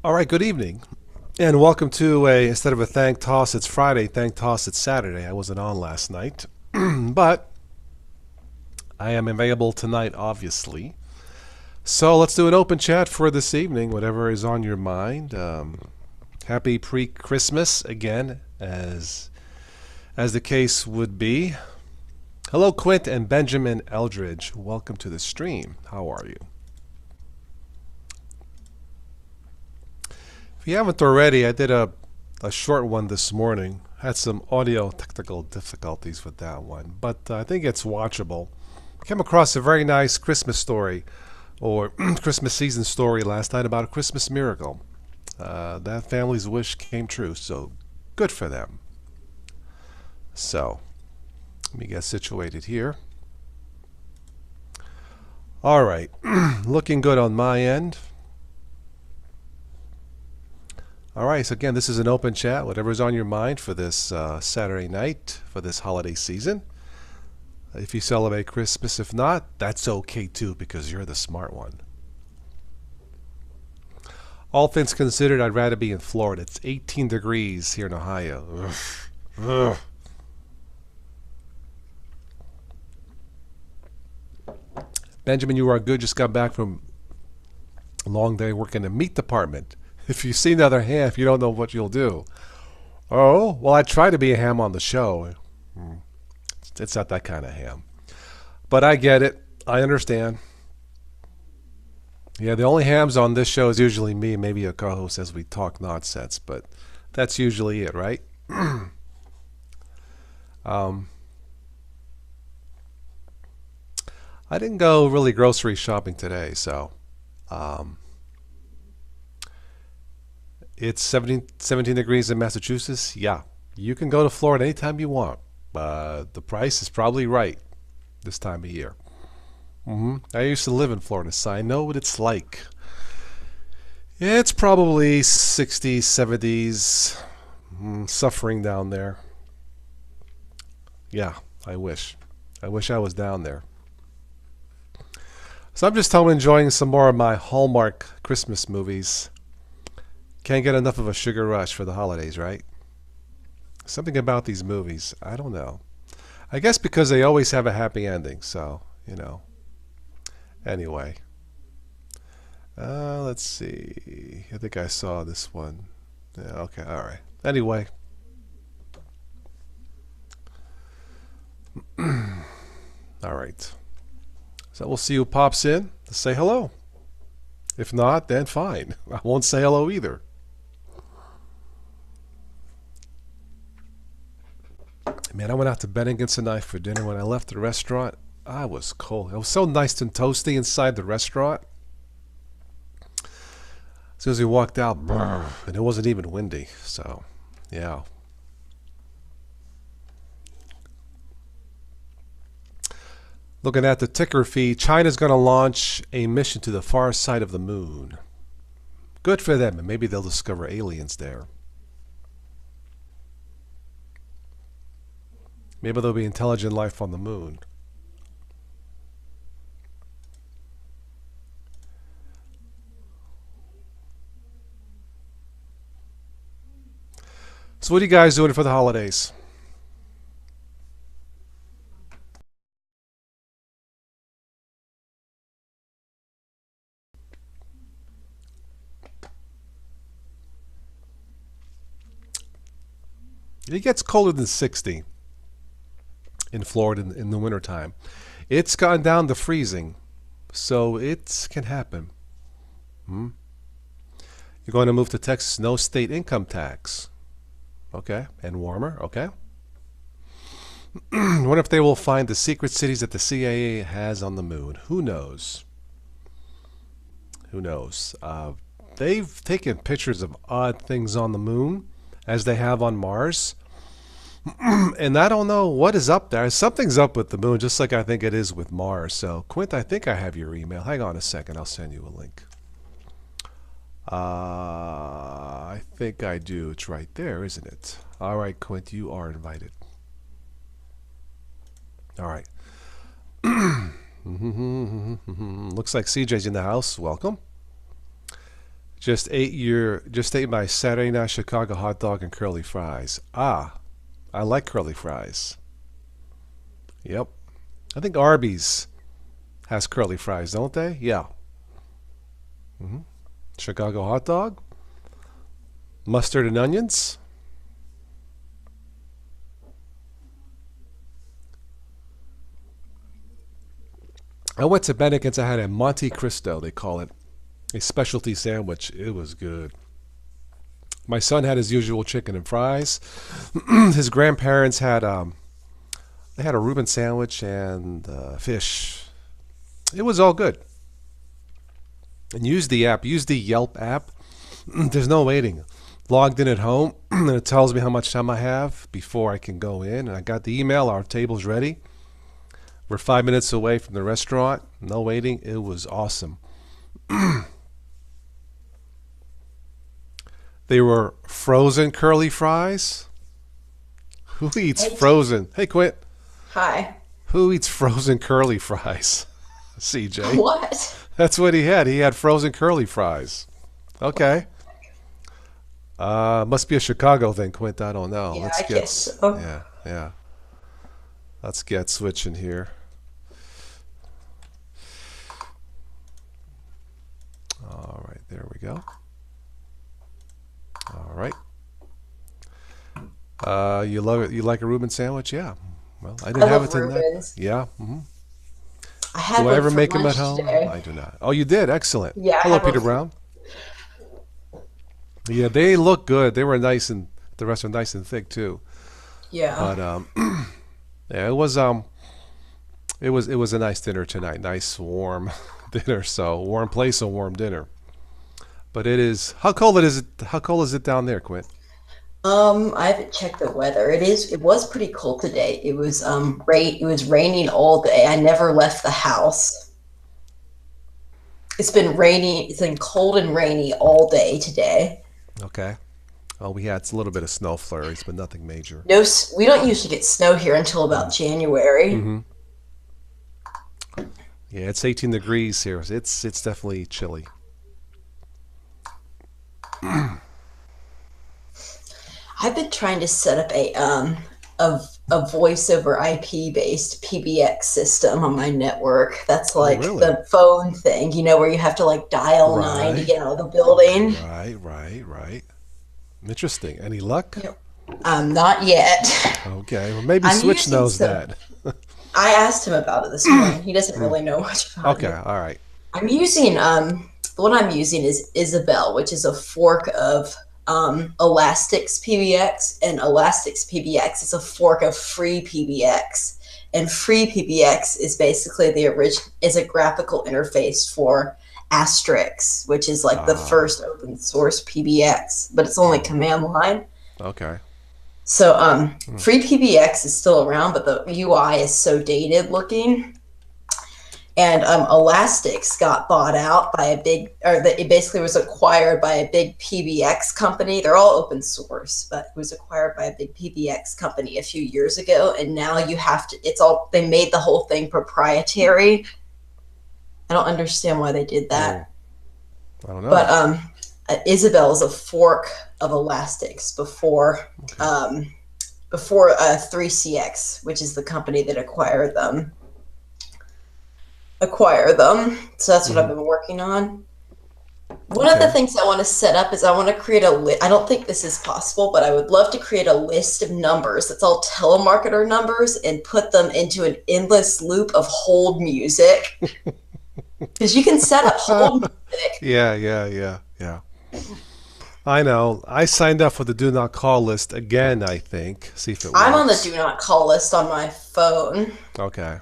All right, good evening, and welcome to instead of a thank toss, it's Friday. Thank toss, it's Saturday. I wasn't on last night, but I am available tonight, obviously. So let's do an open chat for this evening, whatever is on your mind. Happy pre-Christmas again, as the case would be. Hello, Quint and Benjamin Eldridge. Welcome to the stream. How are you? If you haven't already, I did a short one this morning. Had some audio technical difficulties with that one, but I think it's watchable. Came across a very nice Christmas story or Christmas season story last night about a Christmas miracle. That family's wish came true, so good for them. So, let me get situated here. All right, looking good on my end. All right, so again, this is an open chat, whatever's on your mind for this Saturday night, for this holiday season. If you celebrate Christmas, if not, that's okay too, because you're the smart one. All things considered, I'd rather be in Florida. It's 18 degrees here in Ohio. Ugh. Ugh. Benjamin, you are good. Just got back from a long day working in the meat department. If you see another ham, you don't know what you'll do. Oh, well, I try to be a ham on the show. It's not that kind of ham. But I get it. I understand. Yeah, the only hams on this show is usually me, maybe a co-host as we talk nonsense, but that's usually it, right? um, I didn't go really grocery shopping today, so it's 17 degrees in Massachusetts. Yeah, you can go to Florida anytime you want. The price is probably right this time of year. I used to live in Florida, so I know what it's like. It's probably 60s, 70s, suffering down there. Yeah, I wish. I wish I was down there. So I'm just home enjoying some more of my Hallmark Christmas movies. Can't get enough of a sugar rush for the holidays, right? Something about these movies, I don't know. I guess because they always have a happy ending, so, you know. Anyway. Let's see. I think I saw this one. Yeah, okay, alright. Anyway. Alright. So we'll see who pops in to say hello. If not, then fine. I won't say hello either. Man, I went out to Bennigan's tonight for dinner. When I left the restaurant, I was cold. It was so nice and toasty inside the restaurant. As soon as we walked out, and it wasn't even windy. So, yeah. Looking at the ticker feed, China's going to launch a mission to the far side of the moon. Good for them, and maybe they'll discover aliens there. Maybe there'll be intelligent life on the moon. So what are you guys doing for the holidays? It gets colder than 60 in Florida in the wintertime. It's gone down to freezing, so it can happen. You're going to move to Texas, no state income tax. Okay, and warmer, okay. Wonder if they will find the secret cities that the CIA has on the moon. Who knows? Who knows? They've taken pictures of odd things on the moon, as they have on Mars. And I don't know what is up there. Something's up with the moon, just like I think it is with Mars. So, Quint, I think I have your email. Hang on a second. I'll send you a link. I think I do. It's right there, isn't it? All right, Quint, you are invited. All right. Looks like CJ's in the house. Welcome. Just ate my Saturday night Chicago hot dog and curly fries. Ah, I like curly fries. Yep. I think Arby's has curly fries, don't they? Yeah. hmm Chicago hot dog, mustard and onions. I went to Bennigan's. I had a Monte Cristo, they call it, a specialty sandwich. It was good. My son had his usual chicken and fries. His grandparents had they had a Reuben sandwich and fish. It was all good. And use the app. Use the Yelp app. There's no waiting. Logged in at home, and it tells me how much time I have before I can go in. And I got the email. Our table's ready. We're 5 minutes away from the restaurant. No waiting. It was awesome. They were frozen curly fries. Who eats frozen? Hey, Quint. Hi. Who eats frozen curly fries? CJ. What? That's what he had. He had frozen curly fries. Okay. Must be a Chicago thing, Quint. I don't know. Yeah, Let's I get. guess so. Yeah, yeah. Let's get switching here. All right, there we go. All right. You love it? You like a Reuben sandwich? Yeah. Well, I I didn't have it love tonight. Reubens. Yeah. I had Do I one ever for make them at lunch home? today. I do not. Oh, you did? Excellent. Yeah, I Hello, had one Peter for. Brown. Yeah, they look good. They were nice, and the rest were nice and thick too. Yeah. But yeah, it was a nice dinner tonight. Nice warm dinner. So warm place, so warm dinner. But it is. How cold it is? How cold is it down there, Quint? I haven't checked the weather. It was pretty cold today. It was raining all day. I never left the house. It's been rainy. It's been cold and rainy all day today. Okay. Well, we had a little bit of snow flurries, but nothing major. We don't usually get snow here until about January. Mm-hmm. Yeah, it's 18 degrees here. It's definitely chilly. I've been trying to set up a a voice over IP based PBX system on my network. That's Oh, like really? the phone thing, where you have to like dial nine to Right. get out of the building. Right. Interesting. Any luck? Yep. Not yet. Okay. Well, maybe I'm Switch using knows some. that. I asked him about it this morning. He doesn't really know much about Okay. it. All right. I'm using the one I'm using is Isabel, which is a fork of Elastic's PBX, and Elastic's PBX is a fork of Free PBX. And Free PBX is basically is a graphical interface for Asterix, which is like the Ah. first open source PBX, but it's only command line. Okay. So Free PBX is still around, but the UI is so dated looking. And Elastics got bought out by it basically was acquired by a big PBX company. They're all open source, but it was acquired by a big PBX company a few years ago. And now they made the whole thing proprietary. I don't understand why they did Oh, that. I don't know. But Isabel is a fork of Elastics Okay. before 3CX, which is the company that acquire them. So that's what I've hmm been working on. One of the Okay. things I want to set up is I want to create a list. I don't think this is possible, but I would love to create a list of numbers that's all telemarketer numbers and put them into an endless loop of hold music. Because you can set up hold music. Yeah. I know. I signed up for the do not call list again, I think. See if it I'm on the works. do not call list on my phone. Okay.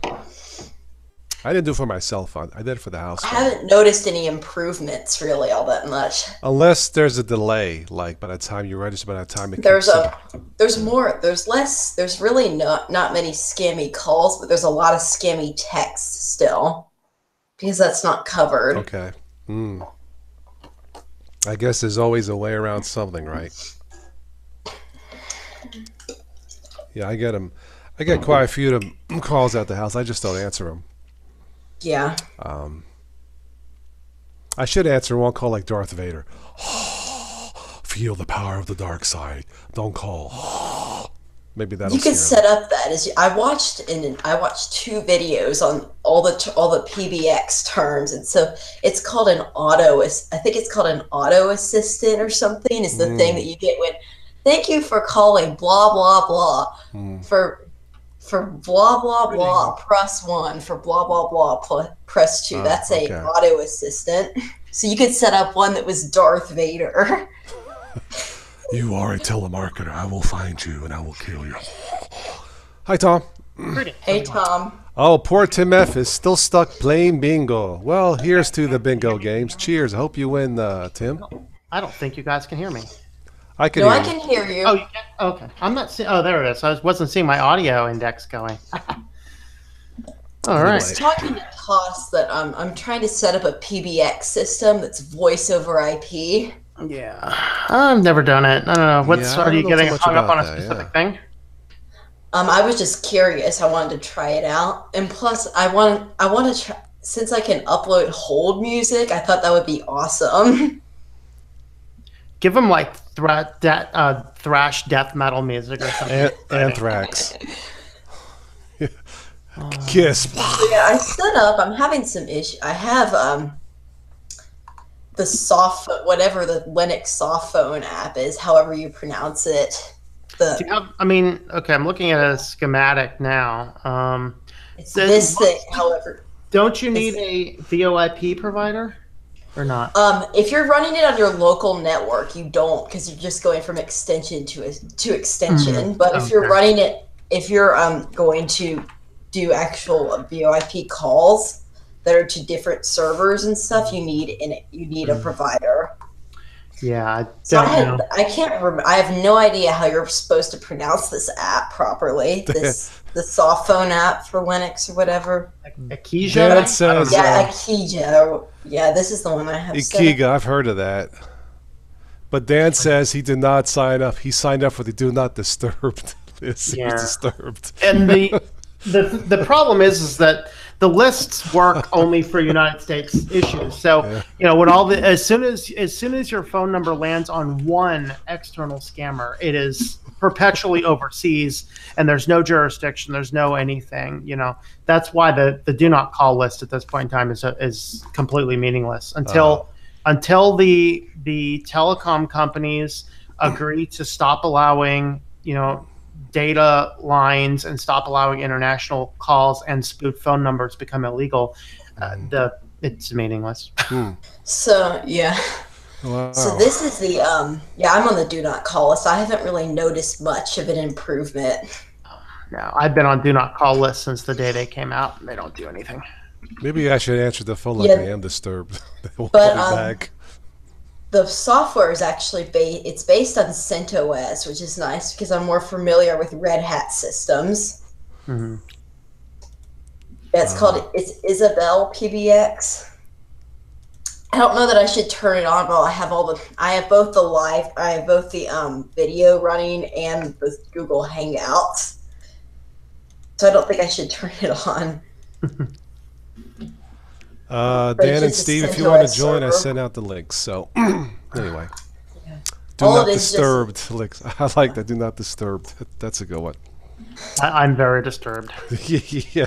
I didn't do it for my cell phone. I did it for the house I phone. haven't noticed any improvements really all that much. Unless there's a delay, like by the time you register, by the time it There's kicks in. a there's less, there's really not many scammy calls, but there's a lot of scammy texts still because that's not covered. Okay. Hmm. I guess there's always a way around something, right? Yeah, I get them. I get quite a few of them calls at the house. I just don't answer them. Yeah. Um, I should answer one call like Darth Vader. Feel the power of the dark side. Don't call. Maybe that'll. You could set up that as I watched two videos on all the PBX terms, and so it's called an auto. I think it's called an auto assistant or something. Is the thing that you get when thank you for calling blah blah blah for blah blah blah press 1 for blah blah blah press 2. That's a auto assistant. So you could set up one that was Darth Vader. You are a telemarketer. I will find you and I will kill you. Hi, Tom. Hey, Tom. Oh, poor Tim F is still stuck playing bingo. Well, here's to the bingo games. Cheers. I hope you win, Tim. I don't think you guys can hear me. I can no, hear I can hear you. Oh, you can? Okay. I'm not seeing. Oh, there it is. I wasn't seeing my audio index going. All right. I was talking to TOS that I'm trying to set up a PBX system that's voice over IP. Yeah, I've never done it. I don't know. Are you getting hung up on a specific thing? I was just curious. I wanted to try it out, and plus, I want to try. Since I can upload hold music, I thought that would be awesome. Give them like thrash death metal music or something. Anthrax. Kiss. So yeah, I set up. I'm having some issue. I have the whatever the Linux soft phone app is, however you pronounce it. I'm looking at a schematic now. It's this thing, however. Don't you need a VoIP provider or not? If you're running it on your local network, you don't, because you're just going from extension to extension. But if you're running it, if you're going to do actual VoIP calls that are to different servers and stuff, you need a provider. Yeah, I can't remember. I have no idea how you're supposed to pronounce this app properly. The soft phone app for Linux or whatever. Akija. Dan says, Akija. Yeah, this is the one I have. Ikiga. I've heard of that. But Dan says he did not sign up. He signed up for the do not disturb list. Yeah. He's disturbed. And the problem is that the lists work only for United States issues. So when as soon as your phone number lands on one external scammer, it is perpetually overseas, and there's no jurisdiction, there's no anything. That's why the do not call list at this point in time is completely meaningless until the telecom companies agree to stop allowing data lines and stop allowing international calls and spoof phone numbers become illegal. It's meaningless. So yeah. Wow. So this is the I'm on the do not call list. I haven't really noticed much of an improvement. No, I've been on do not call list since the day they came out, and they don't do anything. Maybe I should answer the phone like I am disturbed. They won't but call me back. The software is actually it's based on CentOS, which is nice because I'm more familiar with Red Hat systems. Mm-hmm. It's Isabelle PBX. I don't know that I should turn it on, but I have both the video running and the Google Hangouts. So I don't think I should turn it on. Dan and Steve, if you want to join, I sent out the links. So anyway, do not disturb links. I like that. Do not disturb. That's a good one. I'm very disturbed. Yeah.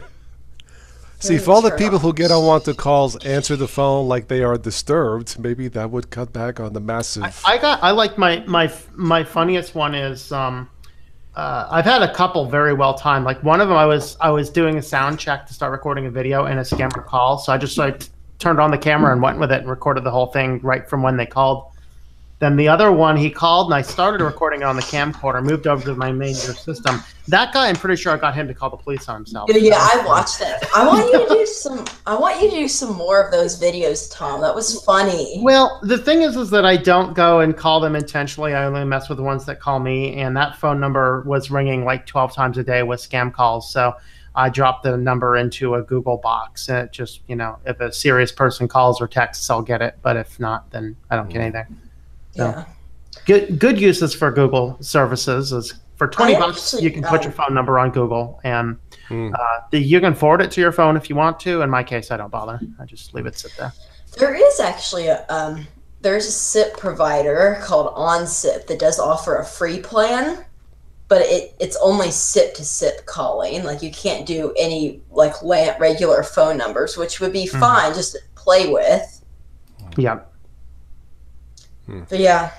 See, if all the people who get unwanted calls answer the phone like they are disturbed, maybe that would cut back on the massive. I like my funniest one is I've had a couple very well timed. Like one of them, I was doing a sound check to start recording a video, and a scammer called. So I just turned on the camera and went with it and recorded the whole thing right from when they called. Then the other one, he called, and I started recording it on the camcorder, moved over to my main system. That guy, I'm pretty sure I got him to call the police on himself. Yeah, I watched that. I want you to do some more of those videos, Tom. That was funny. Well, the thing is that I don't go and call them intentionally. I only mess with the ones that call me, and that phone number was ringing like 12 times a day with scam calls. So I dropped the number into a Google box, and it just, if a serious person calls or texts, I'll get it. But if not, then I don't get anything. So, good uses for Google services is for $20 you can put your phone number on Google, and you can forward it to your phone if you want to. In my case, I don't bother. I just leave it sit there. There is actually there's a SIP provider called OnSIP that does offer a free plan, but it's only SIP to SIP calling. Like you can't do any like regular phone numbers, which would be fine just to play with. Yeah. But yeah,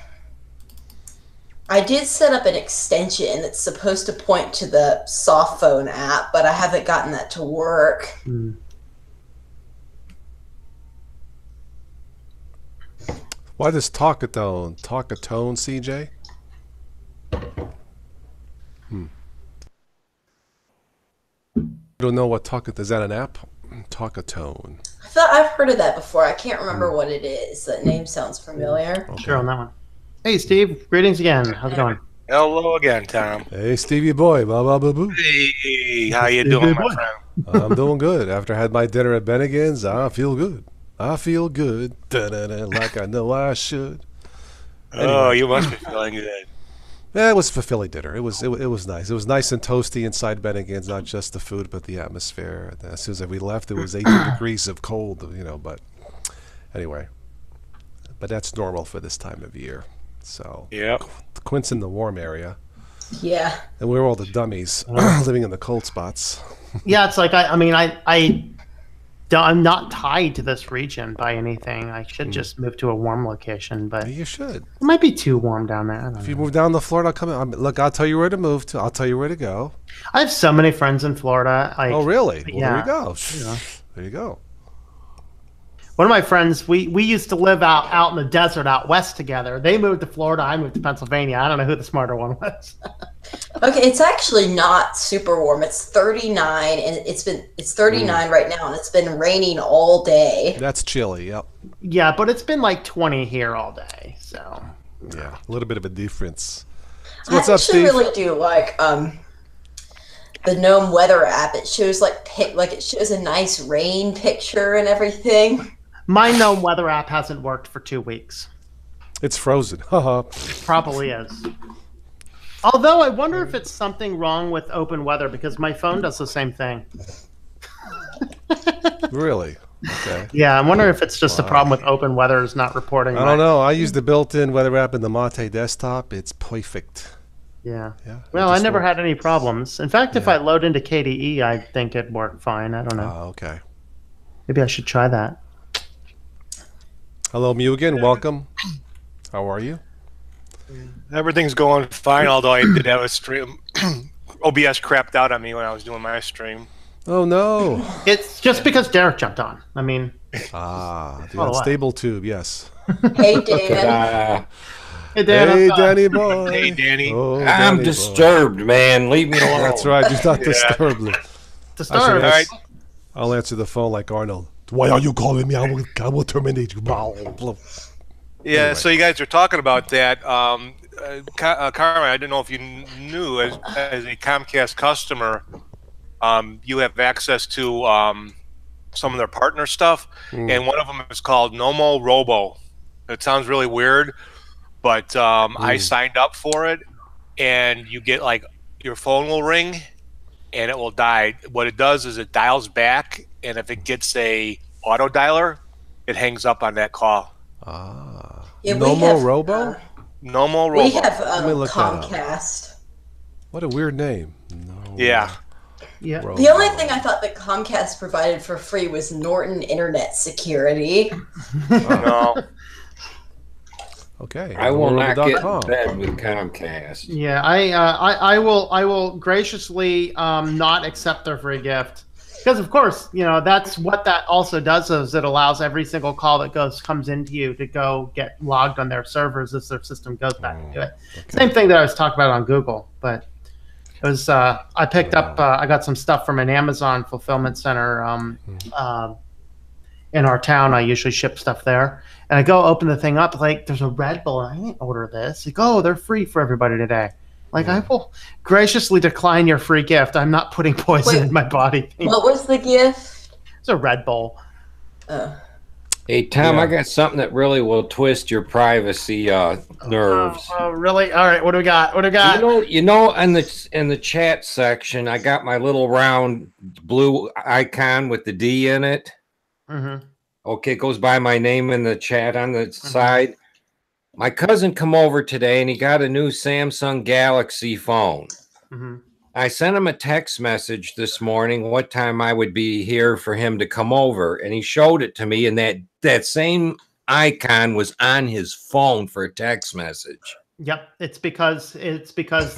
I did set up an extension that's supposed to point to the soft phone app, but I haven't gotten that to work. Why does Talkatone, CJ? I don't know what Talkatone is. That an app? Talkatone. I thought I've heard of that before. I can't remember what it is. That name sounds familiar. Okay. Sure on that one. Hey, Steve. Greetings again. How's it going? Hello again, Tom. Hey, Stevie boy. Blah, blah, blah, boo. Hey, how you doing, my friend? I'm doing good. After I had my dinner at Bennigan's, I feel good. I feel good. Da-da-da, like I know I should. Anyway. Oh, you must be feeling good. Yeah, it was for Philly dinner. It was nice. It was nice and toasty inside Bennigan's, not just the food, but the atmosphere. As soon as we left, it was 80 degrees of cold, but anyway. But that's normal for this time of year. So, Yep. Quint's in the warm area. Yeah. And we're all the dummies living in the cold spots. Yeah, it's like I'm not tied to this region by anything. I should just move to a warm location, but You should. it might be too warm down there. I don't If you know. move down to Florida, I'll come in. Look, I'll tell you where to move to. I'll tell you where to go. I have so many friends in Florida. Like, Oh, really? Well, yeah. there you go. Yeah. There you go. One of my friends, we used to live out in the desert out west together. They moved to Florida. I moved to Pennsylvania. I don't know who the smarter one was. Okay, it's actually not super warm. It's 39 and it's 39 right now and it's been raining all day. That's chilly. Yep. Yeah, but it's been like 20 here all day. So Yeah, a little bit of a difference. So what's I up, actually Steve? really do like the Gnome weather app. It shows it shows a nice rain picture and everything. my Gnome weather app hasn't worked for 2 weeks. It's frozen. Haha. Probably is. Although I wonder if it's something wrong with open weather because my phone does the same thing. Really? Okay. Yeah, I wonder if it's just a problem with open weather is not reporting. I don't know. I use the built-in weather app in the Mate desktop. It's perfect. Yeah. Yeah. Well, it I just never works. had any problems. In fact, if I load into KDE, I think it'd work fine. I don't know. Okay. Maybe I should try that. Hello, Mugen. Welcome. How are you? Everything's going fine, although I did have a stream. OBS crapped out on me when I was doing my stream. Oh no. It's just because Derek jumped on. I mean, The Oh, what? unstable tube. Yes. Hey, Dan. hey, Dan, Hey, I'm Danny boy. Hey, Danny. Oh, I'm Danny boy. disturbed, man. Leave me alone. That's right. Do not disturb me. to start. All right. right. I'll answer the phone like Arnold. Why are you calling me? I will terminate you. Yeah, Anyway. so you guys are talking about that. Carmen, I didn't know if you knew, as a Comcast customer, you have access to some of their partner stuff, and one of them is called Nomo Robo. It sounds really weird, but I signed up for it, and you get like your phone will ring, and it will die. What it does is it dials back, and if it gets a auto dialer, it hangs up on that call. Yeah, Nomo Robo? Nomo Robo. We have me look that up. Comcast. What a weird name. No. Yeah. Yeah. Robo. The only thing I thought that Comcast provided for free was Norton Internet Security. No. Okay. I will not get in Robo.com. bed with Comcast. Yeah, I will graciously not accept their free gift because, of course, that's what that also does is it allows every single call that comes into you to go get logged on their servers as their system goes back into it. Okay. Same thing that I was talking about on Google, but it was I picked up I got some stuff from an Amazon fulfillment center in our town. I usually ship stuff there. And I go open the thing up, like, there's a Red Bull. I didn't order this. Like, oh, they're free for everybody today. Like, I will graciously decline your free gift. I'm not putting poison in my body. What was the gift? It's a Red Bull. Hey, Tom, Yeah. I got something that really will twist your privacy nerves. Oh, really? All right, what do we got? What do we got? You know, in the chat section, I got my little round blue icon with the D in it. Mm-hmm. Okay, it goes by my name in the chat on the side. My cousin come over today and he got a new Samsung Galaxy phone. I sent him a text message this morning what time I would be here for him to come over, and he showed it to me, and that same icon was on his phone for a text message. Yep, it's because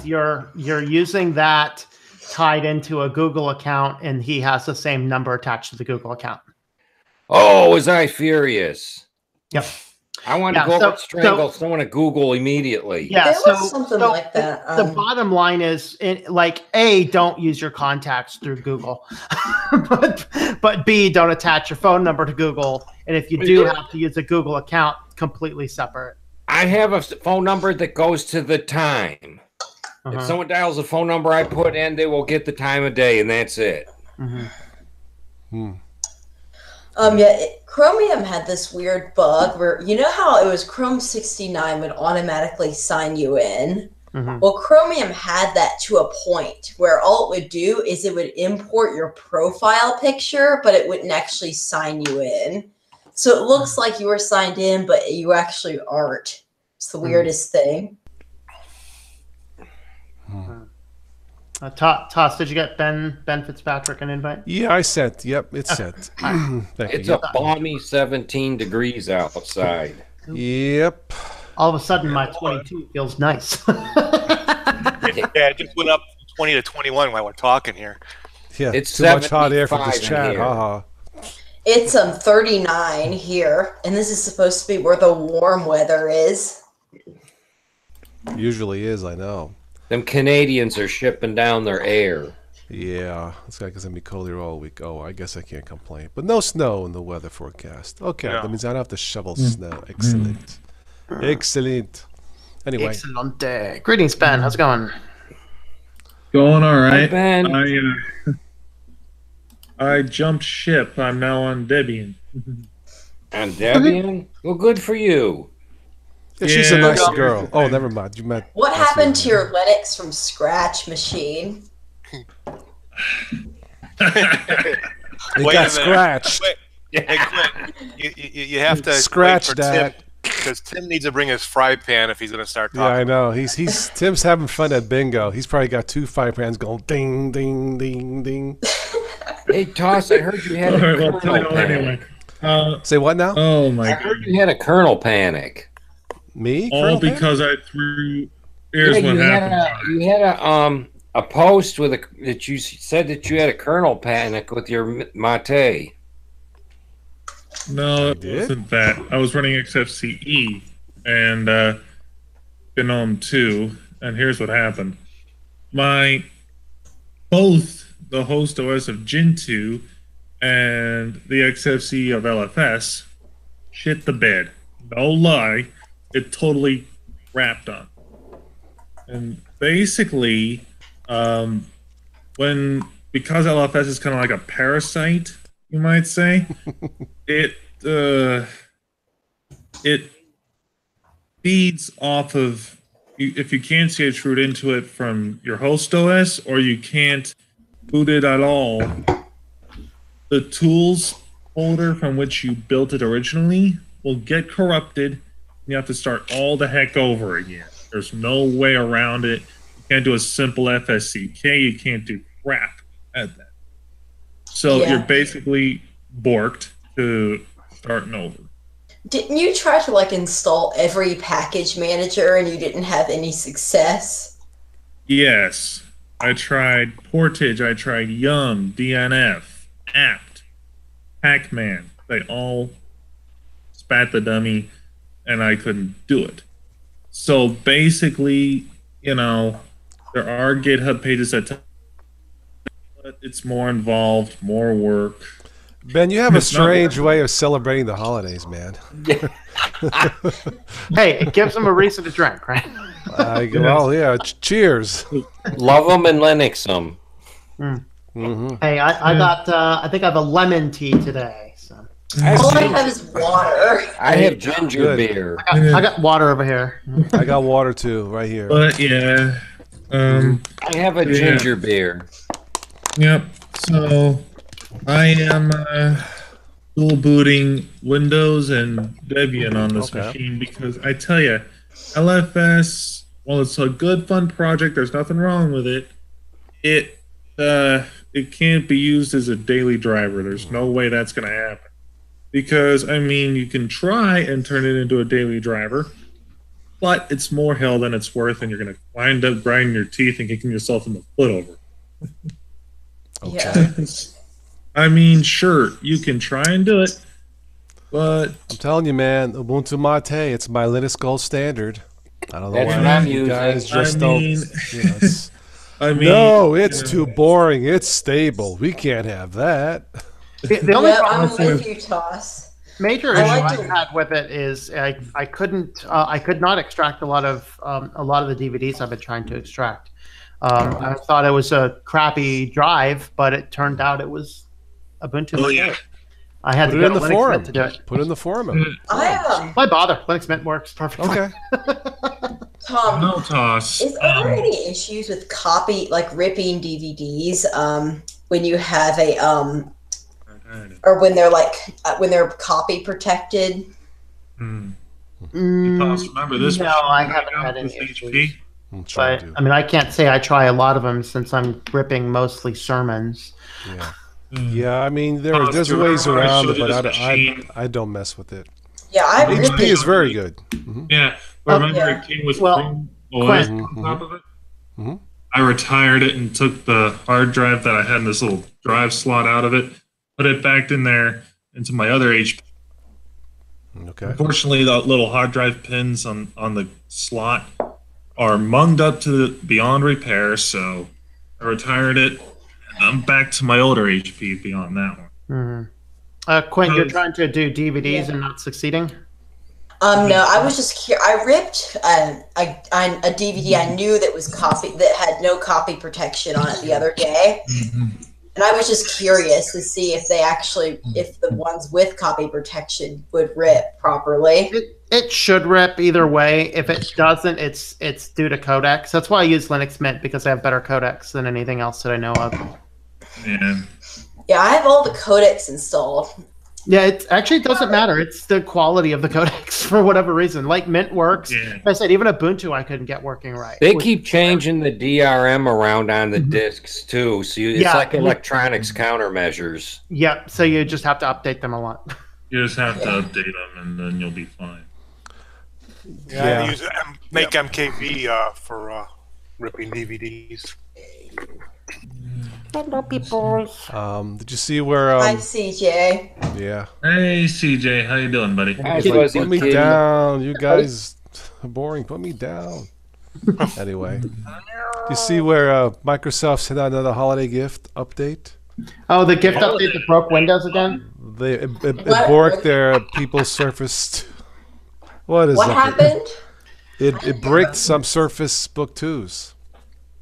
you're using that tied into a Google account, and he has the same number attached to the Google account. Oh, was I furious? Yep. I want to go over and strangle someone at Google immediately. Yeah, there was something like that. The bottom line is, A, don't use your contacts through Google, but B, don't attach your phone number to Google, and if you do have to use a Google account, completely separate. I have a phone number that goes to the time. If someone dials a phone number I put in, they will get the time of day, and that's it. Chromium had this weird bug where, you know how it was Chrome 69 would automatically sign you in? Well, Chromium had that to a point where all it would do is it would import your profile picture, but it wouldn't actually sign you in. So it looks like you were signed in, but you actually aren't. It's the weirdest thing. Toss, did you get Ben Fitzpatrick an invite? Yeah, I sent. Yep, it's sent. It's a balmy 17 degrees outside. Yep. All of a sudden, my 22 feels nice. Yeah, it just went up 20 to 21 while we're talking here. Yeah, It's too much hot air for 75 this in chat. here. Haha. It's 39 here, and this is supposed to be where the warm weather is. Usually is, I know. Them Canadians are shipping down their air. Yeah, it's like it's gonna be colder all week. Oh, I guess I can't complain. But no snow in the weather forecast. Okay, that means I don't have to shovel snow. Excellent. Excellent. Anyway. Excellent day. Greetings, Ben. How's it going? Going all right. Hi, Ben. I jumped ship. I'm now on Debian. And Debian? Well, good for you. Yeah, she's a Yeah, nice no. girl. Oh, never mind. You met. What that's happened right. to your Linux from scratch machine? It Wait got a minute. scratched. Wait, hey, Clint, you have to Scratch wait for that. Tim, because Tim needs to bring his fry pan if he's going to start Yeah, I talking. know. He's Tim's having fun at bingo. He's probably got 2 fire pans going ding, ding, ding, ding. Hey, Toss, I heard you had All a right, well, kernel anyway. panic. Say what now? Oh I my heard god! you had a kernel panic. Me? All Colonel Pan? because I threw. Here's what you happened. had a post with that you said that you had a kernel panic with your mate. No, it did? wasn't that. I was running XFCE and GNOME 2, and here's what happened. Both the host OS of Gentoo and the XFCE of LFS shit the bed. No lie, it totally wrapped on. And basically, because LFS is kind of like a parasite, you might say, it feeds off of if you can't CHroot into it from your host OS, or you can't boot it at all, the tools folder from which you built it originally will get corrupted, and you have to start all the heck over again. There's no way around it. You can't do a simple FSCK. You can't do crap at that. So Yeah. you're basically borked to starting over. Didn't you try to install every package manager and you didn't have any success? Yes, I tried Portage, I tried Yum, DNF, apt, Pac-Man. They all spat the dummy, and I couldn't do it. So basically, there are GitHub pages that but it's more involved, more work. Ben, you have a It's not strange way of celebrating the holidays, man. Hey, it gives them a reason to drink, right? Well, yeah. Cheers. Love them and Linux them. Hey, I think I have a lemon tea today. So All I have is water. I have ginger Good. beer. I got water over here. I got water too, right here. But yeah, I have a ginger beer. yep. So I am dual booting Windows and Debian on this machine because I tell you, LFS, while it's a good fun project, there's nothing wrong with it. It can't be used as a daily driver. There's no way that's going to happen. Because, I mean, you can try and turn it into a daily driver, but it's more hell than it's worth, and you're going to wind up grinding your teeth and kicking yourself in the foot over. Yeah. I mean, sure, you can try and do it, but... I'm telling you, man, Ubuntu Mate, it's my Linux gold standard. I don't know That's why what I'm you guys using. just don't... You know, it's, I mean, no, it's too boring. It's stable. We can't have that. The only I'm problem with you, Toss. major I issue like I had with it is I could not extract a lot of the DVDs I've been trying to extract. I thought it was a crappy drive, but it turned out it was Ubuntu. Oh, yeah. I had Put to it go in to the Linux forum. Mint to do it. Put it in the forum. Why bother? Linux Mint works perfectly. Okay. Tom, No toss. are there any issues with ripping DVDs when you have a or when they're copy protected? Toss, remember this? No, I haven't had any This issues. HP? But I mean, I can't say I try a lot of them since I'm ripping mostly sermons. Yeah. Yeah, I mean, there's ways around it, but I don't mess with it. Yeah, I HP really is very good. Yeah, remember it came with Chrome OS on top of it? I retired it and took the hard drive that I had in this little drive slot out of it, put it back in there into my other HP. Okay. Unfortunately, the little hard drive pins on the slot are munged up to beyond repair, so I retired it. I'm back to my older HP beyond that one. Quinn, you're trying to do DVDs and not succeeding? No, I was just curious. I ripped a DVD I knew that had no copy protection on it the other day, and I was just curious to see if the ones with copy protection would rip properly. It should rip either way. If it doesn't, it's due to codecs. That's why I use Linux Mint, because I have better codecs than anything else that I know of. Yeah, I have all the codecs installed. Yeah, it actually doesn't matter. It's the quality of the codecs for whatever reason. Like Mint works. Like I said, even Ubuntu I couldn't get working right. They keep changing the DRM around on the disks too, so it's like electronics countermeasures. Yep. So you just have to update them a lot. You just have to update them, and then you'll be fine. Yeah, I use make MKV for ripping DVDs. Hello, people. Did you see where? Hi, CJ. Yeah. Hey, CJ, how you doing, buddy? Put me down. You guys are boring. Put me down. Anyway, do you see where Microsoft sent out another holiday gift update? Oh, the gift update that broke Windows again? It broke their People's Surface. What happened? It bricked some Surface Book 2s.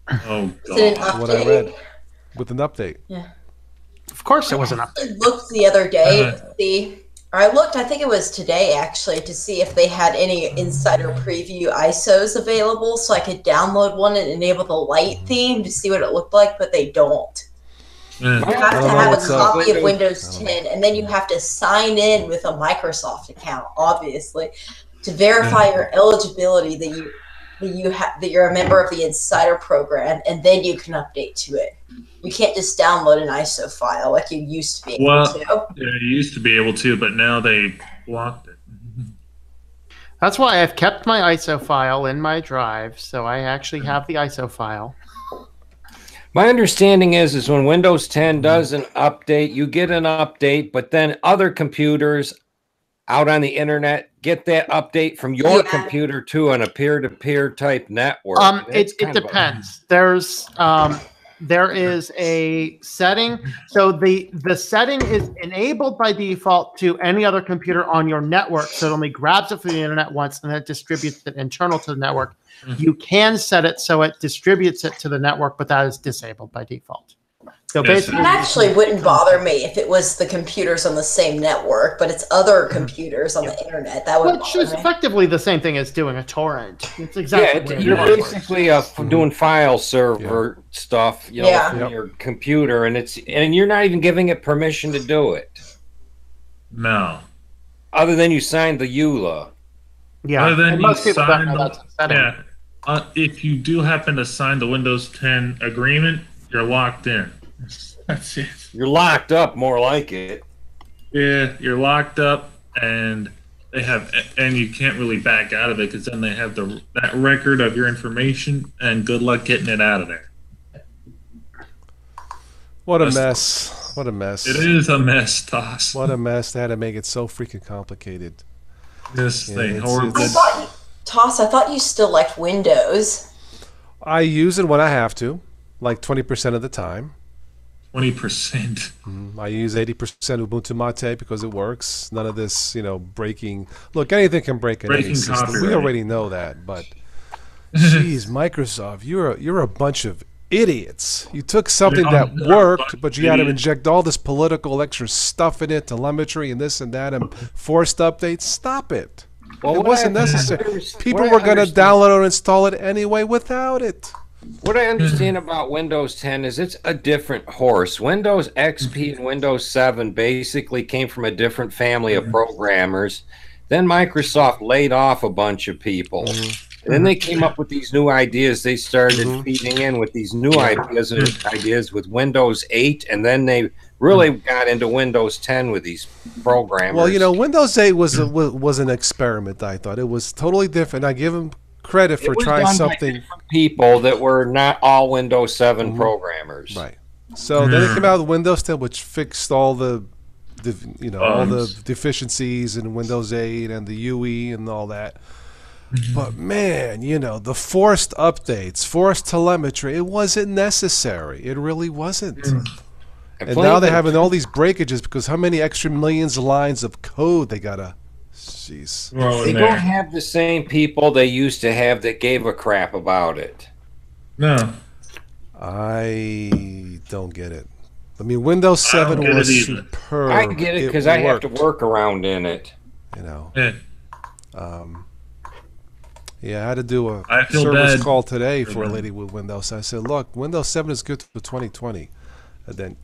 Oh, God. What I read. With an update. Yeah. Of course it was an update. I looked the other day to see, or I looked, I think it was today actually, to see if they had any insider preview ISOs available so I could download one and enable the light theme to see what it looked like, but they don't. You have to have a copy of Windows 10, and then you have to sign in with a Microsoft account, obviously, to verify your eligibility that you're a member of the insider program, and then you can update to it. You can't just download an ISO file like you used to be able to. Yeah, you used to be able to, but now they blocked it. That's why I've kept my ISO file in my drive, so I actually have the ISO file. My understanding is when Windows 10 does an update, you get an update, but then other computers out on the internet get that update from your computer too on a peer-to-peer type network. It depends. There is a setting. So the setting is enabled by default to any other computer on your network. So it only grabs it from the internet once and then it distributes it internal to the network. You can set it so it distributes it to the network, but that is disabled by default. So basically, it actually wouldn't bother me if it was the computers on the same network, but it's other computers on the internet. That would which is effectively the same thing as doing a torrent. It's exactly you're basically doing file server stuff, you know, from your computer, and you're not even giving it permission to do it. No. Other than you signed the EULA. Yeah, Other than and you most people don't sign know the, that's a setting. yeah. If you do happen to sign the Windows 10 agreement, you're locked in. That's it. You're locked up, more like it. Yeah, you're locked up, and you can't really back out of it because then they have that record of your information, and good luck getting it out of there. What a mess. What a mess. It is a mess, TOS. What a mess. They had to make it so freaking complicated. This thing, it's- horrible. I thought you still liked Windows. I use it when I have to, like 20% of the time. 20%. I use 80% Ubuntu Mate because it works. None of this, breaking. Look, anything can break in any Breaking system. We copyright. already know that, but geez, Microsoft, you're a bunch of idiots. You took something that worked, but you had to inject all this political extra stuff in it, telemetry and this and that, and forced updates. Stop it. Well, It wasn't necessary. People were going to download or install it anyway without it. What I understand about Windows 10 is it's a different horse. Windows XP and Windows 7 basically came from a different family of programmers. Then Microsoft laid off a bunch of people. And then they came up with these new ideas. They started feeding in with these new ideas with Windows 8, and then they really got into Windows 10 with these programmers. Well, Windows 8 was an experiment, I thought. It was totally different. I give them credit for trying something. People that were not all Windows 7 programmers. Right. So then it came out with Windows 10, which fixed all the all the deficiencies in Windows 8 and the UE and all that. But man, the forced updates, forced telemetry, it wasn't necessary. It really wasn't. And now they're having all these breakages because how many extra millions of lines of code they gotta. Jeez. They don't have the same people they used to have that gave a crap about it. No. I don't get it. I mean, Windows 7 was superb. I get it because I have to work around in it. Yeah, I had to do a service call today for a lady with Windows. I said, look, Windows 7 is good for 2020. And then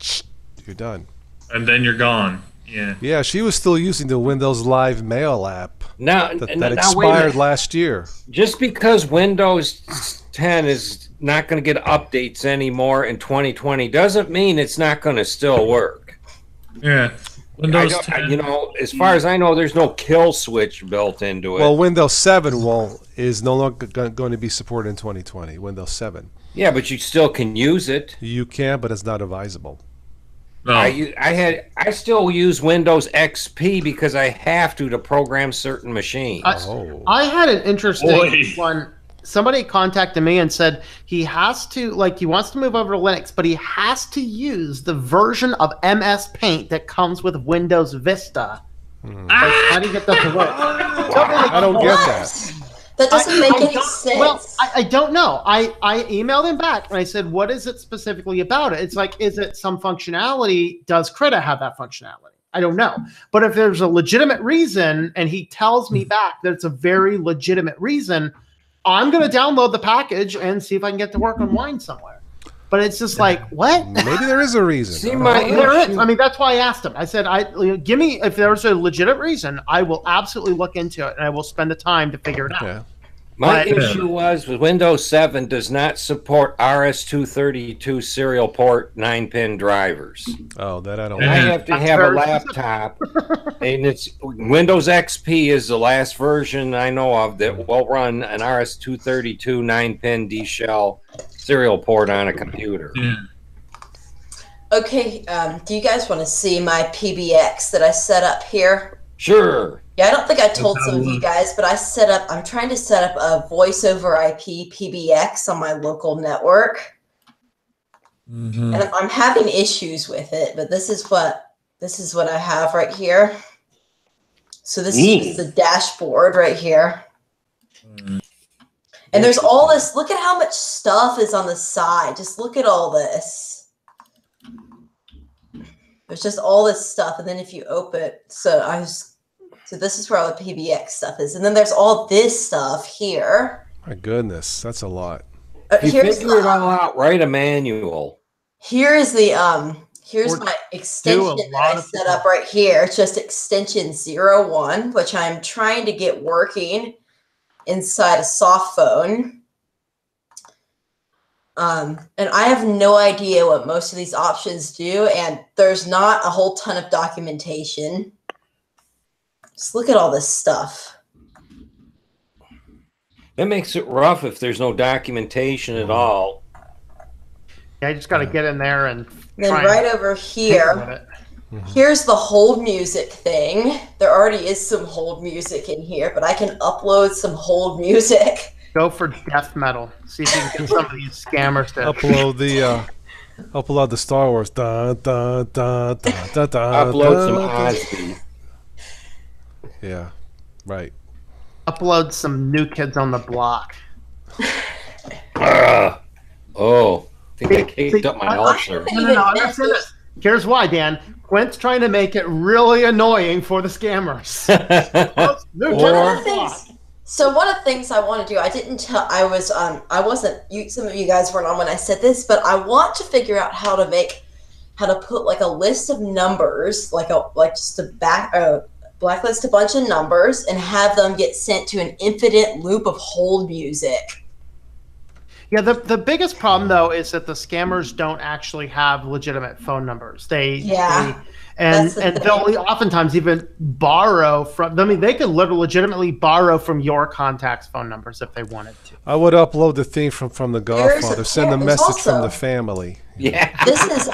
you're done. And then you're gone. Yeah. Yeah, she was still using the Windows Live Mail app that expired last year. Just because Windows 10 is not going to get updates anymore in 2020 doesn't mean it's not going to still work. Yeah. Windows 10. As far as I know, there's no kill switch built into it. Well, Windows 7 is no longer going to be supported in 2020. Windows 7. Yeah, but you still can use it. You can, but it's not advisable. No. I still use Windows XP because I have to program certain machines. I had an interesting one. Somebody contacted me and said he wants to move over to Linux, but he has to use the version of MS Paint that comes with Windows Vista. How do you get that to work? I don't get that. That doesn't make any sense. Well, I don't know. I emailed him back and I said, what is it specifically about it? It's like, is it some functionality? Does Krita have that functionality? I don't know. But if there's a legitimate reason and he tells me back that it's a very legitimate reason, I'm going to download the package and see if I can get to work on Wine somewhere. But it's just like, what? Maybe there is a reason. There is. I mean, that's why I asked him. I said, give me, if there's a legitimate reason, I will absolutely look into it and I will spend the time to figure it out. Yeah. My issue was with Windows 7 does not support RS-232 serial port 9-pin drivers. Oh, that I don't. I have to have a laptop, and it's Windows XP is the last version I know of that will run an RS-232 9-pin D-shell serial port on a computer. Yeah. Okay, do you guys want to see my PBX that I set up here? Sure. Yeah, I don't think I told some of you guys, but I'm trying to set up a voice over IP PBX on my local network. And I'm having issues with it, but this is what I have right here. So this is the dashboard right here. And there's all this, look at how much stuff is on the side. Just look at all this. There's just all this stuff. And then if you open it, so this is where all the PBX stuff is. And then there's all this stuff here. My goodness, that's a lot. You figure it all out, write a manual. Here's the Here's my extension that I set up right here. It's just extension 01, which I'm trying to get working inside a soft phone. And I have no idea what most of these options do, and there's not a whole ton of documentation. Just look at all this stuff. That makes it rough if there's no documentation at all. Yeah, I just got to get in there and then right over here, here's the hold music thing. There already is some hold music in here, but I can upload some hold music. Go for death metal. See if you can get some of these scammers to upload the Star Wars. Da, da, da, da, da, da, upload some Ozzy. Yeah, right. Upload some New Kids on the Block. Oh, I think I caked up my ulcer. No. Here's why, Dan. Quint's trying to make it really annoying for the scammers. So one of the things I want to do, I didn't tell, I wasn't, some of you guys weren't on when I said this, but I want to figure out how to put like a list of numbers, blacklist a bunch of numbers and have them get sent to an infinite loop of hold music. Yeah, the biggest problem though is that the scammers don't actually have legitimate phone numbers. And they'll oftentimes even borrow from. I mean, they could legitimately borrow from your contacts' phone numbers if they wanted to. I would upload the theme from The Godfather. Send a message from the family. Yeah, this is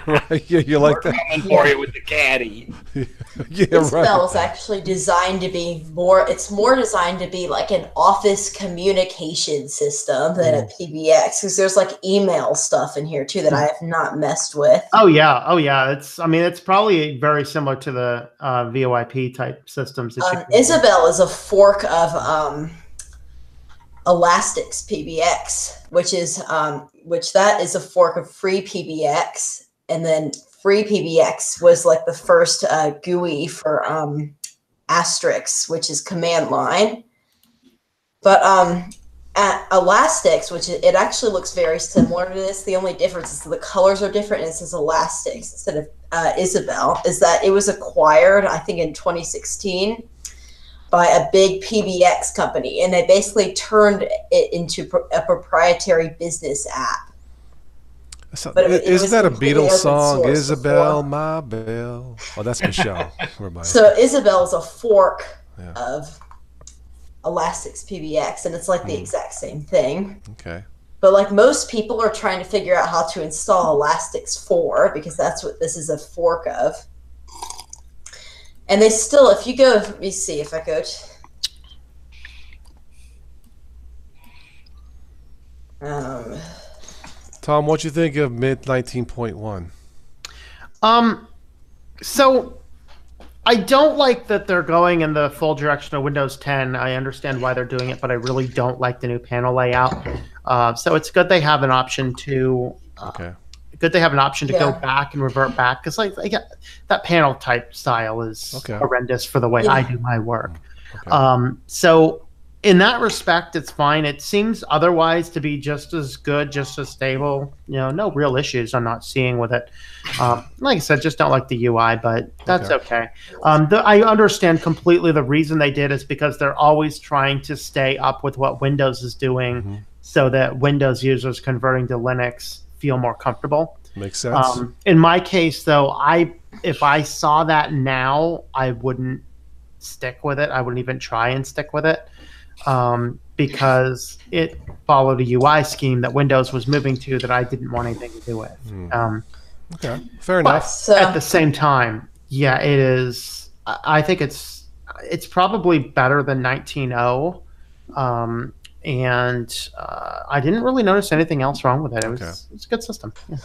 right. Yeah, you like that? Coming for you with the caddy. Yeah, this right. bell is actually designed to be more. It's more designed to be like an office communication system than a PBX, because there's like email stuff in here too that I have not messed with. Oh yeah. It's probably very similar to the VoIP type systems. Isabel is a fork of Elastic's PBX, which is that is a fork of Free PBX, and then Free PBX was like the first GUI for Asterix, which is command line. But at Elastic's, which it actually looks very similar to this, the only difference is the colors are different, and it says Elastic's instead of Isabel, is that it was acquired, I think, in 2016 by a big PBX company, and they basically turned it into a proprietary business app. So, isn't that a Beatles song? Isabel, my belle. Oh, that's Michelle. So Isabel is a fork of Elastic's PBX, and it's like the exact same thing. Okay. But like most people are trying to figure out how to install Elastic's 4, because that's what this is a fork of. And they still, if you go, let me see if I go to... Tom, what do you think of mid 19.1? So I don't like that they're going in the full direction of Windows 10. I understand why they're doing it, but I really don't like the new panel layout. So it's good they have an option to go back and revert back, because like that panel type style is horrendous for the way I do my work. So in that respect, it's fine. It seems otherwise to be just as good, just as stable. No real issues I'm not seeing with it. Like I said, just don't like the UI, but that's okay. I understand completely the reason they did is because they're always trying to stay up with what Windows is doing, so that Windows users converting to Linux feel more comfortable. Makes sense. In my case, though, if I saw that now, I wouldn't stick with it. I wouldn't even try and stick with it. Because it followed a UI scheme that Windows was moving to that I didn't want anything to do with. Okay, fair enough. At the same time, yeah, it is. I think it's probably better than 19.0, and I didn't really notice anything else wrong with it. It's a good system. Yeah.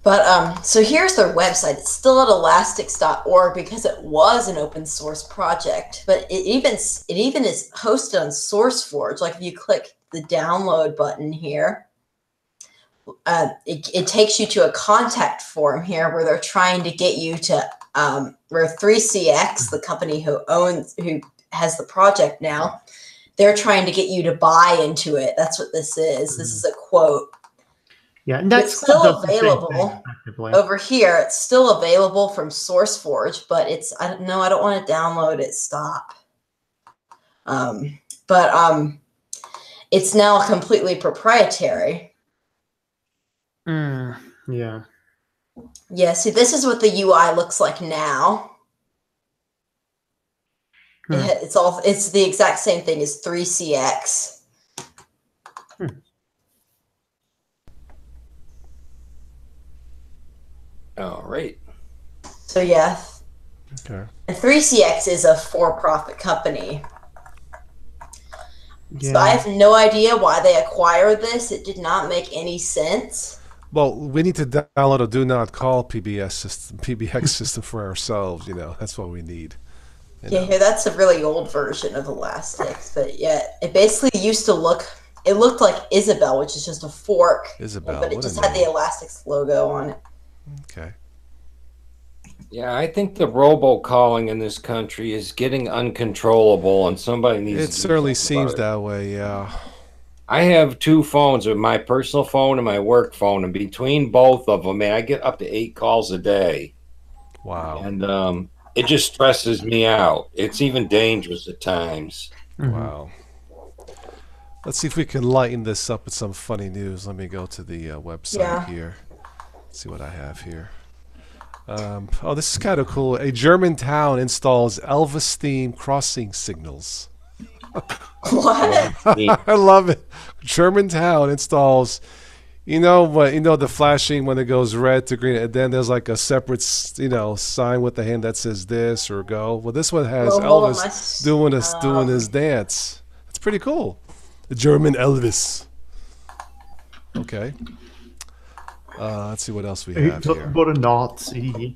But so here's their website. It's still at elastics.org because it was an open source project, but it even is hosted on SourceForge. Like if you click the download button here, it takes you to a contact form here where they're trying to get you to where 3CX, the company who has the project now, they're trying to get you to buy into it. That's what this is. This is a quote. Yeah, and that's It's still does the same thing, available effectively. over here. It's still available from SourceForge, but I don't know. I don't want to download it. Stop. But it's now completely proprietary. Yeah. Yeah. See, this is what the UI looks like now. It's the exact same thing as 3CX. All right. So yeah. Okay. And 3CX is a for-profit company. Yeah. So I have no idea why they acquired this. It did not make any sense. Well, we need to download a do not call PBX system for ourselves. That's what we need. Yeah, here that's a really old version of Elastics, but yeah, it basically used to it looked like Isabel, which is just a fork. Isabel, but it just had the Elastics logo on it. Okay. Yeah, I think the robocalling in this country is getting uncontrollable, and somebody needs. It certainly seems that way. Yeah. I have 2 phones, my personal phone and my work phone, and between both of them, man, I get up to 8 calls a day. Wow. And it just stresses me out. It's even dangerous at times. Wow. Let's see if we can lighten this up with some funny news. Let me go to the website here. See what I have here. Oh, this is kind of cool. A German town installs Elvis-themed crossing signals. What? I love it. German town installs, the flashing when it goes red to green, and then there's like a separate, sign with the hand that says this or go. Well, this one has Elvis doing his dance. It's pretty cool. The German Elvis. Okay. Let's see what else we have here. But a Nazi.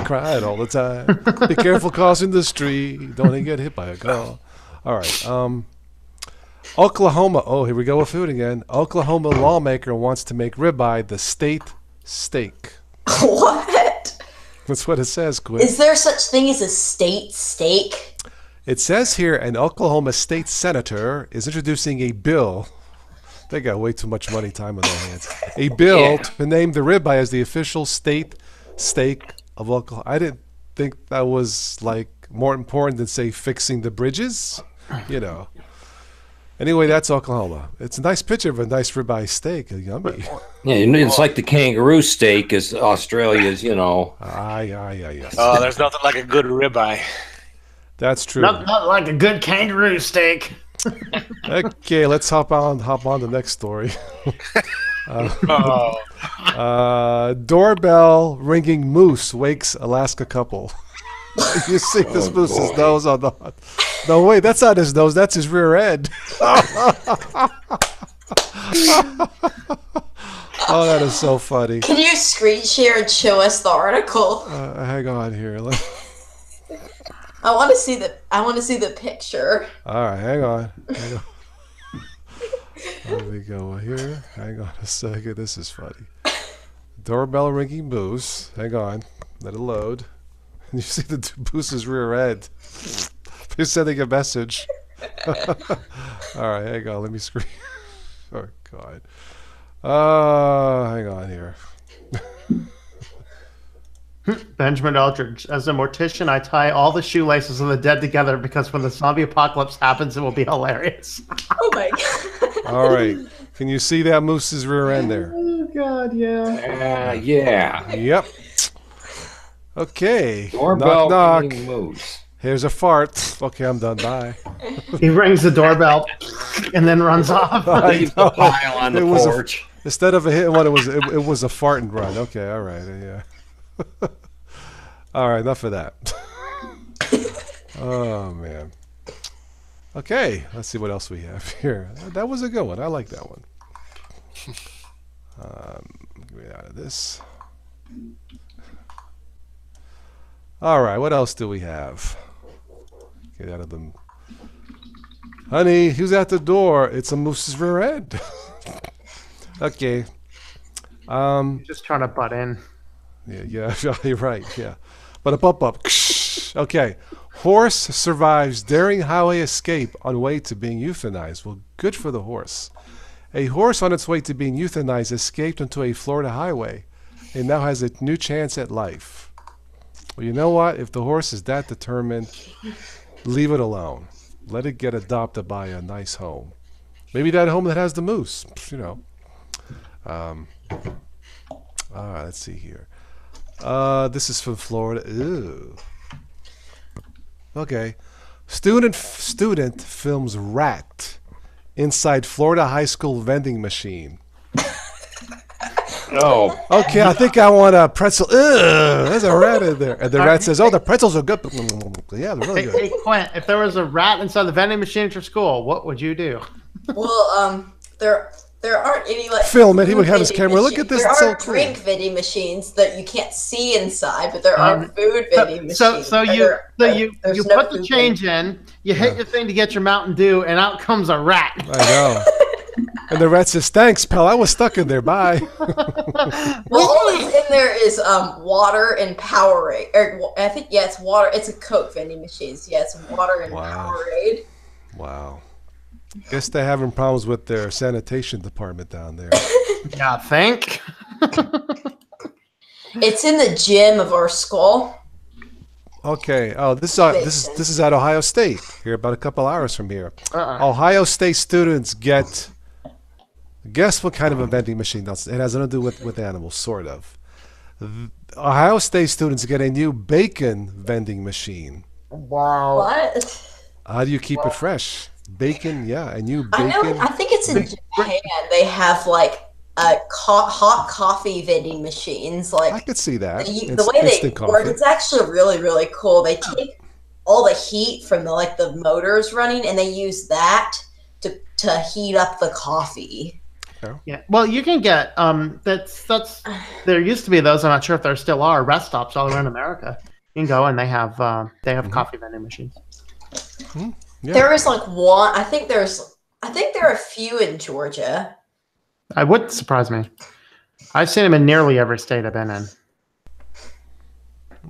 Cried all the time. Be careful crossing the street. Don't get hit by a car. All right. Oklahoma. Oh, here we go with food again. Oklahoma lawmaker wants to make ribeye the state steak. What? That's what it says, Quinn. Is there such thing as a state steak? It says here an Oklahoma state senator is introducing a bill. They got way too much money time on their hands. A bill to name the ribeye as the official state steak of Oklahoma. I didn't think that was more important than, say, fixing the bridges. Anyway, that's Oklahoma. It's a nice picture of a nice ribeye steak. Yummy. Yeah, it's like the kangaroo steak is Australia's, Yes. Oh, there's nothing like a good ribeye. That's true. Not like a good kangaroo steak. Okay, let's hop on the next story. Doorbell ringing moose wakes Alaska couple. You see this moose's nose on the... No, wait, that's not his nose. That's his rear end. Oh, that is so funny. Can you screen share and show us the article? Hang on here. I want to see the picture. All right, hang on. Let me go here. Hang on a second. This is funny. Doorbell ringing moose. Hang on. Let it load. You see the moose's rear end. They're sending a message. All right, hang on. Let me screen. Oh, God. Hang on here. Benjamin Eldridge. As a mortician, I tie all the shoelaces of the dead together because when the zombie apocalypse happens, it will be hilarious. Oh, my God. All right. Can you see that moose's rear end there? Oh, God, yeah. Yeah. Yep. Okay. Doorbell knock, ringing knock. moose. Here's a fart. Okay, I'm done. Bye. He rings the doorbell and then runs off. Leave the pile on the porch. Instead of a hit and run, it was a fart and run. Okay, all right, yeah. All right, enough of that. Oh man. Okay, let's see what else we have here. That was a good one. I like that one. Get out of this. All right, what else do we have? Get out of them. Honey, who's at the door? It's a moose's rear end. Okay. He's just trying to butt in. Yeah, you're right. Yeah, but up. Okay, horse survives daring highway escape on way to being euthanized. Well, good for the horse. A horse on its way to being euthanized escaped onto a Florida highway and now has a new chance at life. Well, you know what? If the horse is that determined, leave it alone. Let it get adopted by a nice home. Maybe that home that has the moose, you know. All right, let's see here. This is from Florida. Ew. Okay. Student films rat inside Florida high school vending machine. Oh, Okay, I think I want a pretzel. Ew, there's a rat in there. And the rat says, "Oh, the pretzels are good." Yeah, they're really Hey, good. hey, Quint, if there was a rat inside the vending machine at your school, what would you do? Well, there aren't any like Film it. He would food have his vending camera. Look at this. There It's so are cool. drink vending machines that you can't see inside, but there are food vending machines. So you There's no put the food change in, you hit your thing to get your Mountain Dew, and out comes a rat. I know. And the rat says, "Thanks, pal. I was stuck in there. Bye." Well, all that's in there is water and Powerade. Or I think it's water. It's a Coke vending machine. So yeah, it's water and Wow. Powerade. Wow. Guess they're having problems with their sanitation department down there. Yeah, think. It's in the gym of our school. Okay. Oh, this is at Ohio State. Here, about a couple hours from here. Ohio State students get. Guess what kind of a vending machine? It has nothing to do with animals, sort of. Ohio State students get a new bacon vending machine. Wow. What? How do you keep it fresh? Bacon, yeah, a new I know. bacon. I think it's in Japan. They have like hot coffee vending machines. Like I could see that. the way they Instant work, coffee. it's actually really, really cool. They take all the heat from the motors running, and they use that to heat up the coffee. Yeah. Well, you can get that's there used to be those. I'm not sure if there still are rest stops all around America. You can go and they have coffee vending machines. Yeah. There is like one. I think there are a few in Georgia. I wouldn't surprise me. I've seen them in nearly every state I've been in.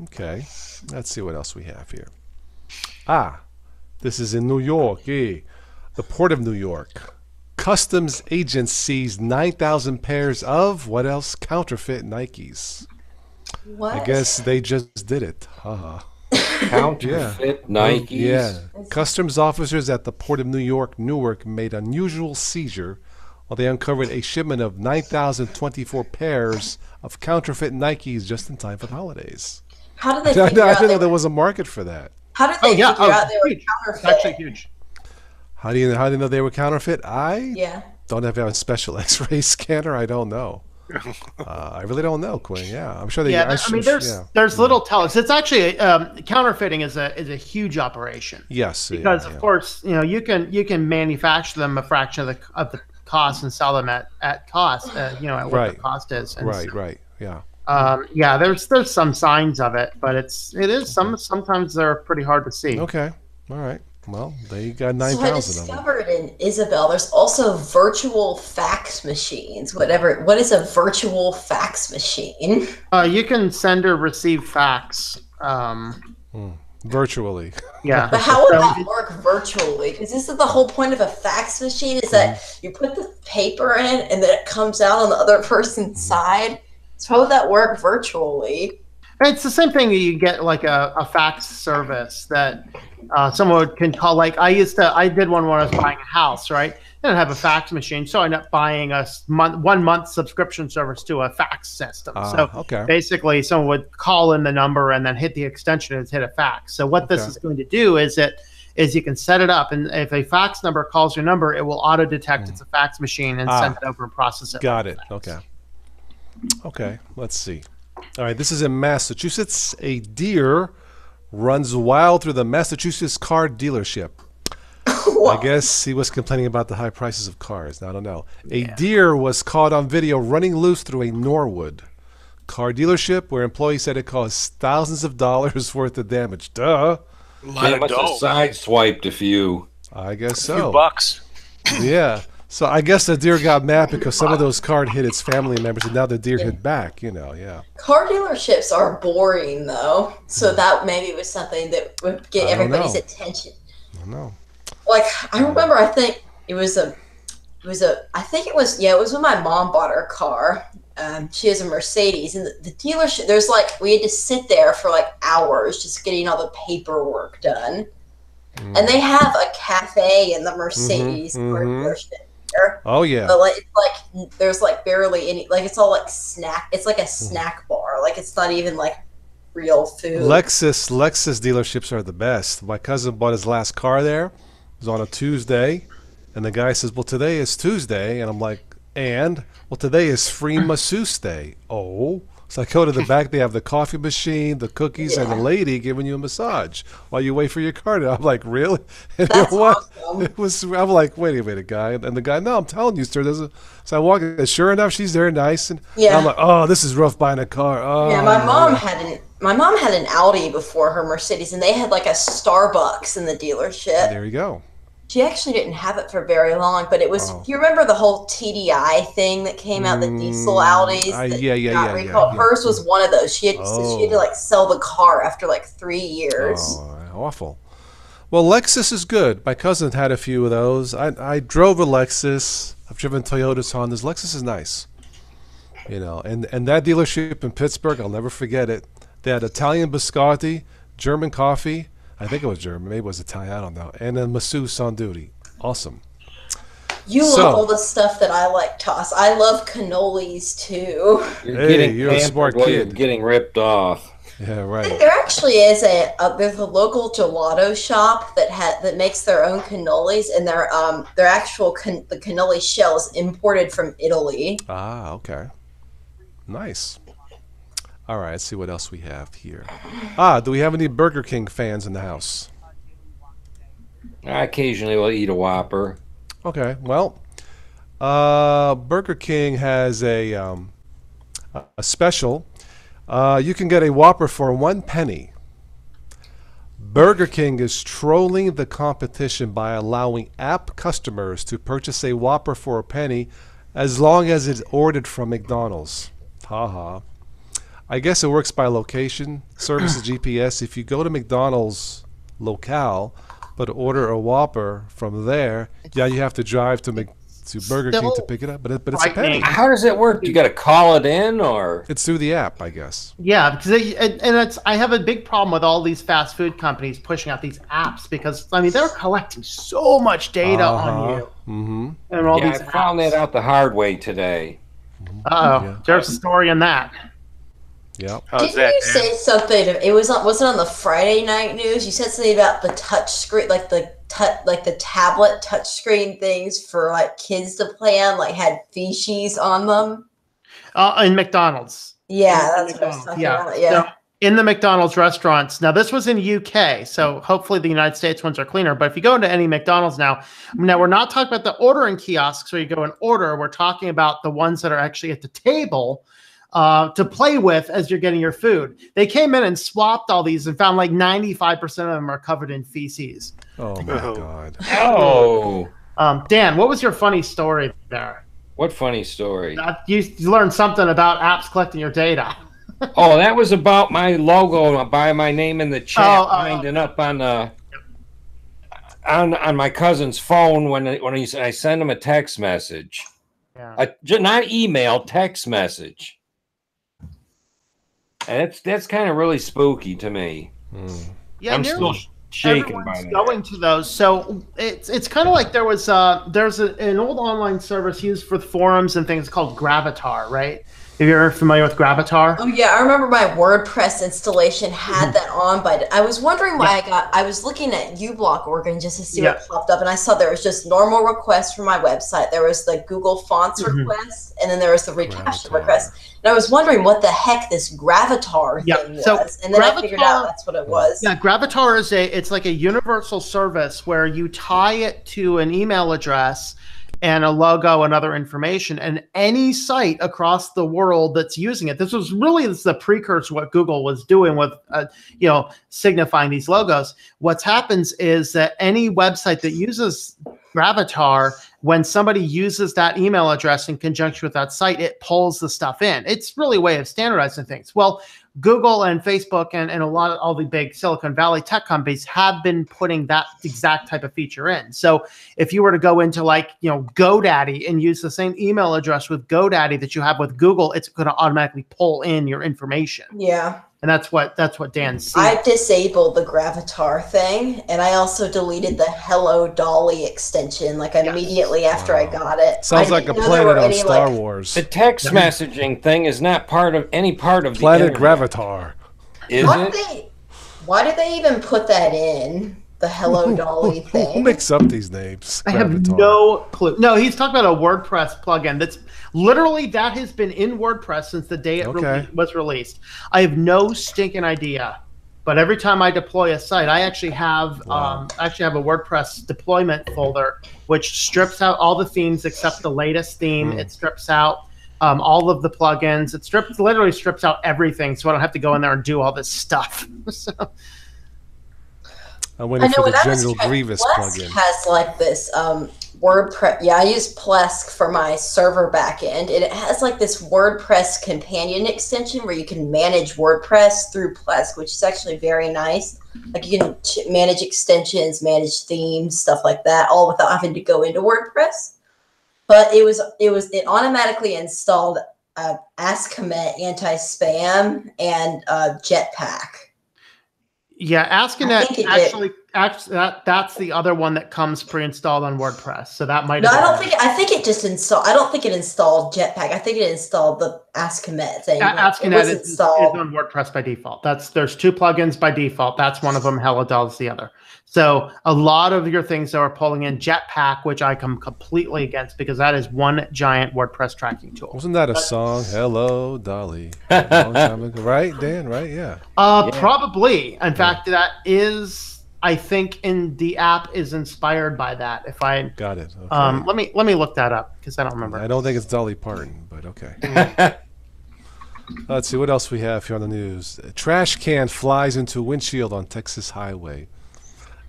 Okay, let's see what else we have here. This is in New York. The Port of New York. Customs agents seized 9,000 pairs of, what else? Counterfeit Nikes. What? I guess they just did it. Haha. counterfeit Nikes. Yeah. Customs officers at the Port of New York, Newark, made unusual seizure while they uncovered a shipment of 9,024 pairs of counterfeit Nikes just in time for the holidays. How did they I figure out didn't know there was a market for that. How did they figure out they were huge. It's counterfeit? actually huge. How do you know they were counterfeit? I Yeah. don't have a special X-ray scanner. I don't know. I really don't know, Quinn. Yeah, I'm sure they. Yeah, I mean, there's little tellers. It's actually counterfeiting is a huge operation. Yes, because of course you can manufacture them a fraction of the cost and sell them at cost. At what the cost is. And Right. Yeah. Yeah, there's some signs of it, but it is sometimes they're pretty hard to see. Okay. All right. Well, they got So I 9,000 of them. discovered in Isabel, there's also virtual fax machines. What is a virtual fax machine? You can send or receive fax. Virtually. Yeah. But how would that work virtually? Because this is the whole point of a fax machine is that you put the paper in and then it comes out on the other person's side. So how would that work virtually? It's the same thing. You get like a fax service that someone can call. Like I did one when I was buying a house, right? And I have a fax machine, so I ended up buying a 1 month subscription service to a fax system. Basically, someone would call in the number and then hit the extension and hit a fax. So what this is going to do is you can set it up, and if a fax number calls your number, it will auto detect it's a fax machine and send it over and process it. Got it. Okay. Let's see. All right, this is in Massachusetts. A deer runs wild through the Massachusetts car dealership. I guess he was complaining about the high prices of cars. I don't know. A deer was caught on video running loose through a Norwood car dealership where employees said it caused thousands of dollars worth of damage. Duh. A lot of must have dough. sideswiped a few. I guess A few so. bucks. Yeah. So I guess the deer got mad because some of those cars hit its family members, and now the deer hit back. Yeah. Car dealerships are boring, though. So that maybe was something that would get everybody's attention. I don't know. Like, I remember, I think it was I think it was when my mom bought her car. She has a Mercedes, and the dealership, we had to sit there for like hours just getting all the paperwork done. And they have a cafe in the Mercedes car dealership there. Oh yeah. But there's like barely any, like it's all like snack. It's like a snack bar. Like it's not even like real food. Lexus dealerships are the best. My cousin bought his last car there. It was on a Tuesday, and the guy says, "Well, today is Tuesday," and I'm like, well, today is free masseuse day. Oh. So I go to the back. They have the coffee machine, the cookies, and the lady giving you a massage while you wait for your car. I'm like, really? And That's you know what? awesome. I'm like, wait a minute, guy. And the guy, no, I'm telling you, sir. So I walk in. Sure enough, she's very nice. And I'm like, oh, this is rough buying a car. Oh, yeah, my mom had an Audi before her Mercedes, and they had like a Starbucks in the dealership. There you go. She actually didn't have it for very long, but it was. You remember the whole TDI thing that came out, the diesel Audis? Yeah. Hers was one of those. She had to like sell the car after like 3 years. Oh, awful. Well, Lexus is good. My cousin had a few of those. I drove a Lexus. I've driven Toyotas, Hondas. Lexus is nice. And that dealership in Pittsburgh, I'll never forget it. They had Italian biscotti, German coffee. I think it was German. Maybe it was Italian. I don't know. And then masseuse on duty. Awesome. You love all the stuff that I like, Toss. I love cannolis too. You're a smart kid. You're getting ripped off. Yeah, right. There actually is there's a local gelato shop that makes their own cannolis, and their actual the cannoli shell is imported from Italy. Ah, okay. Nice. All right, let's see what else we have here. Do we have any Burger King fans in the house? I occasionally will eat a Whopper. Okay, well, Burger King has a special. You can get a Whopper for 1 penny. Burger King is trolling the competition by allowing app customers to purchase a Whopper for a penny as long as it's ordered from McDonald's. Haha. I guess it works by location, services GPS. If you go to McDonald's locale, but order a Whopper from there, you have to drive to Burger King to pick it up. But it's a penny. How does it work? You got to call it in, or it's through the app, I guess. Yeah, because I have a big problem with all these fast food companies pushing out these apps because they're collecting so much data on you. Mm-hmm. And all these I found that out the hard way today. There's a story in that. Yeah. Didn't you say something? Was it on the Friday night news? You said something about the touch screen, like the tablet touch screen things for like kids to play on, like had feces on them. In McDonald's. Yeah, that's what I was talking about. Yeah. So in the McDonald's restaurants. Now this was in UK, so hopefully the United States ones are cleaner. But if you go into any McDonald's now we're not talking about the ordering kiosks where you go and order. We're talking about the ones that are actually at the table. To play with as you're getting your food. They came in and swapped all these and found like 95% of them are covered in feces. Oh my God. Oh. Dan, what was your funny story there? What funny story? You learned something about apps collecting your data. Oh, that was about my logo by my name in the chat, winding up on my cousin's phone when I send him a text message. Yeah. Not email, text message. And that's kind of really spooky to me. Yeah, I'm still shaken by that. Going to those, so it's kind of like there's an old online service used for forums and things called Gravatar, right? Have you ever familiar with Gravatar? Oh yeah, I remember my WordPress installation had that on, but I was wondering why I was looking at uBlock Organ just to see what popped up, and I saw there was just normal requests for my website. There was the Google Fonts request, and then there was the recaption request. And I was wondering what the heck this Gravatar thing was, and then I figured out that's what it was. Yeah, Gravatar it's like a universal service where you tie it to an email address and a logo and other information, and any site across the world that's using it. This was really the precursor to what Google was doing with, signifying these logos. What happens is that any website that uses Gravatar when somebody uses that email address in conjunction with that site, it pulls the stuff in. It's really a way of standardizing things. Well, Google and Facebook and a lot of all the big Silicon Valley tech companies have been putting that exact type of feature in. So if you were to go into like, GoDaddy and use the same email address with GoDaddy that you have with Google, it's going to automatically pull in your information. Yeah. And that's what Dan's seeing. I disabled the Gravatar thing, and I also deleted the Hello Dolly extension immediately after I got it. Sounds like a planet on Star Wars. The text messaging thing is not part of any part of Planet the Gravatar. Is it? Why did they even put that in? The Hello Dolly thing. Who makes up these names? I have no clue. No, he's talking about a WordPress plugin that's literally that has been in WordPress since the day it was released. I have no stinking idea. But every time I deploy a site, I actually have a WordPress deployment folder which strips out all the themes except the latest theme. It strips out all of the plugins. It literally strips out everything, so I don't have to go in there and do all this stuff. So. I'm waiting for the General Grievous plugin. Has this WordPress. Yeah, I use Plesk for my server backend, and it has this WordPress companion extension where you can manage WordPress through Plesk, which is actually very nice. You can manage extensions, manage themes, stuff like that, all without having to go into WordPress. But it automatically installed Ask Commit anti-spam and Jetpack. Yeah, AskNet that's the other one that comes pre-installed on WordPress. So that might. No, I think it just installed. I don't think it installed Jetpack. I think it installed the Ask Commit thing. AskNet is on WordPress by default. There's two plugins by default. That's one of them. Hello Doll's the other. So a lot of your things are pulling in Jetpack, which I come completely against because that is one giant WordPress tracking tool. Wasn't that a song? Hello, Dolly. A long time ago. Right, Dan? Right? Yeah. Probably. In fact, that is, I think, in the app is inspired by that. If I got it. Okay. Let me look that up because I don't remember. I don't think it's Dolly Parton, but okay. Let's see what else we have here on the news. A trash can flies into a windshield on Texas highway.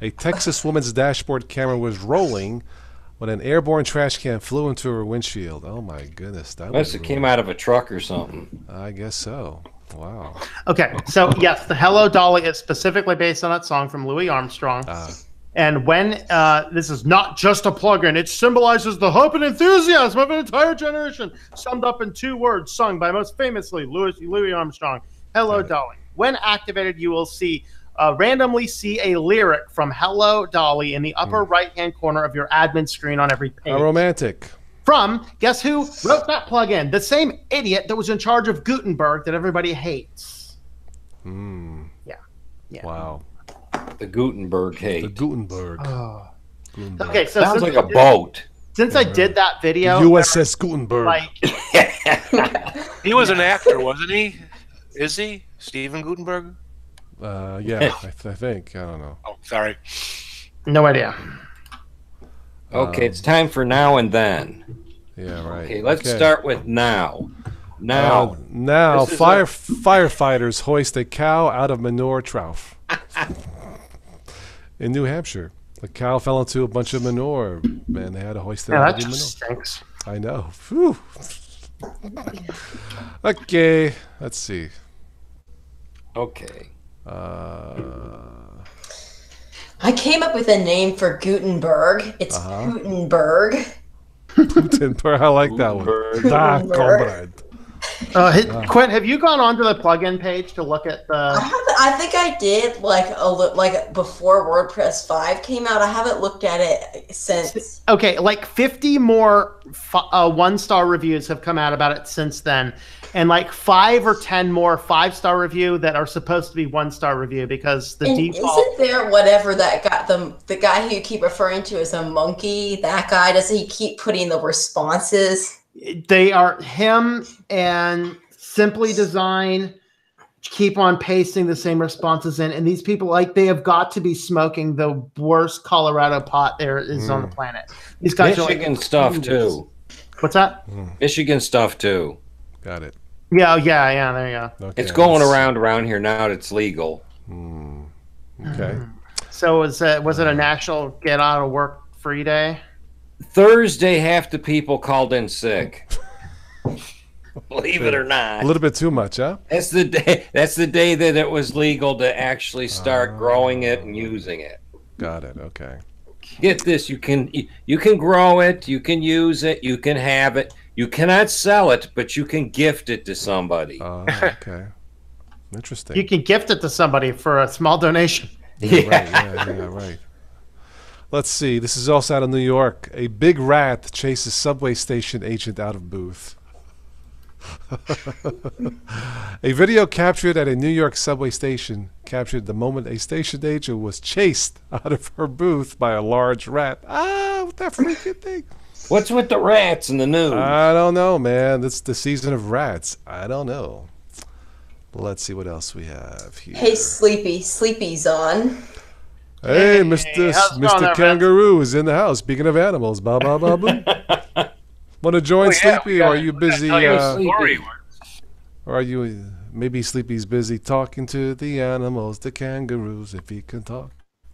A Texas woman's dashboard camera was rolling when an airborne trash can flew into her windshield. Oh my goodness! Unless it came out of a truck or something. I guess so. Wow. Okay, so yes, the Hello Dolly is specifically based on that song from Louis Armstrong. And when this is not just a plugin, it symbolizes the hope and enthusiasm of an entire generation, summed up in 2 words, sung by most famously Louis Armstrong. Hello Dolly. When activated, you will randomly see a lyric from Hello Dolly in the upper right-hand corner of your admin screen on every page. How romantic. From, guess who wrote that plugin? The same idiot that was in charge of Gutenberg that everybody hates. Yeah. Wow. The Gutenberg hate. The Gutenberg. Gutenberg. Okay, so sounds like a boat. Since I did that video, USS Gutenberg. He was an actor, wasn't he? Is he? Steven Gutenberg? Yeah, I think. I don't know. Oh, sorry. No idea. Okay, it's time for now and then. Yeah, right. Okay, let's start with now. Now, firefighters hoist a cow out of manure trough in New Hampshire. The cow fell into a bunch of manure, and they had to hoist it out of the manure. Stinks. I know. Whew. Okay, let's see. Okay. I came up with a name for Gutenberg. It's Gutenberg. Gutenberg. I like that one. Gutenberg. Quinn, have you gone onto the plugin page to look at the? I think I did like before WordPress 5 came out. I haven't looked at it since. Okay, 50 more 1-star reviews have come out about it since then, and 5 or 10 more 5-star review that are supposed to be 1-star review because the default. Isn't there whatever that guy, the guy who you keep referring to as a monkey? That guy, doesn't he keep putting the responses? They are him and Simply Design keep on pasting the same responses in, and these people they have got to be smoking the worst Colorado pot there is on the planet. These guys Michigan stuff too. What's that? Michigan stuff too. Got it. Yeah, there you go. Okay, it's going around here now. It's legal. Okay. So was it a national get out of work free day? Thursday, half the people called in sick. Believe it or not. A little bit too much, huh? That's the day. That's the day that it was legal to actually start growing it and using it. Got it. Okay. Get this: you can grow it, you can use it, you can have it. You cannot sell it, but you can gift it to somebody. Okay. Interesting. You can gift it to somebody for a small donation. Yeah, right. Yeah, right. Let's see. This is also out of New York. A big rat chases subway station agent out of booth. A video captured at a New York subway station captured the moment a station agent was chased out of her booth by a large rat. What that freaking thing? What's with the rats in the news? I don't know, man. It's the season of rats. I don't know. Let's see what else we have here. Hey, Sleepy's on. Hey, how's it going Mr. there, Kangaroo is in the house. Speaking of animals, ba ba ba boom. Want to join Sleepy, or are you busy? Or are you maybe Sleepy's busy talking to the animals, the kangaroos, if he can talk?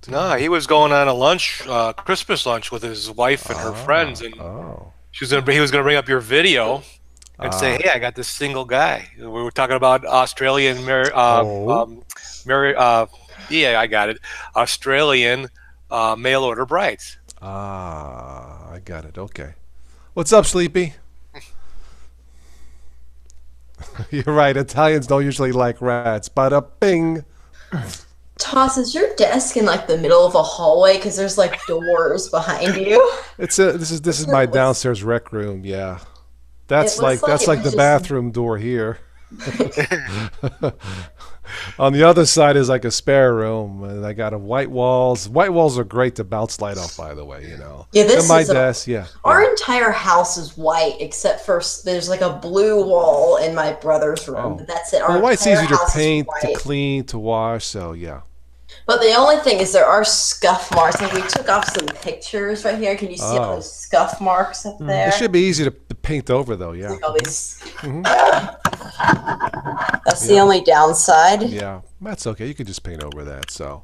No, he was going on a lunch, Christmas lunch with his wife and her friends, and he was gonna bring up your video and say, "Hey, I got this single guy." We were talking about Australian yeah, I got it. Australian mail order brides. I got it. Okay. What's up, Sleepy? You're right. Italians don't usually like rats. Bada bing. Toss, is your desk in like the middle of a hallway? Because there's like doors behind you. This is my downstairs rec room. Yeah, that's like the bathroom door here. On the other side is like a spare room, and I got white walls. White walls are great to bounce light off, by the way. You know. Yeah, this and my is desk. Our entire house is white, except for there's like a blue wall in my brother's room. But that's it. Well, white's easy to paint, to clean, to wash. So yeah. But the only thing is there are scuff marks. Like we took off some pictures right here. Can you see all those scuff marks up there? It should be easy to paint over, though. Yeah. All these... That's the only downside. Yeah, that's okay. You can just paint over that. So,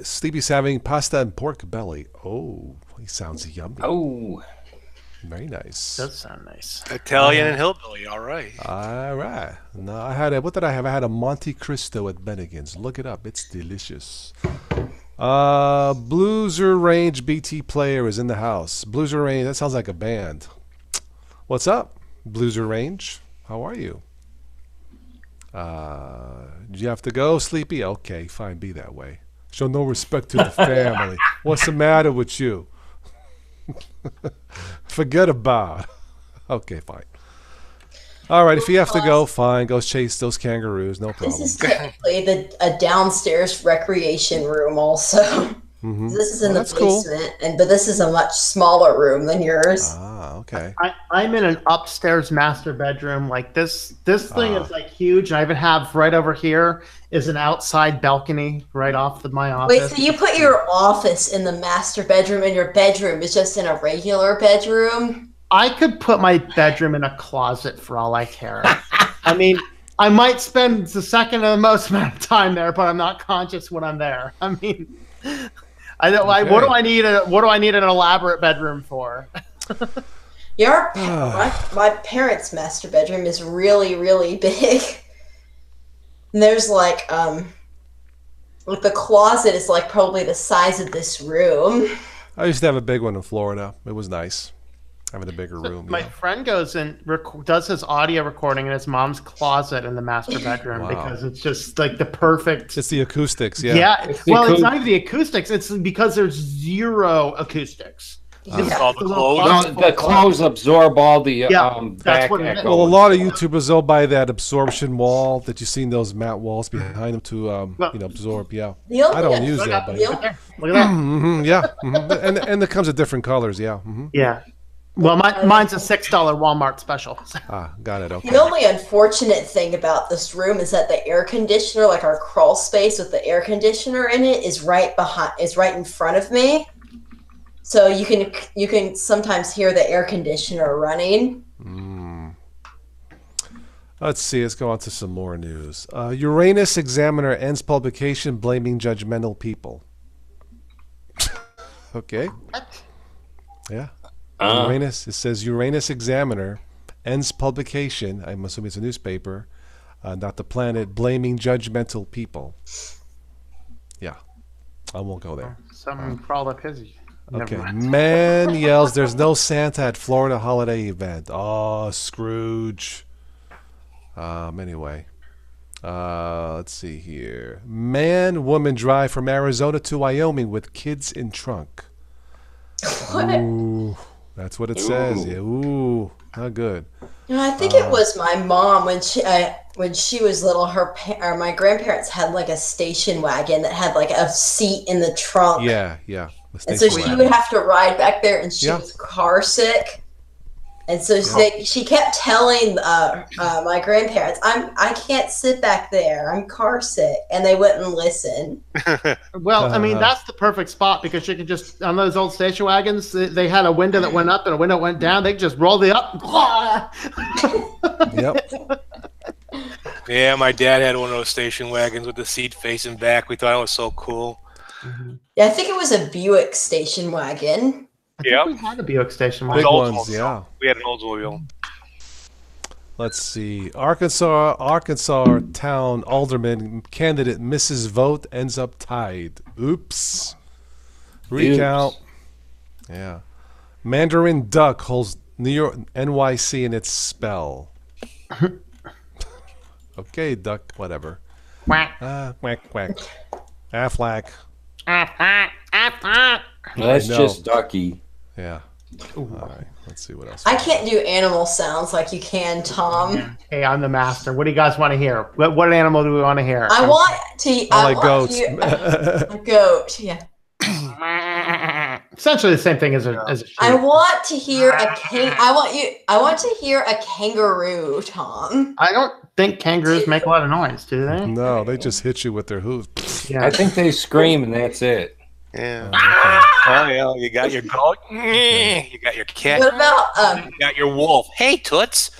Sleepy's having pasta and pork belly. Oh, he sounds yummy. Oh, very nice. Does sound nice. Italian and hillbilly. All right. All right. No, I had what did I have? I had a Monte Cristo at Bennigan's. Look it up. It's delicious. Blueser Range BT player is in the house. Blueser Range. That sounds like a band. What's up, Blueser Range? How are you? Do you have to go, Sleepy? Okay, fine. Be that way. Show no respect to the family. What's the matter with you? Forget about it. Okay, fine. All right, if you have to go, fine. Go chase those kangaroos. No problem. This is technically a downstairs recreation room also. This is in the basement, cool. But this is a much smaller room than yours. Okay. I'm in an upstairs master bedroom. Like this thing is like huge. I even have right over here is an outside balcony right off my office. Wait, so you put your office in the master bedroom and your bedroom is just in a regular bedroom? I could put my bedroom in a closet for all I care. I mean, I might spend the second or the most amount of time there, but I'm not conscious when I'm there. I mean, what do I need an elaborate bedroom for? Yeah, my parents' master bedroom is really, really big. And there's like the closet is like probably the size of this room. I used to have a big one in Florida. It was nice having a bigger room. My friend goes and does his audio recording in his mom's closet in the master bedroom because it's just like the perfect. It's the acoustics, yeah. Yeah, it's not even the acoustics. It's because there's zero acoustics. The clothes absorb all the back echo. Well, a lot of YouTubers will buy that absorption wall that you see in those matte walls behind them to absorb. Yeah, I don't use that, but look at that. And it comes in different colors. Yeah. Yeah. Well, mine's a $6 Walmart special. Got it. Okay. The only unfortunate thing about this room is that the air conditioner, like our crawl space with the air conditioner in it, is right in front of me. So you can sometimes hear the air conditioner running. Let's see. Let's go on to some more news. Uranus Examiner ends publication blaming judgmental people. Okay. What? Yeah. Uranus. It says Uranus Examiner ends publication. I'm assuming it's a newspaper, not the planet, blaming judgmental people. Yeah. I won't go there. Something crawled up his. Okay. Man yells, "There's no Santa at Florida holiday event." Oh, Scrooge. Anyway. Let's see here. Man, woman drive from Arizona to Wyoming with kids in trunk. What? Ooh, that's what it says. Yeah, ooh, not good. I think it was my mom when she was little. Or my grandparents had like a station wagon that had like a seat in the trunk. Yeah. And so she would have to ride back there, and she was car sick. And so she kept telling my grandparents, I can't sit back there. I'm car sick. And they wouldn't listen. Well, I mean, that's the perfect spot because you can just, on those old station wagons, they had a window that went up and a window that went down. They could just roll it up. Yep. Yeah, my dad had one of those station wagons with the seat facing back. We thought it was so cool. Yeah, I think it was a Buick station wagon. Yeah, we had a Buick station Big wagon. ones, yeah. We had an Oldsmobile. Let's see. Arkansas town alderman candidate misses vote, ends up tied. Oops. Recount. Yeah. Mandarin duck holds New York NYC in its spell. Okay, duck, whatever. Quack. Quack, quack. Affleck. That's just Ducky. Yeah. All right. Let's see what else. I can't do animal sounds like you can, Tom. Hey, I'm the master. What do you guys want to hear? What animal do we want to hear? I want to. I like goats. A goat. Yeah. Essentially the same thing as a sheep. I want to hear a I want to hear a kangaroo, Tom. I don't think kangaroos make a lot of noise, do they? No, they just hit you with their hooves. Yeah. I think they scream and that's it. Yeah. Oh yeah, you got your goat. You got your cat. What about You got your wolf. Hey, Toots.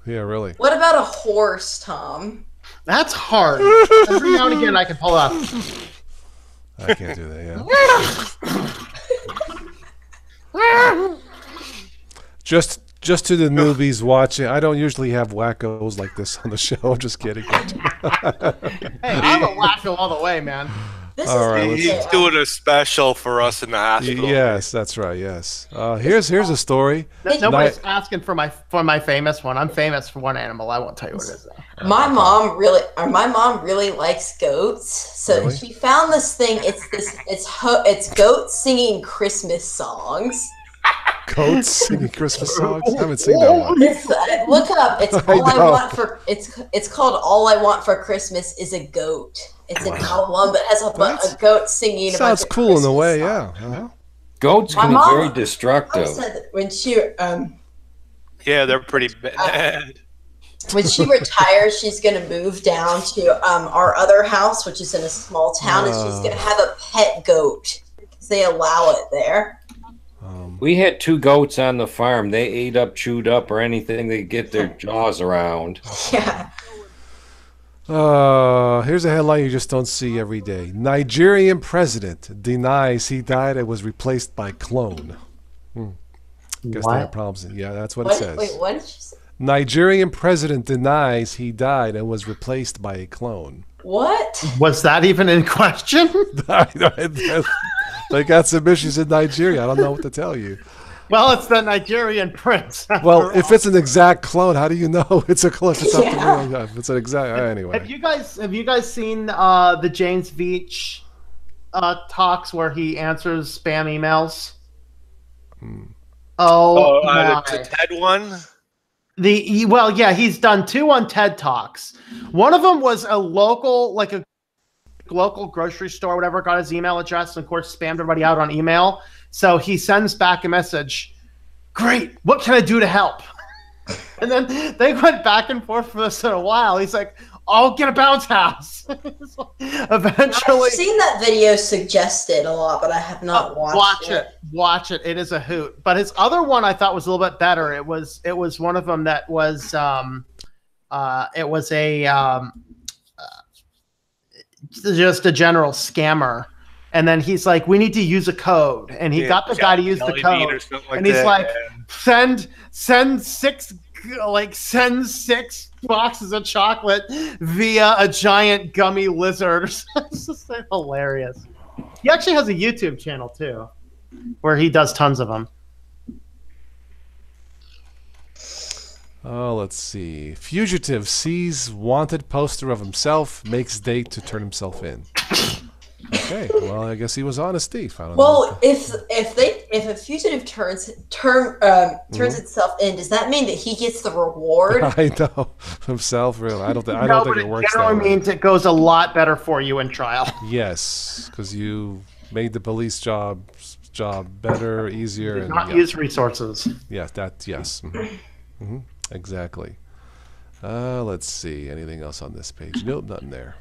Yeah, really. what about a horse, Tom? That's hard. Every now and again I can pull up. I can't do that, yeah. Just to the newbies watching, I don't usually have wackos like this on the show. I'm just kidding. Hey, I'm a wacko all the way, man. This All right, is He's doing a special for us in the hospital. Yes, that's right. Yes. Here's a story. Nobody's asking for my famous one. I'm famous for one animal. I won't tell you what it is. Though. my mom really likes goats. So Really? she found this thing. It's goats singing Christmas songs. Goats singing Christmas songs. I haven't seen that one. Look it up. It's I all I know. want for it's called All I Want for Christmas is a Goat. It's an album that has a goat singing. a Sounds bunch of cool in a Christmas way, songs. yeah. Uh-huh. Goats My can be mom- very Mom destructive. said that Yeah, they're pretty bad. when she retires, she's going to move down to our other house, which is in a small town, and she's going to have a pet goat because they allow it there. We had 2 goats on the farm. They ate up, chewed up, or anything they get their jaws around. Yeah. Here's a headline you just don't see every day. Nigerian president denies he died and was replaced by clone. Guess they have problems. Yeah, that's what it says. Wait, what did you say? Nigerian president denies he died and was replaced by a clone. What? Was that even in question? They got some issues in Nigeria. I don't know what to tell you. Well, it's the Nigerian prince. Well, if it's an exact clone, how do you know it's a clone? It's up to real. If it's an exact. Anyway. Have you guys seen the James Veach talks where he answers spam emails? Oh, my. The TED one. He's done 2 on TED Talks. One of them was a local grocery store, whatever, got his email address, and of course spammed everybody out on email. So he sends back a message. Great. What can I do to help? And then they went back and forth for this in a while. He's like, I'll get a bounce house. Eventually. I've seen that video suggested a lot, but I have not watched it. Watch it. It is a hoot. But his other one I thought was a little bit better. It was one of them that was just a general scammer. And then he's like, we need to use a code. And he got the guy to use the code. And he's like, send six boxes of chocolate via a giant gummy lizard. It's just like hilarious. He actually has a YouTube channel too, where he does tons of them. Oh, let's see. Fugitive sees wanted poster of himself, makes date to turn himself in. Okay, well, I guess he was honest thief. I don't know. Well, if a fugitive turns itself in, does that mean that he gets the reward? I know himself. Really, I don't think it works that generally way. means it goes a lot better for you in trial. Yes, because you made the police job better, easier, and Not use resources. Yes, yes. Mm-hmm. Exactly. Let's see. Anything else on this page? Nope, nothing there.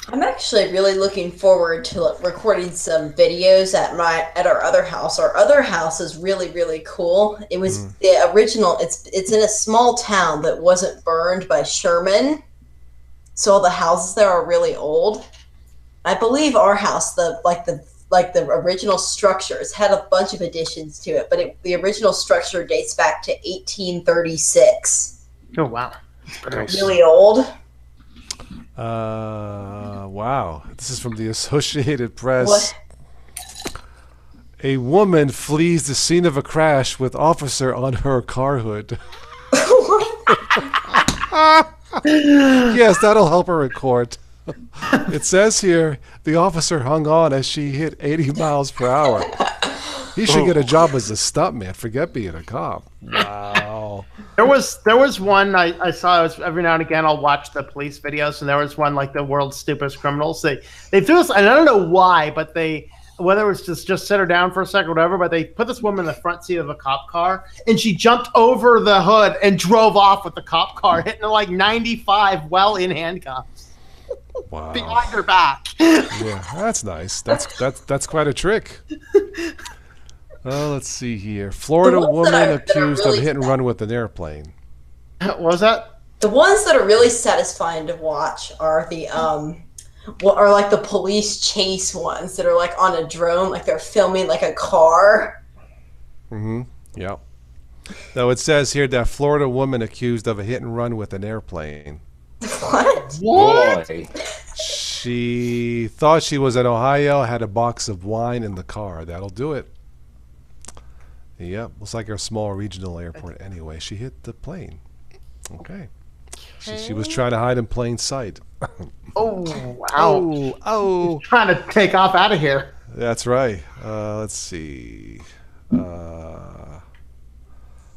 I'm actually really looking forward to recording some videos at our other house. Our other house is really, really cool. It was the original. It's in a small town that wasn't burned by Sherman, so all the houses there are really old. I believe our house, the original structure, has had a bunch of additions to it, but the original structure dates back to 1836. Oh wow, Nice. Really old. Wow. This is from the Associated Press. What? A woman flees the scene of a crash with officer on her car hood. Yes, that'll help her in court. It says here the officer hung on as she hit 80 miles per hour. He should get a job as a stuntman. Forget being a cop. Wow. There was one I saw. Every now and again I'll watch the police videos, and there was one like the world's stupidest criminals. They threw this, and I don't know why, but whether it was just sit her down for a second or whatever, but they put this woman in the front seat of a cop car, and she jumped over the hood and drove off with the cop car, hitting her like 95 while in handcuffs. Wow. Behind her back. Yeah, that's nice. That's quite a trick. Let's see here. Florida woman accused of hit and run with an airplane. What was that? The ones that are really satisfying to watch are the like the police chase ones that are like on a drone, like they're filming like a car. Mm-hmm. Yeah. Now it says here that Florida woman accused of a hit and run with an airplane. What? Boy. She thought she was in Ohio, had a box of wine in the car. That'll do it. Yep, looks like a small regional airport anyway. She hit the plane. Okay. She was trying to hide in plain sight. Oh, wow. Oh. Trying to take off out of here. That's right. Let's see.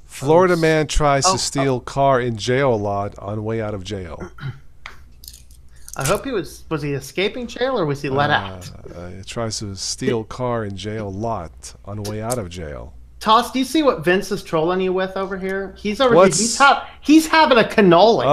Florida man tries to steal car in jail lot on way out of jail. I hope was he escaping jail or was he let out? Tries to steal car in jail lot on way out of jail. Toss, do you see what Vince is trolling you with over here? He's over here. He's having a cannoli.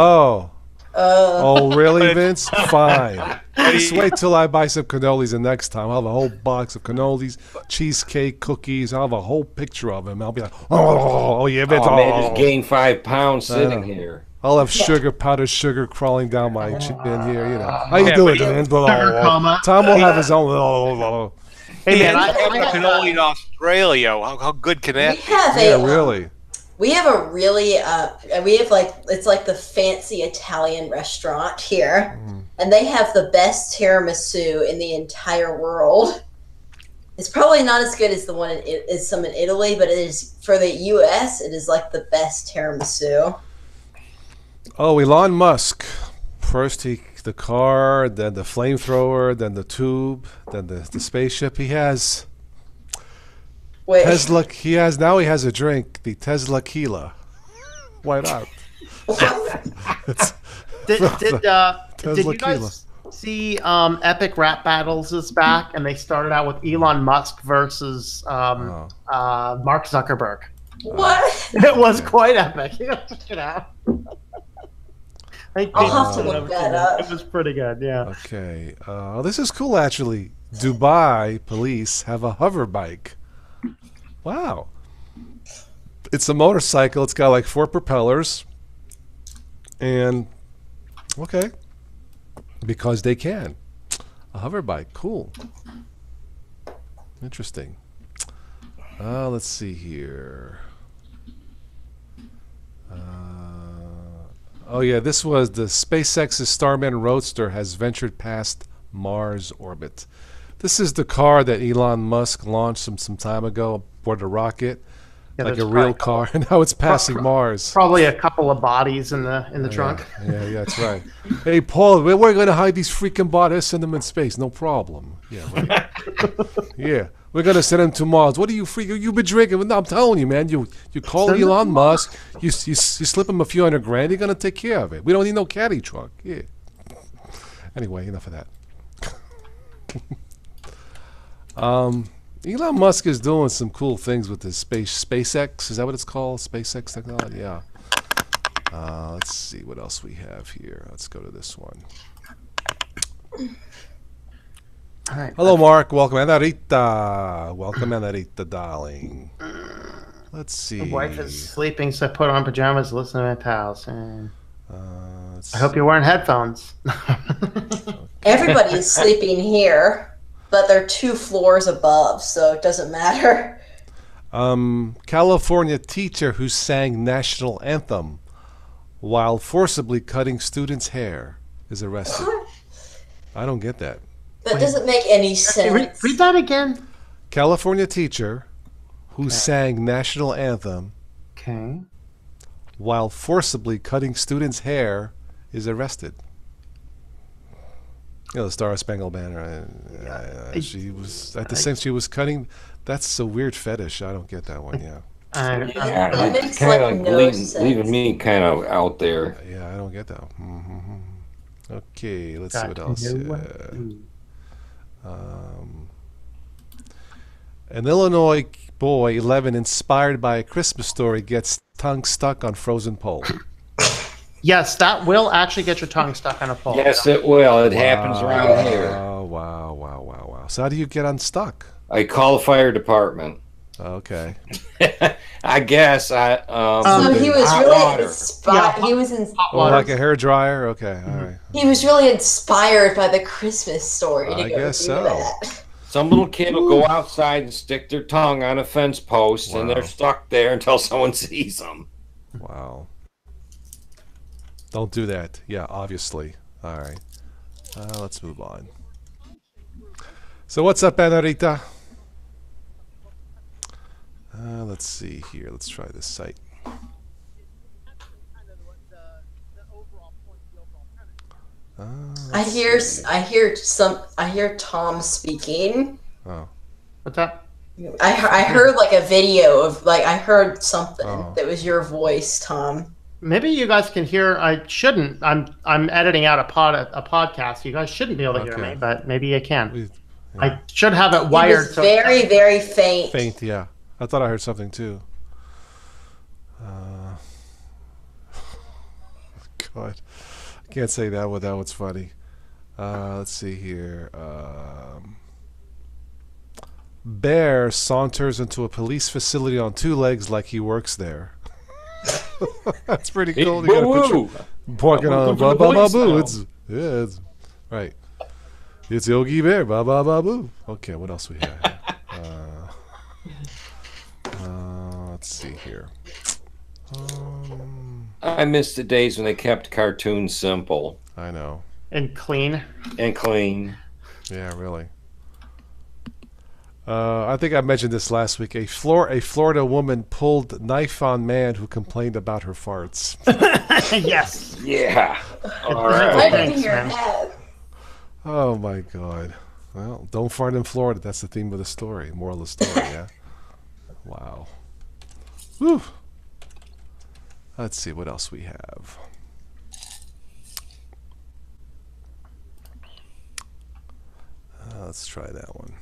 Oh, really, Vince? Fine. Just wait till I buy some cannolis the next time. I'll have a whole box of cannolis, cheesecake, cookies. I'll have a whole picture of him. I'll be like, oh yeah, Vince. Oh, man, just gained 5 pounds sitting here. I'll have powdered sugar crawling down my chin here. You know, how you doing, man? Tom will have his own. Hey man, I cannoli in Australia. How good can that be? Really. We have a really it's like the fancy Italian restaurant here, and they have the best tiramisu in the entire world. It's probably not as good as the one as some in Italy, but it is for the U.S. It is like the best tiramisu. Oh, Elon Musk. First the car, then the flamethrower, then the tube, then the spaceship. He has Tesla. He has a drink, the Tesla Kila. Why not? Did you guys see Epic Rap Battles is back, and they started out with Elon Musk versus Mark Zuckerberg. What? It was quite epic. You gotta check it out. I'll have to look that up. It was pretty good, yeah. Okay. This is cool, actually. Dubai police have a hover bike. Wow. It's a motorcycle. It's got like 4 propellers. And okay, because they can. A hover bike, cool. Interesting. Let's see here. Oh yeah, this was the SpaceX's Starman Roadster has ventured past Mars orbit. This is the car that Elon Musk launched some time ago aboard a rocket, like a real car, and now it's passing Mars. Probably a couple of bodies in the trunk. Yeah, that's right. Hey, Paul, we're going to hide these freaking bodies, send them in space, no problem. Yeah, right. Yeah, we're going to send them to Mars. What are you freaking? You've been drinking? No, I'm telling you, man. You call Elon Musk, you slip him a few $100,000, he's going to take care of it. We don't need no caddy truck. Yeah. Anyway, enough of that. Elon Musk is doing some cool things with his SpaceX. Is that what it's called? SpaceX technology? Yeah. Let's see what else we have here. Let's go to this one. All right. Hello, Mark. Welcome, Anarita. Welcome, Anarita, darling. Let's see. My wife is sleeping, so I put on pajamas, listen to my pals. And I hope see. you're wearing headphones. Everybody is sleeping here, but they're 2 floors above, so it doesn't matter. California teacher who sang national anthem while forcibly cutting students' hair is arrested. I don't get that. That doesn't make any sense. Read that again. California teacher who sang national anthem Okay. while forcibly cutting students' hair is arrested. You know, the Star Spangled Banner. She was at the same. She was cutting. That's a weird fetish. I don't get that one. Yeah. Yeah, That it's makes, kind like, of no leaving sense. me kind of out there. Yeah, I don't get that. Okay, let's see what Got else. to know what Yeah. to do. An Illinois boy, 11, inspired by a Christmas story, gets tongue stuck on frozen pole. Yes, that will actually get your tongue stuck on a pole. Yes, it will. It happens around here. Oh, wow. So how do you get unstuck? I call the fire department. Okay. I guess I. So he was hot really water. inspired. Yeah. He was Oh, like a hair dryer? Okay, all right. He was really inspired by the Christmas story to I go guess do so. that. Some little kid will go outside and stick their tongue on a fence post, and Wow. they're stuck there until someone sees them. Wow. Don't do that. Yeah, obviously. All right. Let's move on. So what's up, Anarita? Let's see here. Let's try this site. I hear Tom speaking. Oh. What's that? I heard like a video of I heard something Oh. that was your voice, Tom. Maybe you guys can hear. I shouldn't. I'm editing out a podcast. You guys shouldn't be able to hear Okay. me, but maybe you can. We- I should have it It wired. was very, very faint. Faint, yeah. I thought I heard something too. God, I can't say that without what's funny. Let's see here. Bear saunters into a police facility on 2 legs like he works there. That's pretty cool. You got a picture walking on ba ba ba boo. It's right. It's Yogi Bear. Ba ba ba boo. Okay, what else we have? Let's see here. I miss the days when they kept cartoons simple I know. and clean. and clean. Yeah, really. I think I mentioned this last week. A Florida woman pulled knife on man who complained about her farts. Yes. Yeah. All I right. didn't Thanks, hear man. that. Oh my God. Well, don't fart in Florida. That's the theme of the story. Moral of the story, yeah. Wow. Whew. Let's see what else we have. Let's try that one.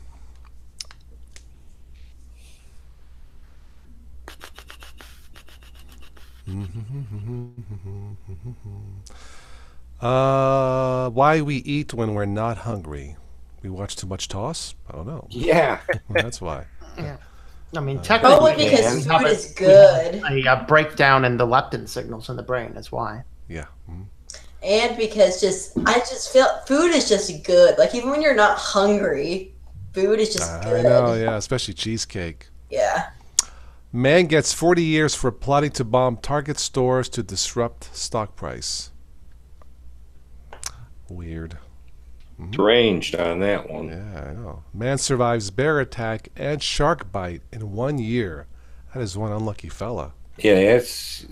Why we eat when we're not hungry? We watch too much TOS? I don't know. Yeah. That's why. I mean, technically, Probably because we have food a- is good. a breakdown in the leptin signals in the brain is why. Yeah. and because I just feel food is just good. Like even when you're not hungry, food is just I good. know, yeah, especially cheesecake. Yeah. Man gets 40 years for plotting to bomb Target stores to disrupt stock price. Weird. Deranged on that one. Yeah, I know. Man survives bear attack and shark bite in 1 year. That is one unlucky fella. Yeah, that's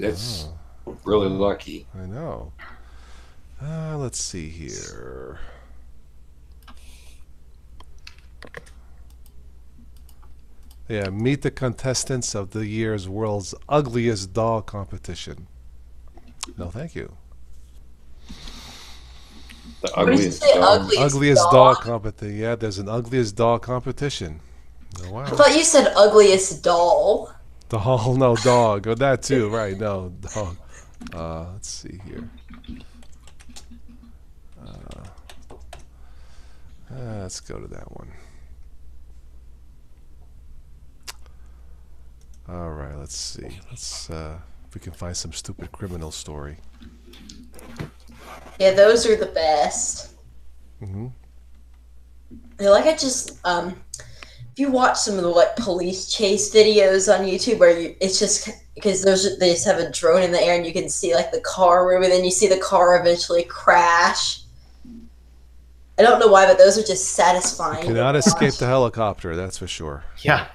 really lucky. I know. Let's see here. Yeah, meet the contestants of the year's world's ugliest doll competition. No, thank you. The What did you ugliest say? dog. Ugliest doll competition. Yeah, there's an ugliest doll competition. Oh, wow. I thought you said ugliest doll. Doll, no dog. Oh, that too, right? No dog. Let's see here. Let's go to that one. All right, let's see. Let's if we can find some stupid criminal story. Yeah, those are the best. Mm-hmm. They're like if you watch some of the like police chase videos on YouTube where it's just because they just have a drone in the air and you can see like the car move and then you see the car eventually crash. I don't know why, but those are just satisfying. You cannot escape the helicopter, that's for sure. Yeah.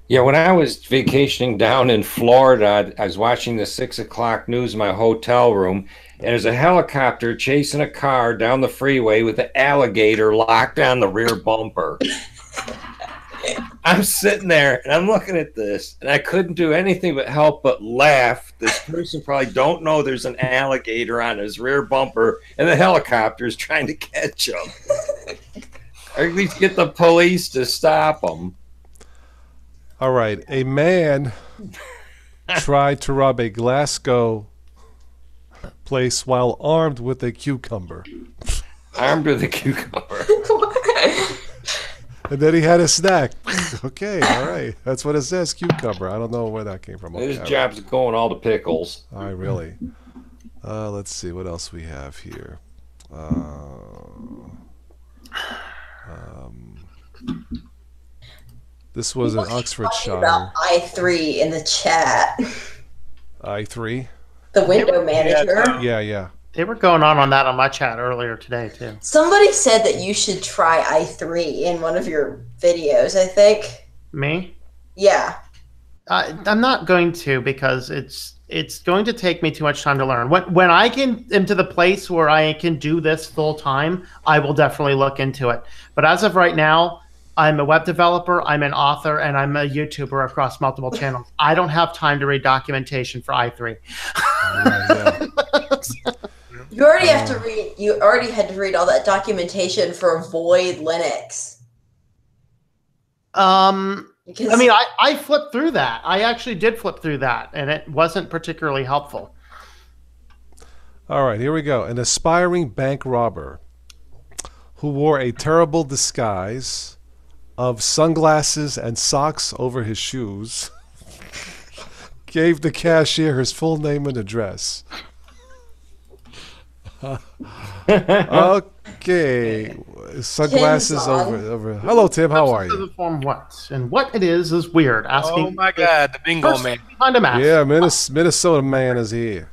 Yeah, when I was vacationing down in Florida, I was watching the 6 o'clock news in my hotel room, and there's a helicopter chasing a car down the freeway with an alligator locked on the rear bumper. I'm sitting there, and I'm looking at this, and I couldn't do anything but help but laugh. This person probably don't know there's an alligator on his rear bumper, and the helicopter is trying to catch him. Or at least get the police to stop him. All right, a man tried to rob a Glasgow place while armed with a cucumber. Armed with a cucumber. And then he had a snack. Okay, all right. That's what it says, cucumber. I don't know where that came from. His Okay, job's going all the pickles. all right, really. Let's see what else we have here. This was an Oxfordshire. About i3 in the chat. i3? The window manager. Yeah. They were going on that on my chat earlier today, too. Somebody said that you should try i3 in one of your videos, I think. Me? Yeah. I'm not going to because it's going to take me too much time to learn. When I get into the place where I can do this full time, I will definitely look into it. But as of right now, I'm a web developer, I'm an author, and I'm a YouTuber across multiple channels. I don't have time to read documentation for i3. You already have to read. You already had to read all that documentation for Void Linux. Because, I mean, I flipped through that. I actually did flip through that, and it wasn't particularly helpful. All right, here we go. An aspiring bank robber who wore a terrible disguise of sunglasses and socks over his shoes gave the cashier his full name and address. Okay, sunglasses Tim's on. over. Hello, Tim. How are To you? the form what? And what it is weird. Asking Oh my God, the bingo first man. Behind a mask. Yeah, Minnesota man is here.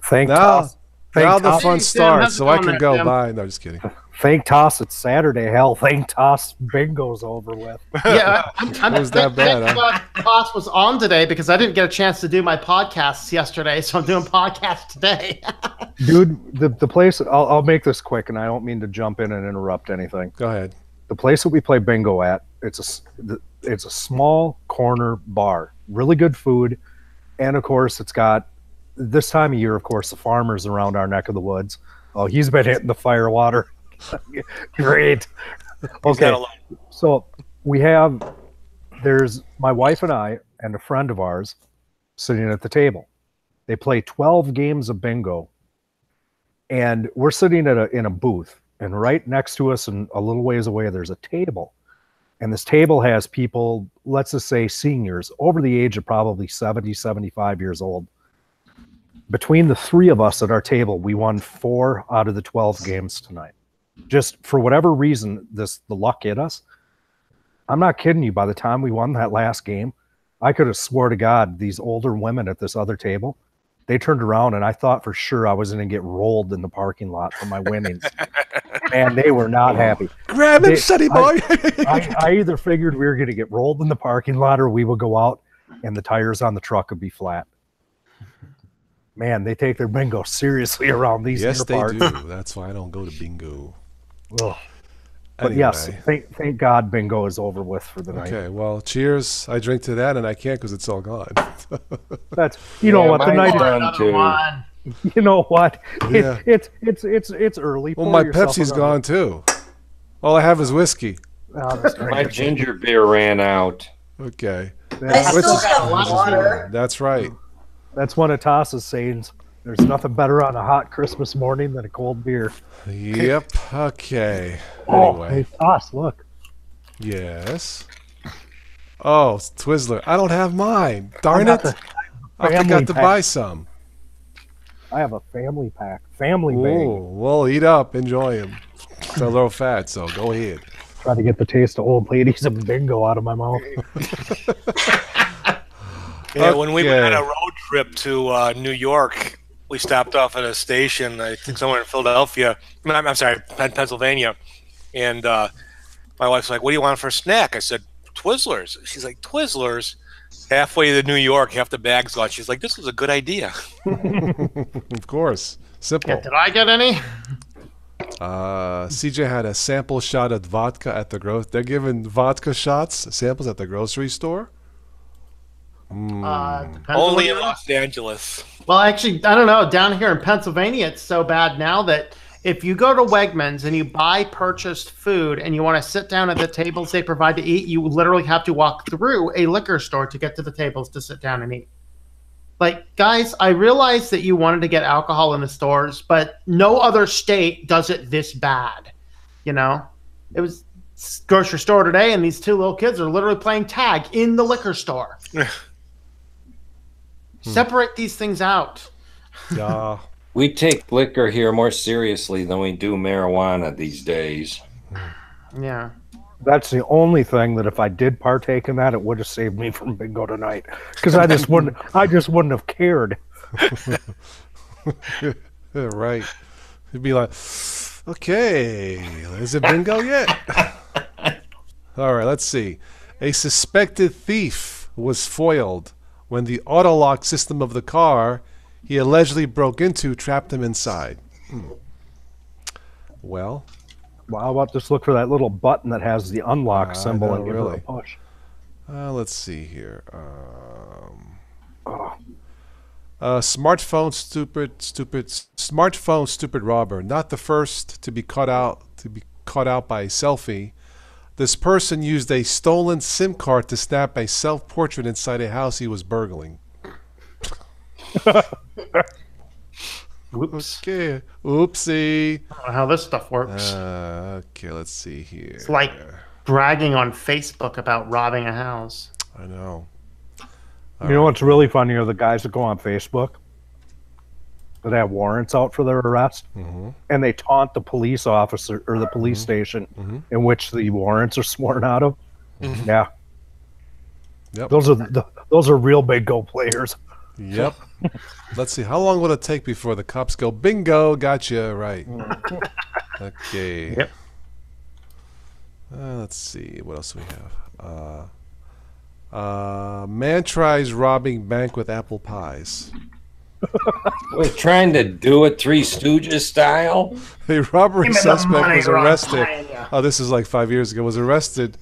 Thank Now, Toss. now Thank the Toss. fun Hey, Tim, starts, how's it so I going can there, go Tim? bye. No, just kidding. Thank Toss. It's Saturday. Hell, thank Toss. Bingo's over with. Yeah, I'm Was that bad, huh? glad Toss was on today because I didn't get a chance to do my podcasts yesterday, so I'm doing podcasts today. Dude, the place, I'll make this quick, and I don't mean to jump in and interrupt anything. Go ahead. The place that we play bingo at, it's a small corner bar. Really good food. And, of course, it's got, this time of year, of course, the farmers around our neck of the woods. Oh, he's been hitting the fire water. Great. Okay. So there's my wife and I and a friend of ours sitting at the table. They play 12 games of bingo. And we're sitting in a booth. And right next to us and a little ways away, there's a table. And this table has people, let's just say seniors, over the age of probably 70, 75 years old. Between the three of us at our table, we won 4 out of the 12 games tonight. Just for whatever reason, the luck hit us. I'm not kidding you. By the time we won that last game, I could have swore to God these older women at this other table, they turned around and I thought for sure I was going to get rolled in the parking lot for my winnings. And they were not happy. Grab him, sonny boy. I either figured we were going to get rolled in the parking lot or we would go out and the tires on the truck would be flat. Man, they take their bingo seriously around these Yes, they parts. do. That's why I don't go to bingo. Ugh. But Anyway. yes, thank God bingo is over with for the night. Okay, well, cheers. I drink to that, and I can't because it's all gone. That's you know Yeah, what the mine's night. done Another too. one. You know what? Yeah. It's early. Well, Pour my yourself Pepsi's another- gone too. All I have is whiskey. Oh, that's My great. ginger beer ran out. Okay, I That's, still Which is- got which is water. that's right. that's one of Toss's sayings. There's nothing better on a hot Christmas morning than a cold beer. Yep. Okay. Oh, Anyway, hey, Toss, look. yes. Oh, it's Twizzler. I don't have mine. Darn got it! the I family forgot to pack. buy some. I have a family pack, family Ooh, bag. well, eat up, enjoy them. They're a little fat, so go ahead. Try to get the taste of old ladies and bingo out of my mouth. Yeah, when we went on Okay. a road trip to New York, we stopped off at a station, I think somewhere in Philadelphia. I'm sorry, Pennsylvania. And my wife's like, what do you want for a snack? I said, Twizzlers. She's like, Twizzlers? Halfway to New York, half the bag's gone. She's like, this was a good idea. Of course. Simple. Yeah, did I get any? CJ had a sample shot of vodka at the They're giving vodka shots, samples at the grocery store. Depends on Only what in you're- Los Angeles. Well, actually, I don't know. Down here in Pennsylvania, it's so bad now that if you go to Wegmans and you buy purchased food and you want to sit down at the tables they provide to eat, you literally have to walk through a liquor store to get to the tables to sit down and eat. Like, guys, I realize that you wanted to get alcohol in the stores, but no other state does it this bad. You know, it was grocery store today, and these two little kids are literally playing tag in the liquor store. Separate these things out. Yeah. We take liquor here more seriously than we do marijuana these days. Yeah. That's the only thing that if I did partake in that, it would have saved me from bingo tonight. Because I just wouldn't have cared. Yeah, right. He'd be like, okay, is it bingo yet? All right, let's see. A suspected thief was foiled when the auto lock system of the car he allegedly broke into trapped him inside. Well, Well, how about just look for that little button that has the unlock I symbol know, and give it really. a push. let's see here. Smartphone stupid robber. Not the first to be caught out by a selfie. This person used a stolen SIM card to snap a self-portrait inside a house he was burgling. Whoops. Okay, oopsie. I don't know how this stuff works. Okay, let's see here. It's like bragging on Facebook about robbing a house. I know. You know what's really funny are the guys that go on Facebook that have warrants out for their arrest, and they taunt the police officer or the police station in which the warrants are sworn out of. Yeah, Yep. those are real big go players. Yep. Let's see. How long will it take before the cops go, bingo, gotcha, right? Okay. Yep. Let's see. What else do we have? Man tries robbing bank with apple pies. We're trying to do it Three Stooges style. A robbery Give me the suspect money was or I'm arrested. paying ya. Oh, this is like 5 years ago. Was arrested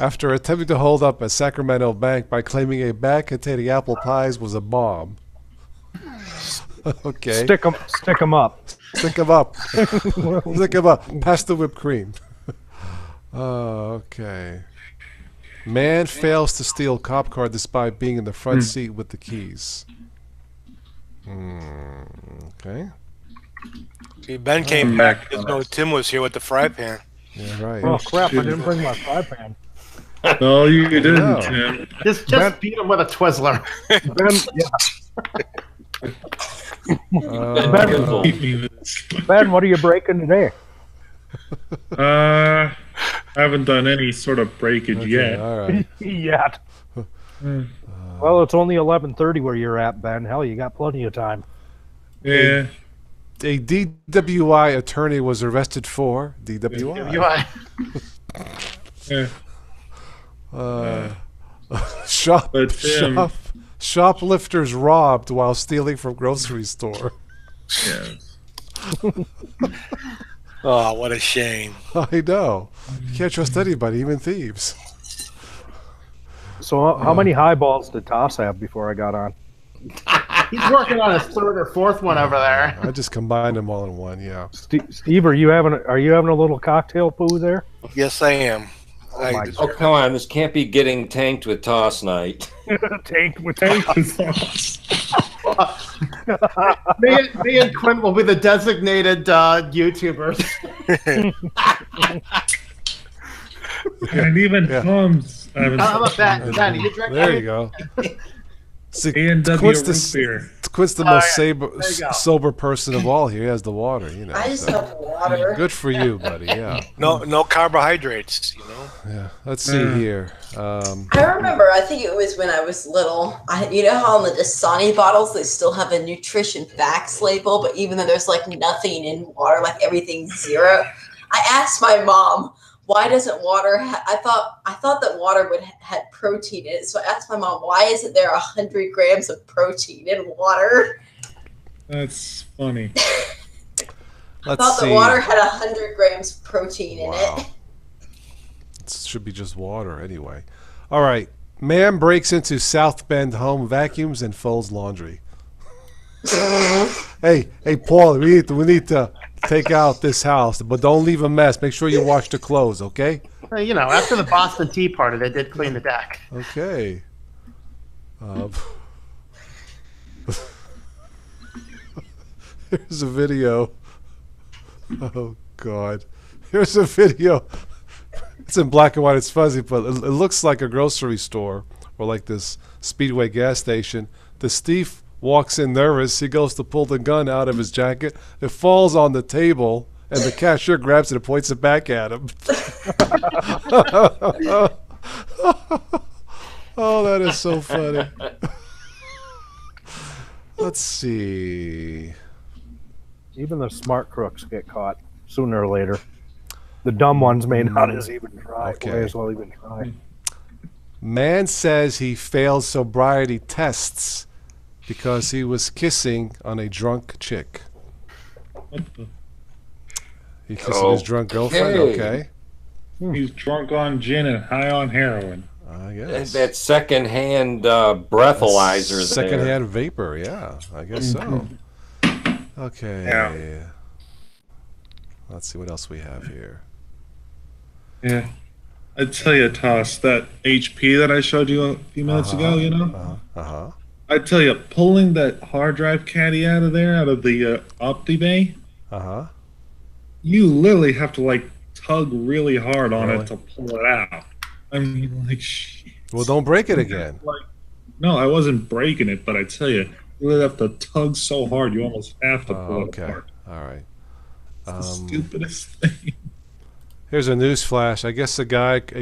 after attempting to hold up a Sacramento bank by claiming a bag containing apple pies was a bomb. Okay. Stick them up. Stick 'em up. Stick 'em up. Pass the whipped cream. Okay. Man fails to steal cop car despite being in the front seat with the keys. Okay. See, Ben came back because no Tim was here with the fry pan. Yeah, right. Oh crap! I didn't bring my fry pan. No, you didn't, No. Tim. Just beat him with a Twizzler. Ben, yeah. Ben, what are you breaking today? I haven't done any sort of breakage yet. All right. Yet. Well, it's only 11:30 where you're at, Ben. Hell, you got plenty of time. Yeah. A DWI attorney was arrested for DWI. Yeah. Shoplifters robbed while stealing from grocery store. Yeah. Oh, what a shame. I know. You can't trust anybody, even thieves. So, how many highballs did Toss have before I got on? He's working on his third or fourth one over there. I just combined them all in one. Yeah. Steve, are you having a little cocktail poo there? Yes, I am. Oh, come on. This can't be getting tanked with Toss night. Tank. Me and Quinn will be the designated YouTubers. And even Tom's. How about that? Danny, you drink There you go. See, A&W Quinn's root beer. Quinn's the most sober person of all here. He has the water, you know. I just have water. Good for you, buddy. Yeah. No carbohydrates, you know. Yeah. Let's see here. I remember, I think it was when I was little. You know how on the Dasani bottles they still have a nutrition facts label, but even though there's like nothing in water, like everything's zero. I asked my mom, why doesn't water? I thought that water had protein in it. So I asked my mom, why isn't there 100 grams of protein in water? That's funny. I thought the water had 100 grams of protein in it. It should be just water anyway. All right. Man breaks into South Bend home, vacuums and folds laundry. Hey, Paul, we need to take out this house, but don't leave a mess. Make sure you wash the clothes, okay? Well, you know, after the Boston Tea Party, they did clean the deck. Okay. Here's a video. Oh, God. Here's a video. It's in black and white. It's fuzzy, but it looks like a grocery store or like this Speedway gas station. The thief walks in nervous. He goes to pull the gun out of his jacket. It falls on the table, and the cashier grabs it and points it back at him. Oh, that is so funny. Let's see. Even the smart crooks get caught sooner or later. The dumb ones may not as even try. Okay. May as well even try. Man says he failed sobriety tests because he was kissing on a drunk chick. He kissing his drunk girlfriend? Okay. He's drunk on gin and high on heroin. I guess. That secondhand breathalyzer. Secondhand vapor, yeah. I guess so. Okay. Yeah. Let's see what else we have here. Yeah. I tell you, Toss, that HP that I showed you a few minutes ago, you know? I tell you, pulling that hard drive caddy out of there, out of the OptiBay, you literally have to, like, tug really hard on it to pull it out. I mean, like, shit. Well, don't break it again. Like, no, I wasn't breaking it, but I tell you, you really have to tug so hard, you almost have to pull it apart. All right. It's the stupidest thing. Here's a news flash. I guess a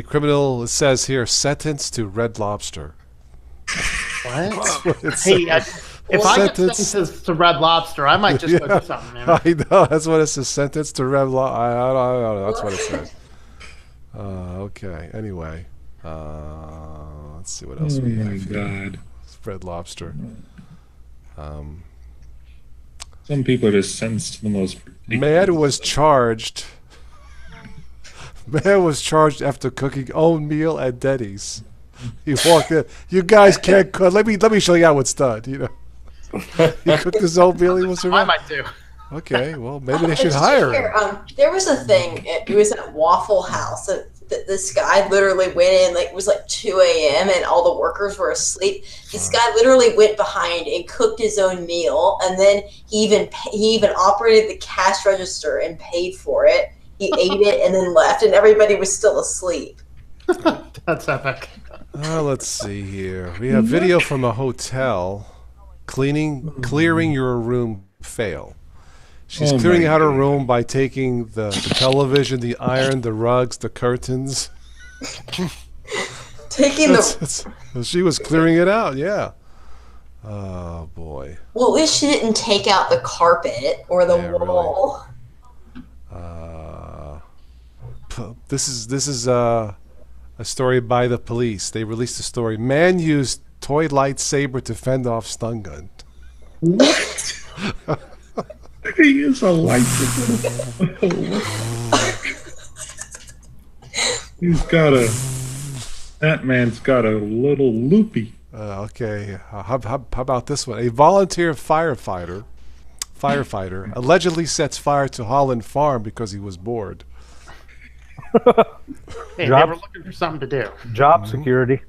criminal, it says here, sentenced to Red Lobster. What? Hey, if I get sentenced to Red Lobster, I might just go do something, man. I know. That's what it says. Sentenced to Red Lobster. I don't know. That's what it says. Okay. Anyway. Let's see what else we have. Oh, my God. Red Lobster. Some people are just sentenced to the most Man was charged. Man was charged after cooking own meal at Denny's. He walked in. You guys can't cook. Let me show you how it's done. You know, he cooked his own meal. He was I might do. Okay, well maybe they should hire him. There was a thing. It was at Waffle House. This guy literally went in. Like it was like 2 a.m. and all the workers were asleep. This guy literally went behind and cooked his own meal, and then he even operated the cash register and paid for it. He ate it and then left, and everybody was still asleep. That's epic. Let's see here. We have video from a hotel. clearing your room fail. She's Oh clearing my out her God. room by taking the television, the iron, the rugs, the curtains. Taking the. She was clearing it out, yeah. Oh boy. Well, at least she didn't take out the carpet or the Yeah, really. wall. This is a story by the police. They released a story. Man used toy lightsaber to fend off stun gun. What? He is a lightsaber. That man's got a little loopy. Okay. How about this one? A volunteer firefighter allegedly sets fire to Holland Farm because he was bored. Hey, Job- they were looking for something to do. Job security.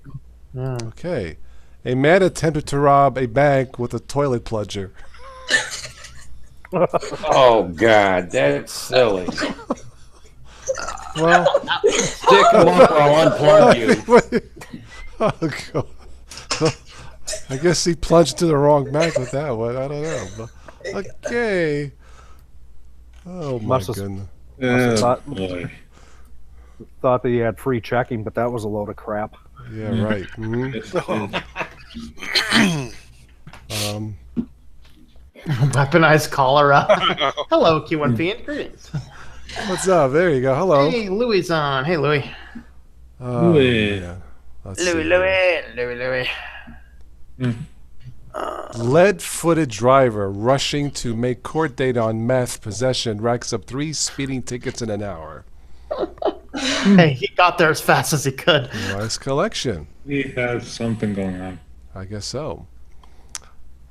Okay. A man attempted to rob a bank with a toilet plunger. Oh God, that's silly. Well, Stick him up or I'll unplug you. oh God. I guess he plunged to the wrong bank with that one. I don't know. But, okay. Oh my Must have- goodness. Oh, boy. Thought that you had free checking, but that was a load of crap. Yeah, right. Mhm. Weaponized cholera. Hello, Q1 Fiend. Greetings. What's up? There you go. Hello. Hey, Louie's on. Hey, Louie. Oh, Louis. man. Let's see here. Louie. Lead-footed driver rushing to make court date on meth possession racks up 3 speeding tickets in an hour. Hey, he got there as fast as he could. Nice collection. He has something going on. I guess so.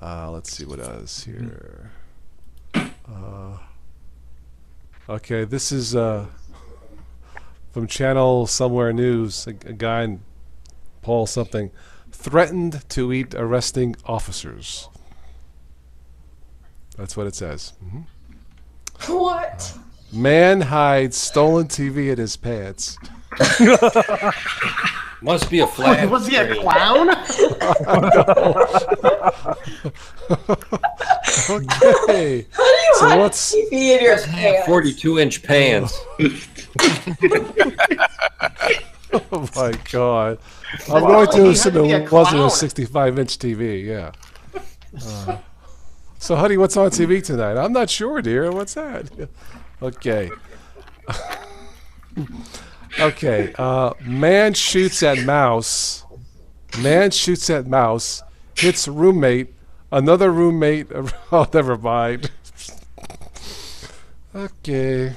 Let's see what else here. Okay, this is from Channel Somewhere News. A guy in Paul something threatened to eat arresting officers. That's what it says. What? Man hides stolen TV in his pants. Must be a flat. Was he a screen. clown? Okay. How do you So hide what's- TV in your pants? 42-inch pants. Oh my God. I'm going to he assume had to be a it wasn't a clown. 65-inch TV, yeah. So, honey, what's on TV tonight? I'm not sure, dear. What's that? Okay. Okay. Man shoots at mouse. Man shoots at mouse. Hits roommate. Another roommate. Oh, never mind. Okay.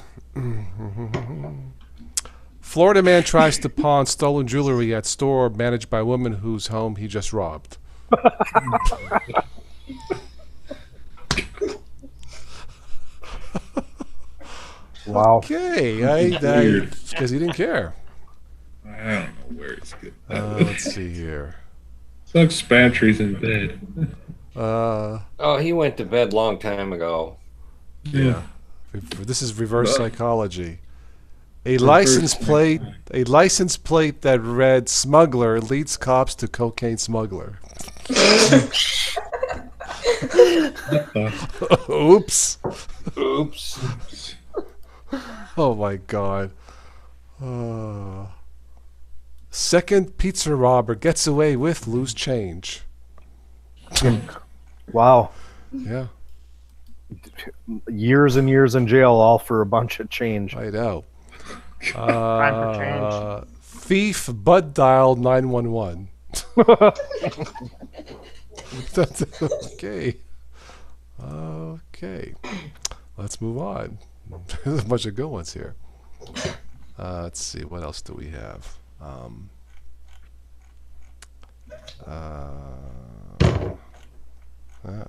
Florida man tries to pawn stolen jewelry at store managed by woman whose home he just robbed. Wow. Okay, Weird. because he didn't care. I don't know where it's good. Let's see here. Sucks batteries in bed. Oh, he went to bed long time ago. Yeah. This is reverse psychology. A license plate that read "smuggler" leads cops to cocaine smuggler. Oops. Oops. Oh my God. Second pizza robber gets away with loose change. Wow. Yeah, Years and years in jail, all for a bunch of change. I know. Time for change. Thief butt dialed 911. Okay. Okay. Let's move on. There's a bunch of good ones here. Let's see. What else do we have?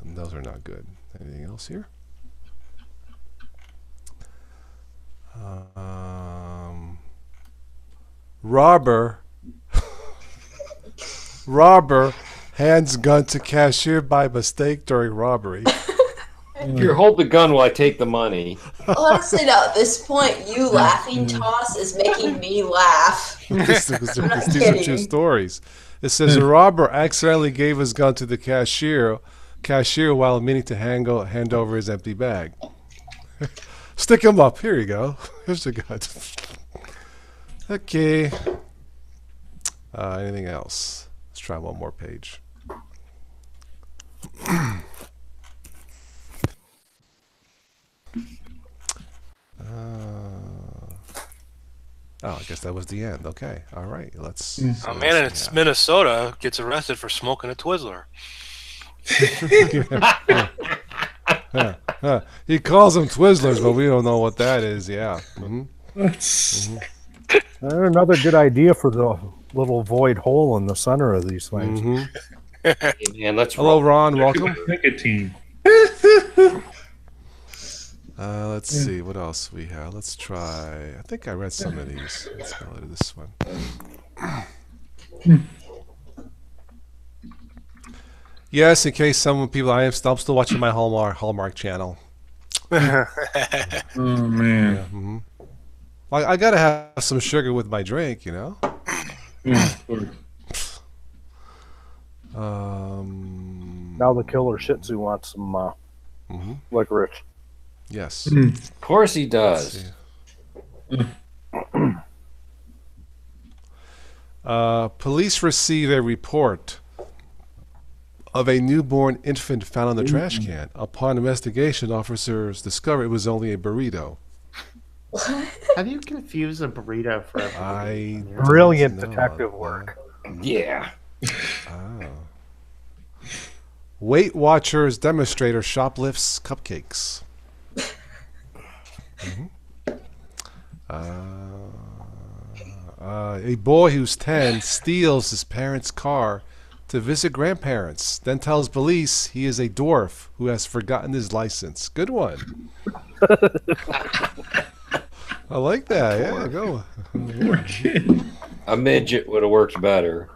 Those are not good. Anything else here? Robber hands gun to cashier by mistake during robbery. Here, hold the gun while I take the money. Honestly, now at this point, you laughing, Toss, is making me laugh. These not are true kidding. stories. It says a robber accidentally gave his gun to the cashier, cashier while meaning to hand over his empty bag. Stick him up. Here you go. Here's the gun. Okay. Anything else? Let's try one more page. Oh, I guess that was the end. Okay. All right. Let's. A man in Minnesota gets arrested for smoking a Twizzler. He calls them Twizzlers, but we don't know what that is. Yeah. Another good idea for the little void hole in the center of these things. And let's Hello, Ron. Welcome. Nicotine. Let's see what else we have. Let's try. I think I read some of these. Let's go to this one. Yes, in case some people, I'm still watching my Hallmark channel. Oh man. Yeah, I gotta have some sugar with my drink, you know. Yeah, of course. Now the killer Shih Tzu wants some licorice. Yes. Of course he does. Police receive a report of a newborn infant found in the trash can. Upon investigation, officers discovered it was only a burrito. How do you confuse a burrito for a Brilliant detective work. Yeah. Oh. Weight Watchers demonstrator shoplifts cupcakes. A boy who's 10 steals his parents' car to visit grandparents, then tells police he is a dwarf who has forgotten his license. Good one. I like that. Yeah, go. Poor kid. A midget would have worked better.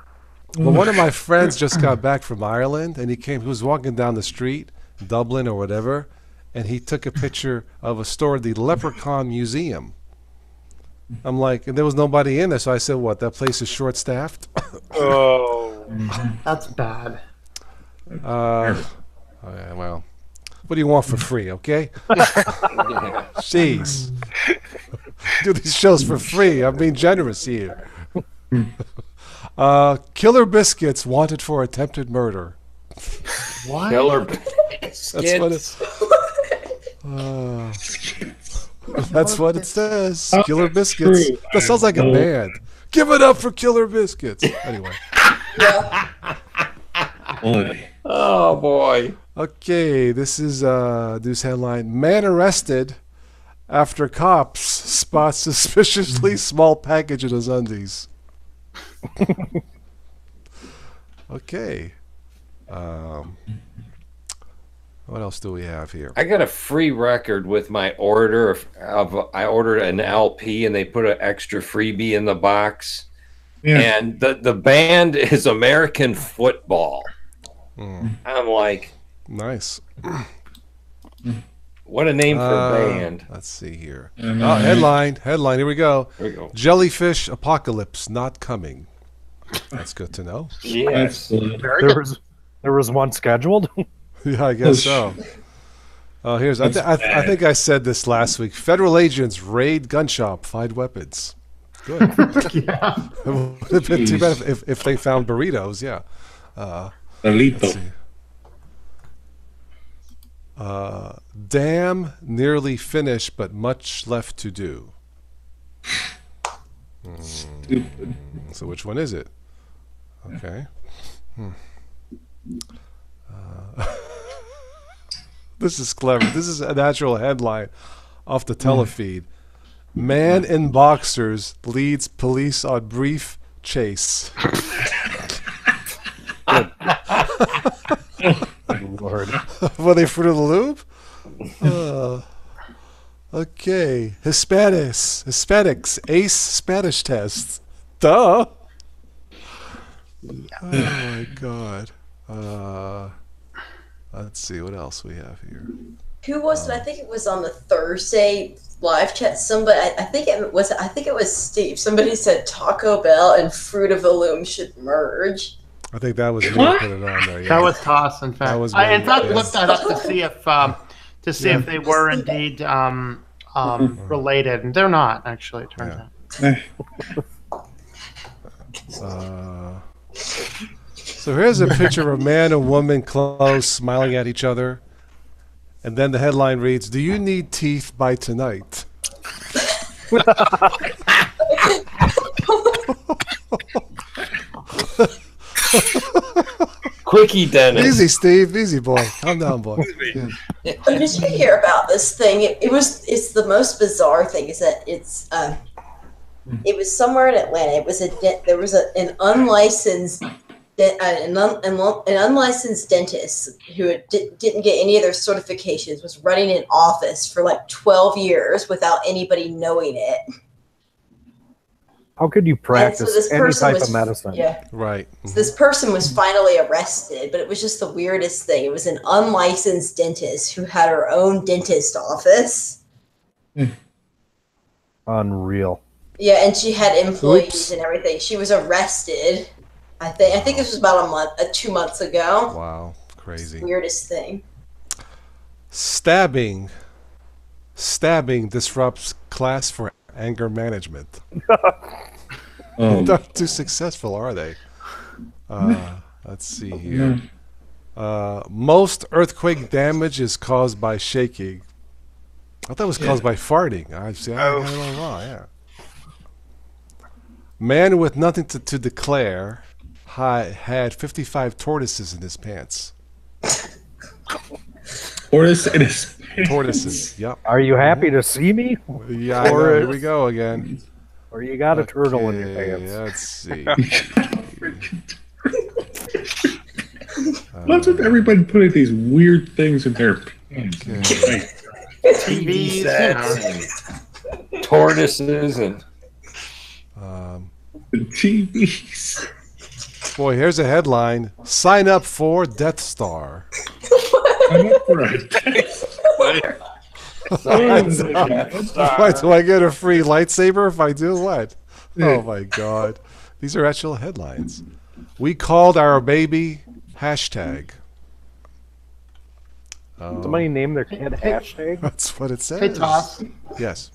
Well, one of my friends just got back from Ireland, and he was walking down the street, Dublin or whatever, and he took a picture of a store, the Leprechaun Museum. I'm like, and there was nobody in there, so I said, what, that place is short-staffed? Oh. That's bad. Yeah, well, what do you want for free, okay? Jeez. Do these shows for free. I'm being generous here. Killer Biscuits wanted for attempted murder. What? Killer That's what it, that's what it says. Killer Biscuits. true. That sounds like a band. Give it up for Killer Biscuits. Anyway. Yeah. Boy. Oh boy. Okay, this is news headline. Man arrested after cops spot suspiciously small package in his undies. Okay. What else do we have here? I got a free record with my order of I ordered an LP and they put an extra freebie in the box. Yeah. And the band is American Football. I'm like, Nice. what a name for a band. Let's see here. And, Oh, headline. Here we go. There we go. Jellyfish apocalypse not coming. That's good to know. Yes. There was one scheduled. Yeah, I guess so. Here's. I think I said this last week. Federal agents raid gun shop, find weapons. Good. Yeah. It would have been too bad if they found burritos. Yeah. Let's see. Dam nearly finished, but much left to do. Stupid. So which one is it? Okay. This is clever. This is an actual headline off the telefeed. Man in boxers leads police on brief chase. Lord. Were they Fruit of the Loop? Okay. Hispanics ace Spanish test. Duh. Oh my God. Let's see what else we have here. Who was it? I think it was on the Thursday live chat. Somebody, I think it was Steve. Somebody said Taco Bell and Fruit of the Loom should merge. I think that was me who put it on there. Yeah. That was TOS, in fact. That was I, in me, fact, yeah. looked that up to see if they were indeed related, and they're not. Actually, it turns out. So here's a picture of a man and woman close, smiling at each other. And then the headline reads, "Do you need teeth by tonight?" Quickie, Dennis. Easy, Steve. Easy, boy. Calm down, boy. Yeah. Did you hear about this thing? It's the most bizarre thing. Is that it was somewhere in Atlanta. There was an unlicensed dentist who didn't get any of their certifications, was running an office for like 12 years without anybody knowing it. How could you practice this any person type of medicine? Yeah. Right. So this person was finally arrested, but it was just the weirdest thing. It was an unlicensed dentist who had her own dentist office. Unreal. Yeah, and she had employees Oops. and everything. She was arrested. I think this was about 2 months ago. Wow. Crazy. Weirdest thing. Stabbing disrupts class for anger management. Not too successful, are they? Let's see here. Most earthquake damage is caused by shaking. I thought it was caused by farting. I don't know. Yeah. Man with nothing to declare had 55 tortoises in his pants. Tortoise in his pants. Tortoises. Yep. Are you happy to see me? Yeah. I know. Here we go again. Or you got a turtle in your Okay, pants? Let's see. Lots of everybody putting these weird things in their pants. Okay. TV sets and tortoises and The TVs. Boy, here's a headline: "Sign up for Death Star." I'm up for it. What, do I get a free lightsaber if I do what? Oh my God, these are actual headlines. We called our baby hashtag. Somebody named their kid hashtag? That's what it says. Hey, TOS. Yes.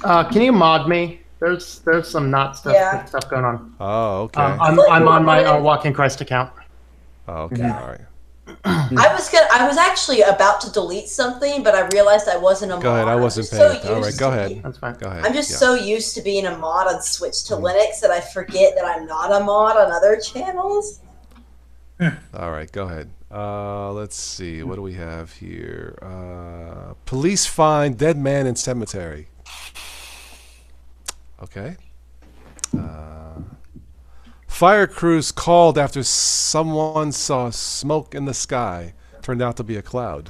Can you mod me? There's some not stuff Yeah. stuff going on. Oh, okay. I'm on my Walking Christ account. Oh, okay. All right. I was actually about to delete something, but I realized I wasn't a mod. Go ahead. I I'm wasn't just paying. so All right. used Go to ahead. being- That's fine. Go ahead. I'm just Yeah. so used to being a mod on Switch to Linux that I forget that I'm not a mod on other channels. All right, go ahead. Let's see. What do we have here? Police find dead man in cemetery. Okay. Fire crews called after someone saw smoke in the sky. Turned out to be a cloud.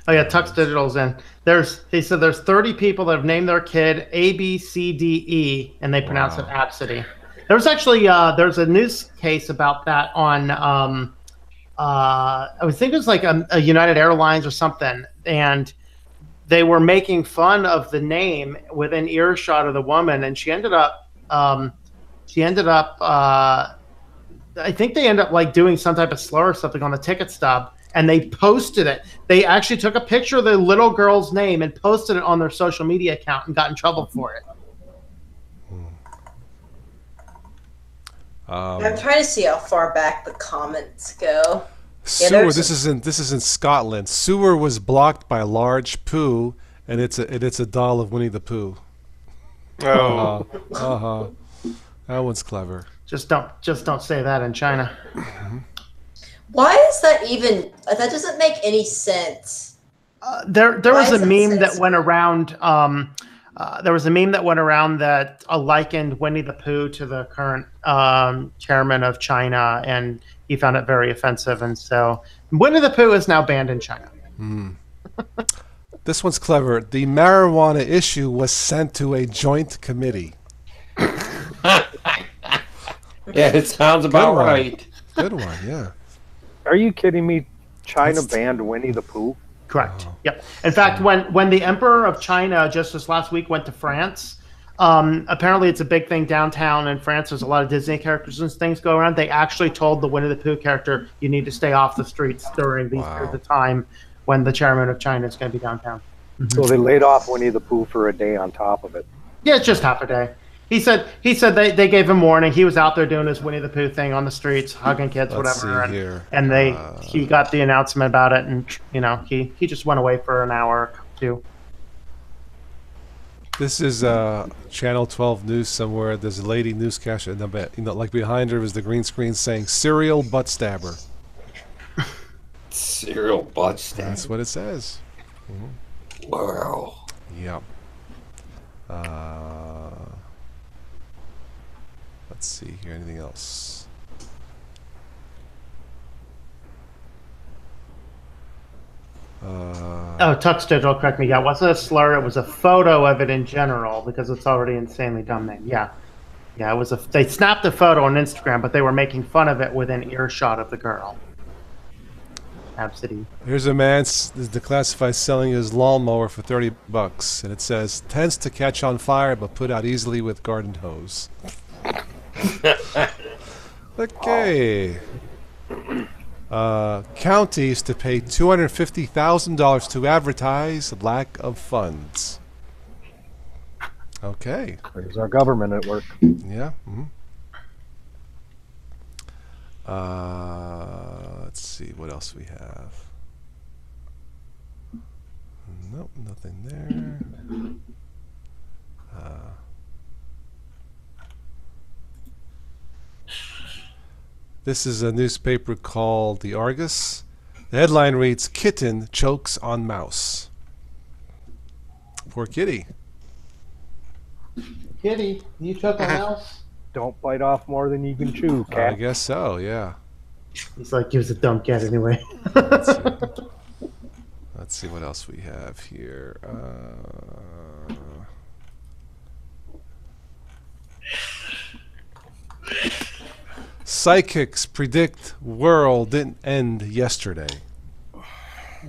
Oh yeah, Tux Digital's in. He said there's 30 people that have named their kid A, B, C, D, E, and they pronounce it Absidy. There was actually there's a news case about that on I would think it was like a United Airlines or something, and they were making fun of the name within earshot of the woman, and she ended up I think they ended up like doing some type of slur or something on the ticket stub, and they posted it. They actually took a picture of the little girl's name and posted it on their social media account and got in trouble for it. I'm trying to see how far back the comments go. Sewer. there's This is in Scotland. Sewer was blocked by large poo, and it's a doll of Winnie the Pooh. Oh, That one's clever. Just don't say that in China. Why is that even? That doesn't make any sense. There Why was a is that meme that censored? went around. There was a meme that went around that likened Winnie the Pooh to the current chairman of China, and he found it very offensive. And so Winnie the Pooh is now banned in China. This one's clever. The marijuana issue was sent to a joint committee. yeah, it sounds about one. right. Good one, yeah. Are you kidding me? China banned Winnie the Pooh? Correct. Yep. In fact, when the Emperor of China just this last week went to France, Apparently, it's a big thing downtown in France. There's a lot of Disney characters and things go around. They actually told the Winnie the Pooh character, "You need to stay off the streets during these periods of time when the chairman of China is going to be downtown." So they laid off Winnie the Pooh for a day on top of it. Yeah, it's just half a day. He said they gave him warning. He was out there doing his Winnie the Pooh thing on the streets, hugging kids, Let's whatever. see here. And he got the announcement about it, and he just went away for an hour or two. This is Channel 12 News somewhere. There's a lady newscaster, and like behind her is the green screen saying "serial butt stabber." Serial butt stabber. That's what it says. Wow. Yep. Let's see here. Anything else? Tuxted will correct me. Yeah, it wasn't a slur. It was a photo of it in general because it's already an insanely dumb name. Yeah, it was they snapped a photo on Instagram, but they were making fun of it within earshot of the girl. Absidy. Here's a man declassified selling his lawnmower for $30, and it says tends to catch on fire but put out easily with garden hose. Okay. Counties to pay $250,000 to advertise lack of funds. Okay. There's our government at work. Yeah. Let's see what else we have. Nope, nothing there. This is a newspaper called The Argus. The headline reads, "Kitten chokes on mouse." Poor kitty. Kitty, you took a mouse? Don't bite off more than you can chew, I cat. guess so, yeah. He's like, gives a dumb cat anyway. Let's see what else we have here. Psychics predict world didn't end yesterday.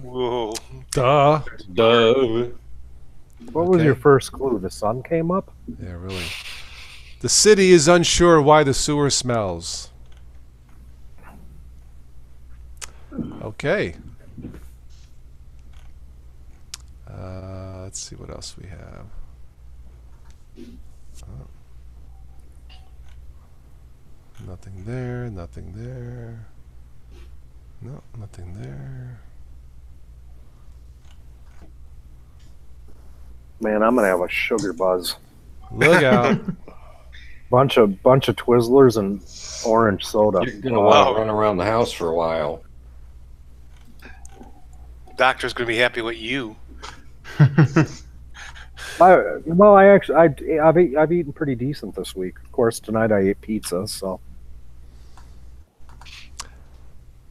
Whoa. Duh. What was Okay. your first clue? The sun came up? Yeah, really. The city is unsure why the sewer smells. Okay. Let's see what else we have. Nothing there, nothing there. No, nothing there. Man, I'm gonna have a sugar buzz. Look out. Bunch of Twizzlers and orange soda. You're gonna want to run around the house for a while. Doctor's gonna be happy with you. I've eaten pretty decent this week. Of course, tonight I ate pizza. So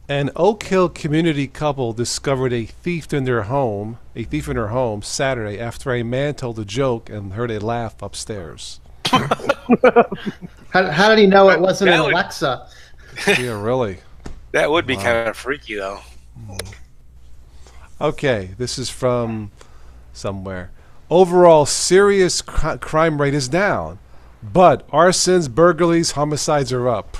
An Oak Hill community couple discovered a thief in her home Saturday after a man told a joke and heard a laugh upstairs. How did he know it wasn't That an would- Alexa? Yeah, really. That would be kind of freaky, though. Okay, this is from somewhere. Overall, serious crime rate is down, but arsons, burglaries, homicides are up.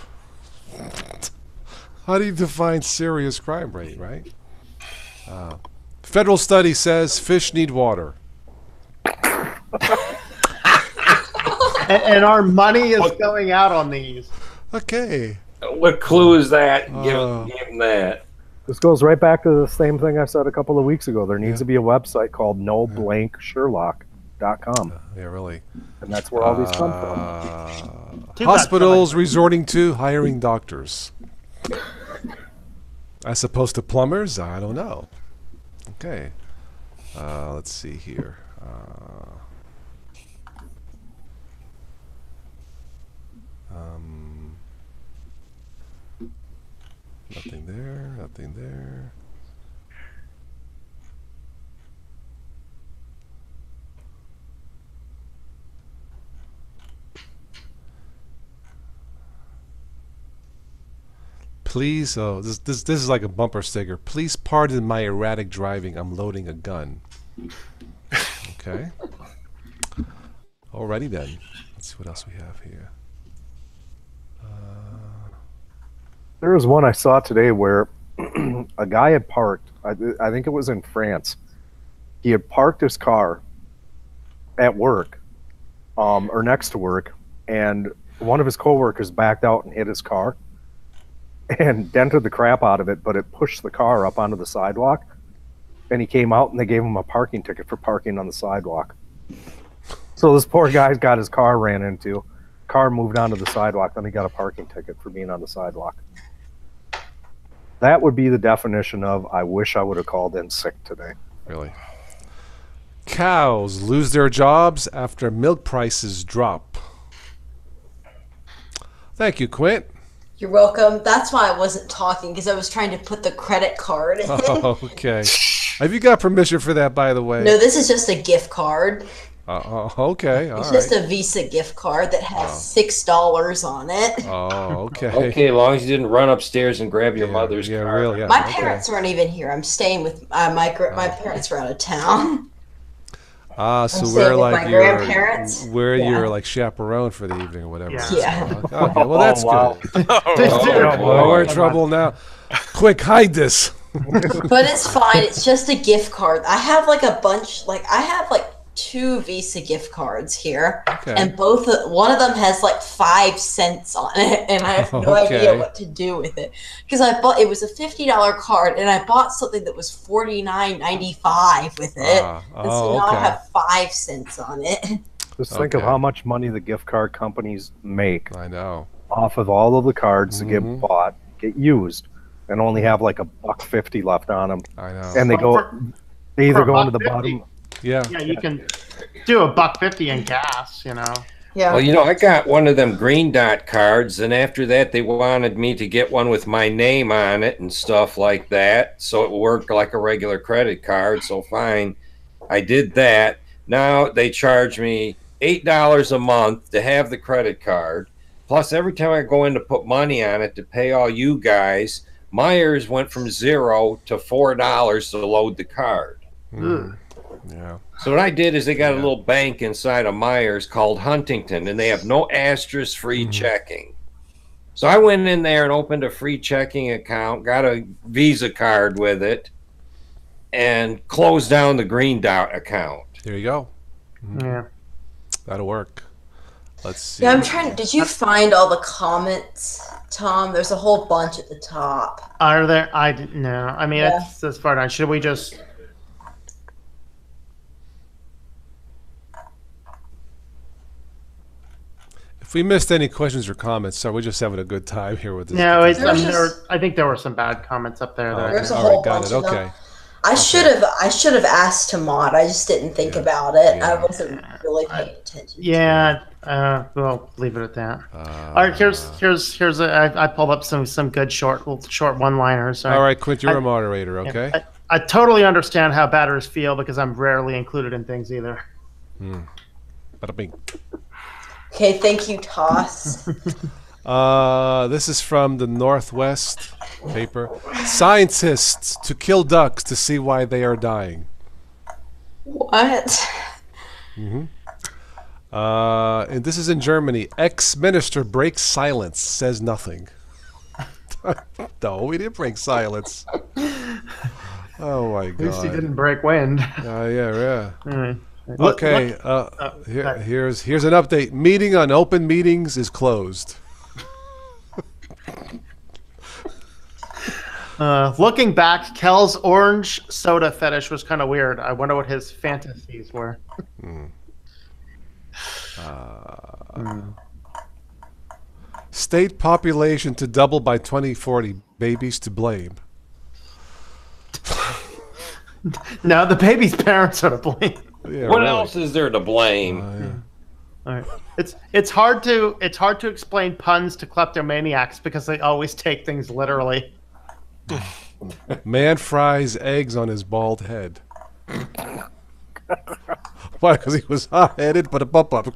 How do you define serious crime rate, right? Federal study says fish need water. And our money is going out on these. Okay. What clue is that? Give Oh. him that. this goes right back to the same thing I said a couple of weeks ago. There needs to be a website called noblanksherlock.com, Yeah, really. and that's where all these come from. Too bad Hospitals resorting to hiring doctors. As opposed to plumbers? I don't know. Okay. Let's see here. Nothing there. Nothing there. Please, this is like a bumper sticker. Please pardon my erratic driving. I'm loading a gun. Okay. Alrighty then. Let's see what else we have here. There was one I saw today where a guy had parked. I think it was in France. He had parked his car at work, or next to work, and one of his coworkers backed out and hit his car and dented the crap out of it, but it pushed the car up onto the sidewalk. And he came out and they gave him a parking ticket for parking on the sidewalk. So this poor guy's got his car ran into. Car moved onto the sidewalk, then he got a parking ticket for being on the sidewalk. That would be the definition of I wish I would have called in sick today. Really? Cows lose their jobs after milk prices drop. Thank you, Quint. You're welcome. That's why I wasn't talking, because I was trying to put the credit card in. Oh, okay. Have you got permission for that, by the way? No, this is just a gift card. Okay, all It's right. just a Visa gift card that has $6 on it. Oh, okay. Okay, as long as you didn't run upstairs and grab your mother's Yeah, card. really. Yeah, My okay. parents weren't even here. I'm staying with my parents were out of town. Ah, so I'm we're staying with like my your, grandparents. we're Yeah. your like chaperone for the evening or whatever. Yeah. Yeah. Okay, well that's wow. good. Oh, Well, we're in trouble now. Quick, hide this. But it's fine. It's just a gift card. I have like a bunch. I have like 2 Visa gift cards here, Okay. and one of them has like 5 cents on it, and I have no Okay. idea what to do with it because it was a $50 card, and I bought something that was $49.95 with it, and so now I okay. have 5 cents on it. Just think of Okay. how much money the gift card companies make I know. off of all of the cards that Mhm. get bought, get used, and only have like $1.50 left on them. I know. And they go, they either for go into the $1.50. bottom. Yeah. Yeah, you can do $1.50 in gas, you know. Yeah. Well, you know, I got one of them green dot cards, and after that, they wanted me to get one with my name on it and stuff like that, so it worked like a regular credit card. So fine, I did that. Now they charge me $8 a month to have the credit card. Plus, every time I go in to put money on it to pay all you guys, Myers went from $0 to $4 to load the card. Mm. Yeah. So what I did is they got a little bank inside of Myers called Huntington, and they have no asterisk free checking. So I went in there and opened a free checking account, got a Visa card with it, and closed down the Green Dot account. There you go. Yeah. That'll work. Let's see. Yeah, I'm trying. Did you find all the comments, Tom? There's a whole bunch at the top. Are there? I didn't know. I mean, Yeah. it's as far down. Should we just? If we missed any questions or comments, sorry, we're just having a good time here with this. No, it's. There's I just- think there were some bad comments up there. That There's a All whole right, got bunch it. of them. Okay. I should have asked to mod. I just didn't think about it. I wasn't really paying attention. yeah. We'll leave it at that. All right. Here's I pulled up some good short one-liners. All right, Quint, you're a moderator, okay? I totally understand how batters feel because I'm rarely included in things either. Bada bing. Okay, thank you, TOS. This is from the Northwest paper. Scientists to kill ducks to see why they are dying. What? And this is in Germany. Ex-minister breaks silence, says nothing. No, we didn't break silence. Oh my At least he god. didn't break wind. Yeah. Mm. Okay, here's an update. Meeting on open meetings is closed. Looking back, Kel's orange soda fetish was kind of weird. I wonder what his fantasies were. State population to double by 2040. Babies to blame. No, the baby's parents are to blame. Yeah, What really. else is there to blame? All right. It's hard to explain puns to kleptomaniacs because they always take things literally. Man fries eggs on his bald head. Why? Because he was hot-headed, but a bump up.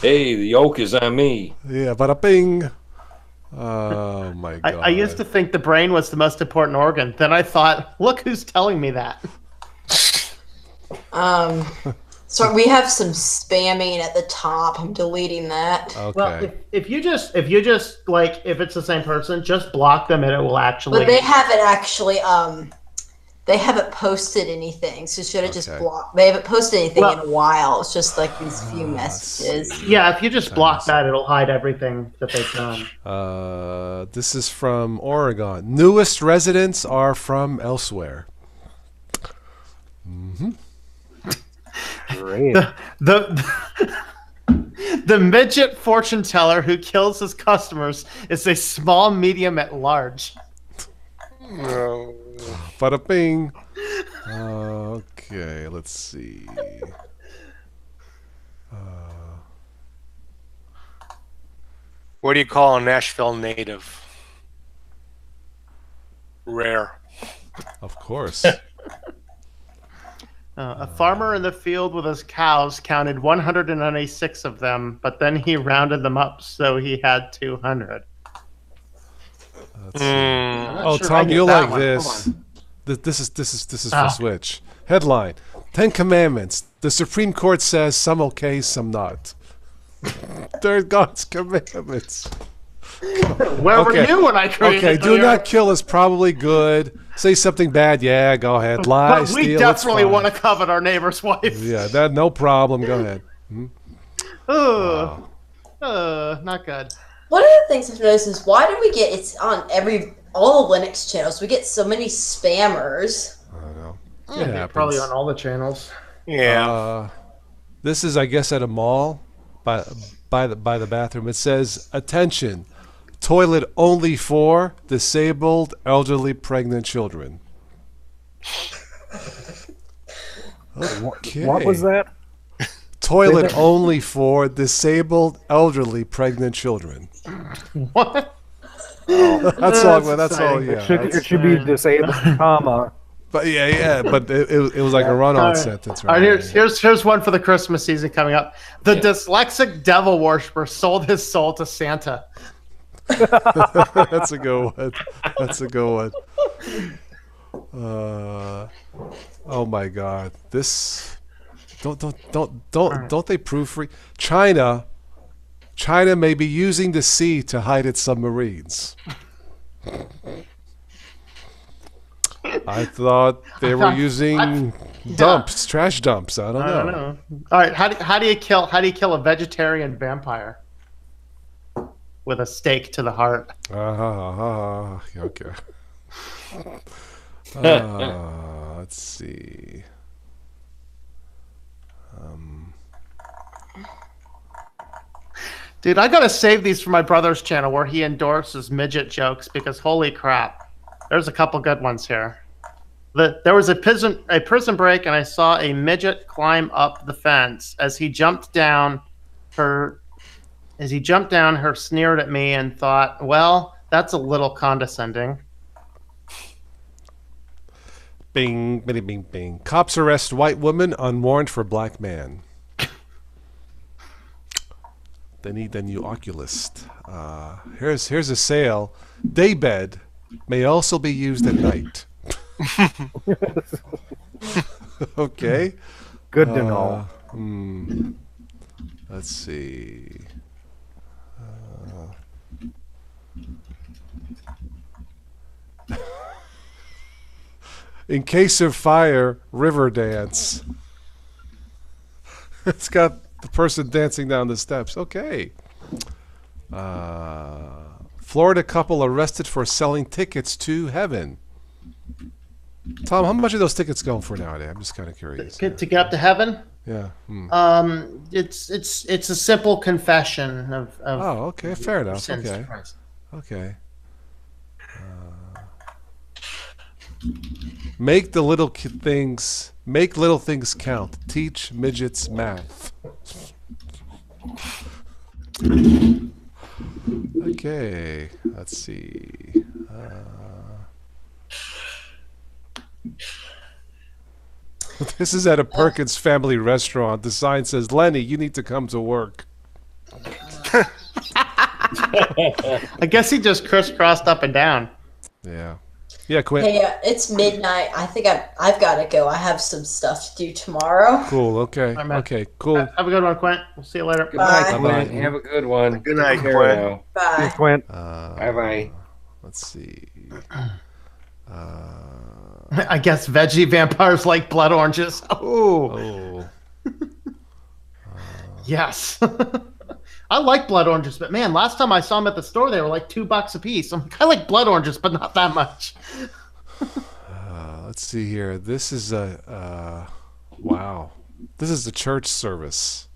Hey, the yoke is on me. Yeah, but a bing. Oh my god. I used to think the brain was the most important organ. Then I thought, look who's telling me that. So we have some spamming at the top. I'm deleting that. Okay. Well, if you just like if it's the same person, just block them and it will actually. But they haven't actually they haven't posted anything. So should have just blocked. They haven't posted anything in a while. It's just like these few messages. Yeah, if you just block that, it'll hide everything that they've done. This is from Oregon. Newest residents are from elsewhere. Mm-hmm. Great. The midget fortune teller who kills his customers is a small medium at large. No. Bada bing. Okay, let's see. What do you call a Nashville native? Rare. Of course. A farmer in the field with his cows counted 196 of them, but then he rounded them up, so he had 200. Oh, Tom, you'll like this. This is for Switch. Headline: 10 Commandments. The Supreme Court says some okay, some not. They're God's commandments. Where were you when I created Okay, do not kill is probably good. Say something bad, yeah, go ahead. Lie, But we steal, definitely it's want to fine. covet our neighbor's wife. Yeah, that no problem. Go ahead. Not good. One of the things I've noticed is why do we get it's on all the Linux channels? We get so many spammers. I don't know. Yeah, they're probably on all the channels. Yeah. This is, I guess, at a mall by the bathroom. It says, "Attention, toilet only for disabled, elderly, pregnant children." Okay. What was that? Toilet only for disabled, elderly, pregnant children. What? That's all. That's all. Yeah. It should be disabled, comma. But but it was like a run-on sentence, All right? right, here's one for the Christmas season coming up. The dyslexic devil worshiper sold his soul to Santa. That's a good one. That's a good one. Oh my God! This don't they proofread? China may be using the sea to hide its submarines. I thought they were using dumps, trash dumps. I don't know. All right, how do you kill a vegetarian vampire? With a stake to the heart. Okay. Let's see. Dude, I gotta save these for my brother's channel where he endorses midget jokes because holy crap, there's a couple good ones here. There was a prison break and I saw a midget climb up the fence. As he jumped down, her sneered at me and thought, well, that's a little condescending. Bing, bing, bing, bing. Cops arrest white woman on warrant for black man. They need a new oculist. Here's a sale. Daybed may also be used at night. Okay. Good to know. Let's see. In case of fire, river dance. It's got the person dancing down the steps. Okay. Florida couple arrested for selling tickets to heaven. Tom, how much are those tickets going for nowadays? I'm just kind of curious. To get up to heaven? Yeah. It's a simple confession of Oh, okay. Fair enough. sins to Okay. Christ. Okay. Make little things count. Teach midgets math. Okay, let's see. This is at a Perkins family restaurant. The sign says, "Lenny, you need to come to work." I guess he just crisscrossed up and down. Yeah. Yeah, Quint. Hey, it's midnight. I think I've got to go. I have some stuff to do tomorrow. Cool. Okay. right, man. Okay. Cool. Have a good one, Quint. We'll see you later. Goodbye, Bye. Quint. Have a good one. Good night, Take care Quint. now. Hey, Bye. Quint. Bye-bye. Let's see. I guess veggie vampires like blood oranges. Oh, Oh. yes. I like blood oranges, but man, last time I saw them at the store, they were like $2 a piece. I'm like, I like blood oranges, but not that much. Let's see here. This is a wow. This is the church service.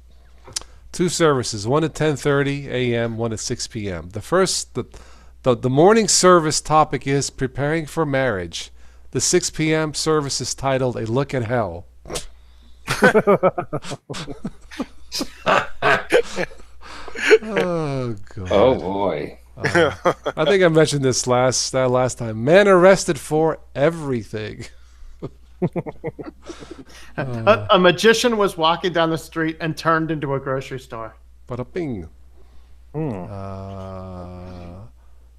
2 services, one at 10:30 a.m., one at 6 p.m. The first, the morning service topic is preparing for marriage. The 6 p.m. service is titled "A Look at Hell." Oh God. Oh boy. I think I mentioned this last time. Man arrested for everything. A magician was walking down the street and turned into a grocery store. Bada bing.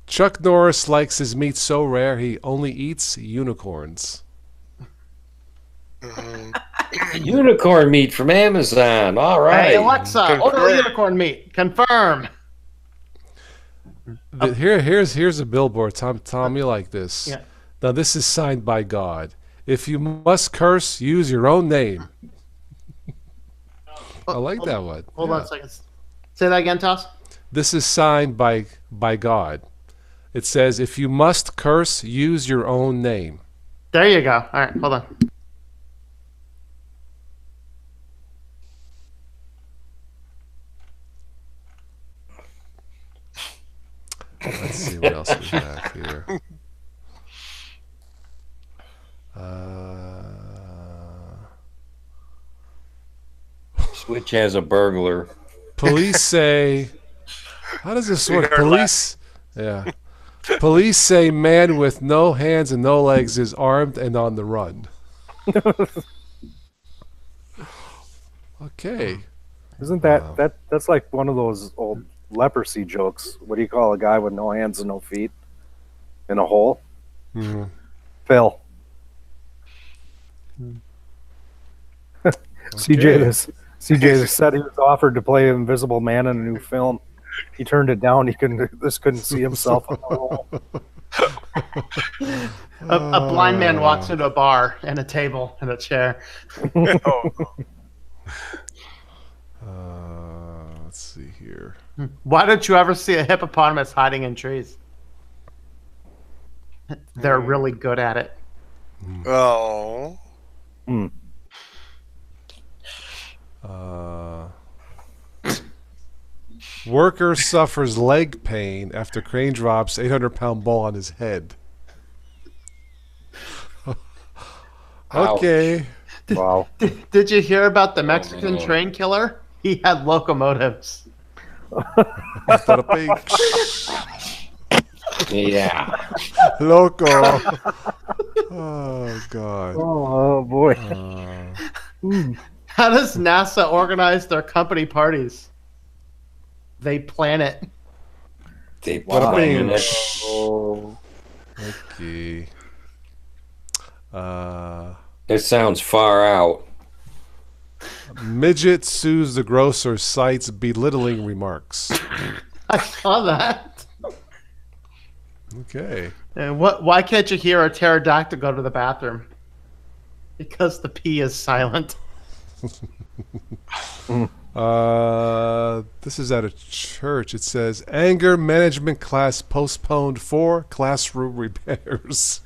Chuck Norris likes his meat so rare he only eats unicorns. Unicorn meat from Amazon. All right. Hey, Alexa, order unicorn meat. Confirm. Here's a billboard. Tom, you like this? Yeah. Now this is signed by God. If you must curse, use your own name. I like that one. Hold on a second. Say that again, Toss. This is signed by God. It says, if you must curse, use your own name. There you go. All right, hold on. Let's see what else we have here. Switch has a burglar. Police say, how does this work? Police say man with no hands and no legs is armed and on the run. Okay. Isn't that's like one of those old leprosy jokes? What do you call a guy with no hands and no feet in a hole? Mm-hmm. Phil. CJ said he was offered to play Invisible Man in a new film. He turned it down. He couldn't see himself in the hole. A blind man walks into a bar and a table and a chair. Let's see here. Why don't you ever see a hippopotamus hiding in trees? They're really good at it. Oh. Worker suffers leg pain after crane drops 800-pound ball on his head. Okay. Wow. Did you hear about the Mexican train killer? He had locomotives. Yeah. Loco. Oh, God. Oh boy. How does NASA organize their company parties? They plan it. They Wow. plan it. Okay. It sounds far out. Midget sues the grocer, cites belittling remarks. I saw that. Okay. And why can't you hear a pterodactyl go to the bathroom? Because the P is silent. This is at a church. It says, anger management class postponed for classroom repairs.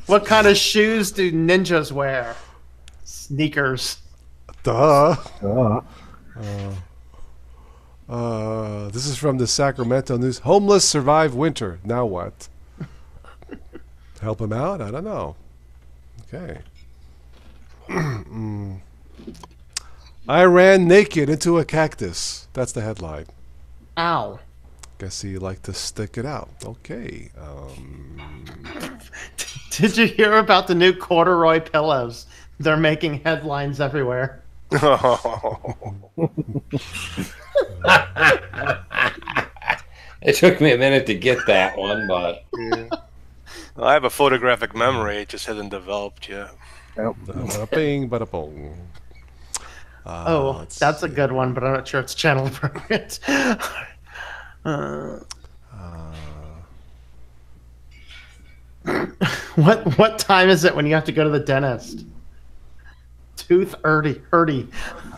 What kind of shoes do ninjas wear? Sneakers. Duh. Uh, This is from the Sacramento News. Homeless survive winter. Now what? Help him out? I don't know. Okay. I ran naked into a cactus. That's the headline. Ow. Guess he liked to stick it out. Okay. Did you hear about the new corduroy pillows? They're making headlines everywhere. It took me a minute to get that one, but Yeah. Well, I have a photographic memory. It just hasn't developed yet. Yep. Bada bing, bada boom. That's a good one, but I'm not sure it's channel appropriate. What time is it when you have to go to the dentist? Tooth hurty.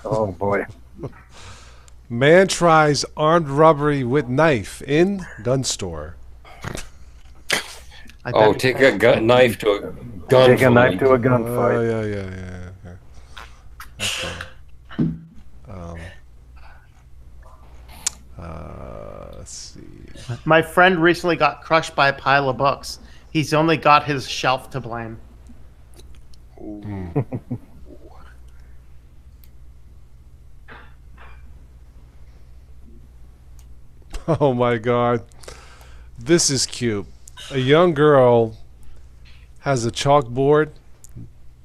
Oh boy. Man tries armed robbery with knife in gun store. take a knife to a gun. Take a knife to a gunfight. Yeah. Okay. Let's see. My friend recently got crushed by a pile of books. He's only got his shelf to blame. Oh my God. This is cute. A young girl has a chalkboard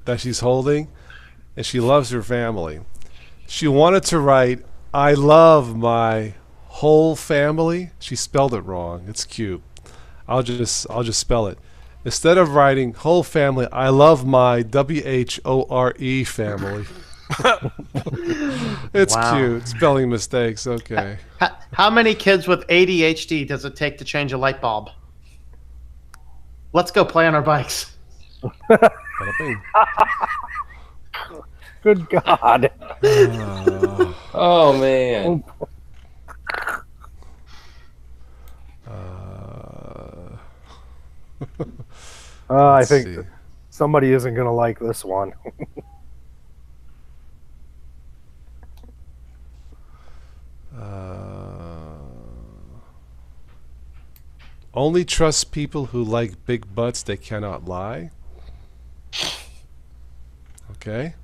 that she's holding, and she loves her family. She wanted to write, "I love my whole family." She spelled it wrong. It's cute. I'll just spell it. Instead of writing whole family, "I love my WHORE family." It's Wow. cute. Spelling mistakes. Okay. How many kids with ADHD does it take to change a light bulb? Let's go play on our bikes. Bada bing. Good God. Oh man. I Let's think see. somebody isn't going to like this one. Only trust people who like big butts. They cannot lie. Okay.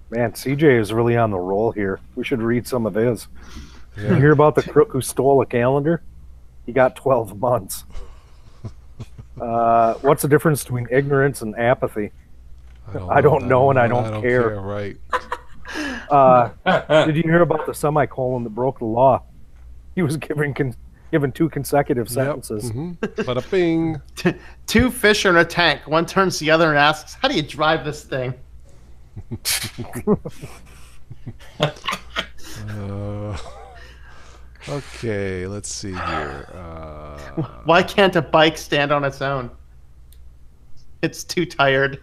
Man, CJ is really on the roll here. We should read some of his. You Yeah. hear about the crook who stole a calendar? He got 12 months. What's the difference between ignorance and apathy? I don't know and I don't care. Right. Did you hear about the semicolon that broke the law? He was given 2 consecutive sentences. Bada bing. Two fish are in a tank. One turns to the other and asks, "How do you drive this thing?" Okay, let's see here. Why can't a bike stand on its own? It's too tired.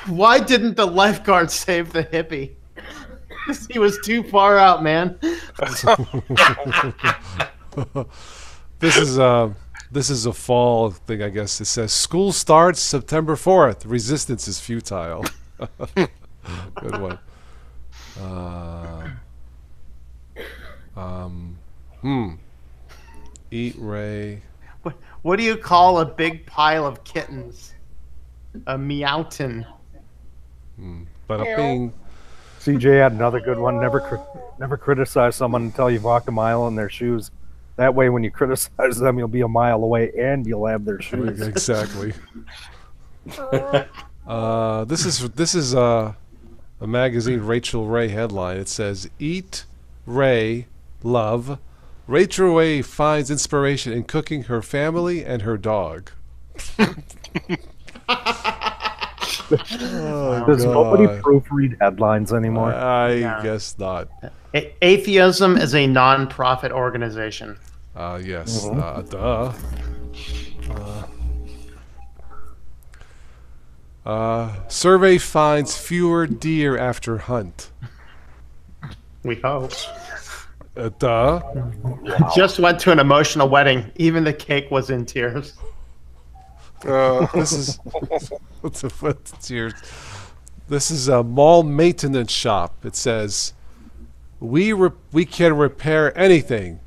Why didn't the lifeguard save the hippie? He was too far out, man. This is a fall thing, I guess. It says school starts September 4th. Resistance is futile. Good one. Eat Ray. What do you call a big pile of kittens? A meowton. Bada bing. CJ had another good one. Never criticize someone until you've walked a mile in their shoes. That way, when you criticize them, you'll be a mile away and you'll have their shoes. Exactly. This is a magazine Rachel Ray headline. It says, "Eat Ray Love. Rachel Ray finds inspiration in cooking her family and her dog." Does nobody proofread headlines anymore? I guess not. Atheism is a non-profit organization. Yes. Duh. Survey finds fewer deer after hunt. We hope. Duh. Just went to an emotional wedding. Even the cake was in tears. This is what's tears. This is a mall maintenance shop. It says, we can repair anything.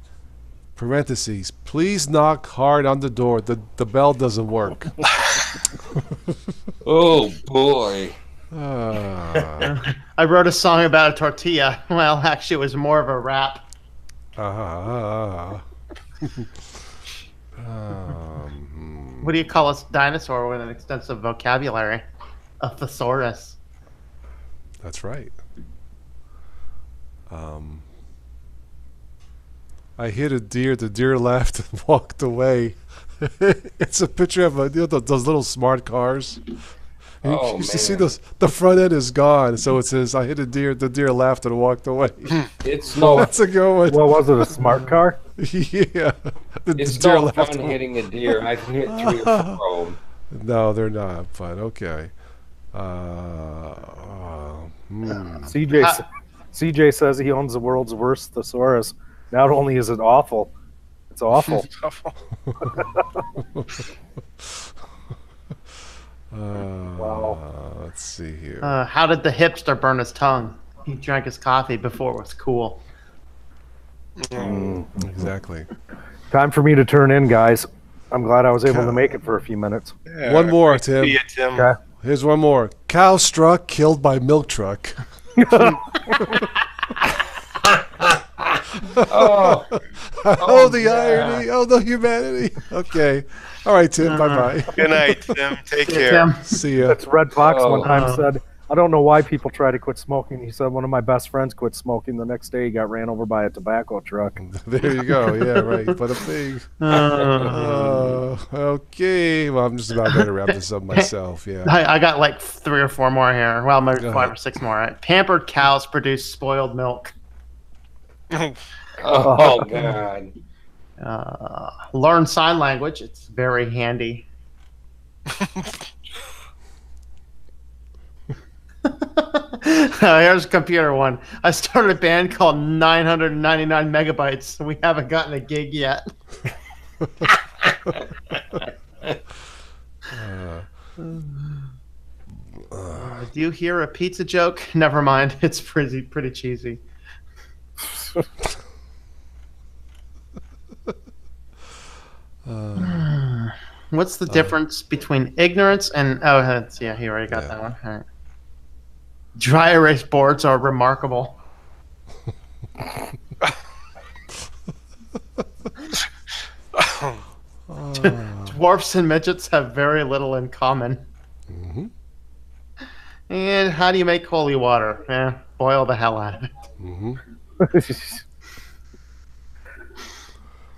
Parentheses. Please knock hard on the door. The bell doesn't work. Oh boy. I wrote a song about a tortilla. Well, actually, it was more of a rap. What do you call a dinosaur with an extensive vocabulary? A thesaurus. That's right. I hit a deer. The deer laughed and walked away. It's a picture of those little smart cars. Oh, You see man. those? The front end is gone, so it says, "I hit a deer." The deer laughed and walked away. It's no, That's a good one. What was it? A smart car? Yeah, the it's deer no laughed. fun hitting a deer. I've hit 3 or 4 of them. No, they're not. But okay. CJ says he owns the world's worst thesaurus. Not only is it awful, it's awful. Wow. Let's see here. How did the hipster burn his tongue? He drank his coffee before it was cool. Exactly. Time for me to turn in, guys. I'm glad I was able to make it for a few minutes. Yeah, One more, great to Tim. see you, Tim. Okay. Here's one more. Cow struck, killed by milk truck. Oh, Oh, the irony. Oh, the humanity. Okay. All right, Tim. Bye-bye. Good night, Tim. Take Yeah, care. Tim. See ya. That's Red Fox one time Oh. said, I don't know why people try to quit smoking. He said one of my best friends quit smoking. The next day he got ran over by a tobacco truck. There you go. Yeah, right. But a pig. Okay. Well, I'm just about ready to wrap this up myself. Yeah. I got like 3 or 4 more here. Well, maybe Go 5 ahead. or 6 more. Right? Pampered cows produce spoiled milk. oh God. Learn sign language. It's very handy. Here's a computer one. I started a band called 999 Megabytes. We haven't gotten a gig yet. Do you hear a pizza joke? Never mind. It's pretty cheesy. What's the difference between ignorance and yeah, he already got Yeah. that one. All right. Dry erase boards are remarkable. Dwarfs and midgets have very little in common. Mm-hmm. And how do you make holy water? Boil the hell out of it. Mm-hmm.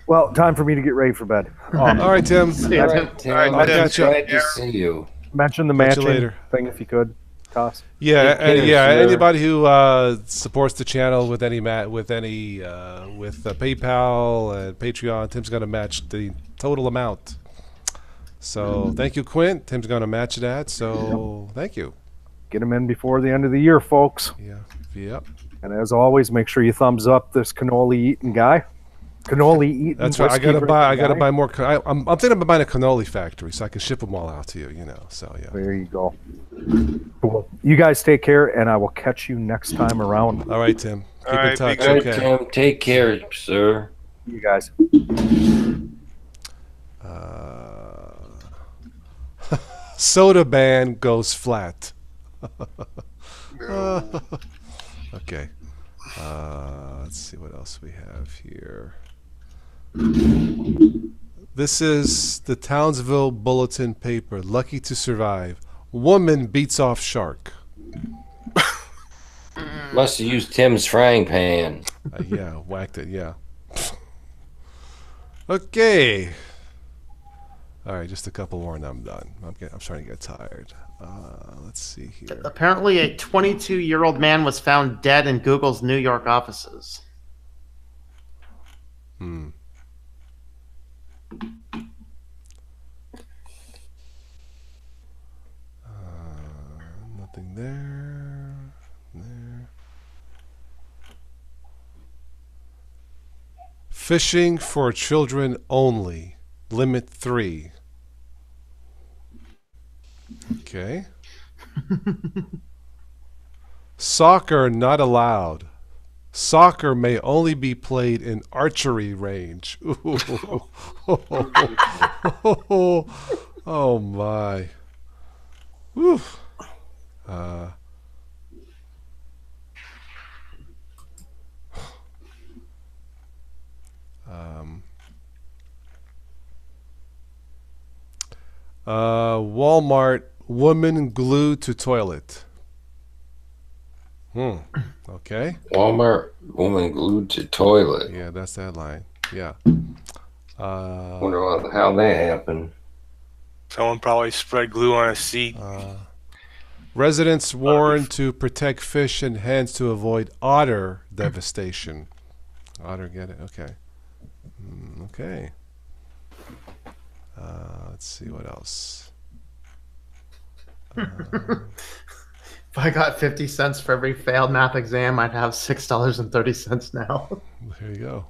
Well, time for me to get ready for bed. All right, Tim. See ya, All Tim. right, Tim. All right, I'll catch you. Glad to see you. Mention the Catch you matching later. thing if you could, Toss. Yeah, Take care, and yeah. sir. Anybody who supports the channel with any with PayPal and Patreon, Tim's going to match the total amount. So thank you, Quint. Tim's going to match that. So thank you. Get them in before the end of the year, folks. Yeah. Yep. And as always, make sure you thumbs up this cannoli eating guy. Cannoli eating. That's right. I whiskey gotta buy. I drinking gotta guy. buy more. I'm thinking about buying a cannoli factory so I can ship them all out to you. You know. So yeah. There you go. Cool. You guys take care, and I will catch you next time around. All right, Tim. Keep All in right, touch. big All right, Okay. Tim. Take care, sir. You guys. Soda ban goes flat. Okay. Let's see what else we have here. This is the Townsville Bulletin paper. Lucky to survive. Woman beats off shark. Must have used Tim's frying pan. Yeah, whacked it. Yeah. Okay. All right, just a couple more and I'm done. I'm starting to get tired. Let's see here. Apparently, a 22-year-old man was found dead in Google's New York offices. Nothing there. There. Fishing for children only. Limit 3. Okay. Soccer not allowed. Soccer may only be played in archery range. Ooh. Oh my. Whew. Walmart, woman glued to toilet. Okay. Walmart, woman glued to toilet. Yeah, that's that line. Yeah. Wonder how that happened. Someone probably spread glue on a seat. Residents warned to protect fish and hens to avoid otter devastation. Otter, get it? Okay. Okay. Let's see what else. If I got 50 cents for every failed math exam, I'd have $6.30 now. There you go.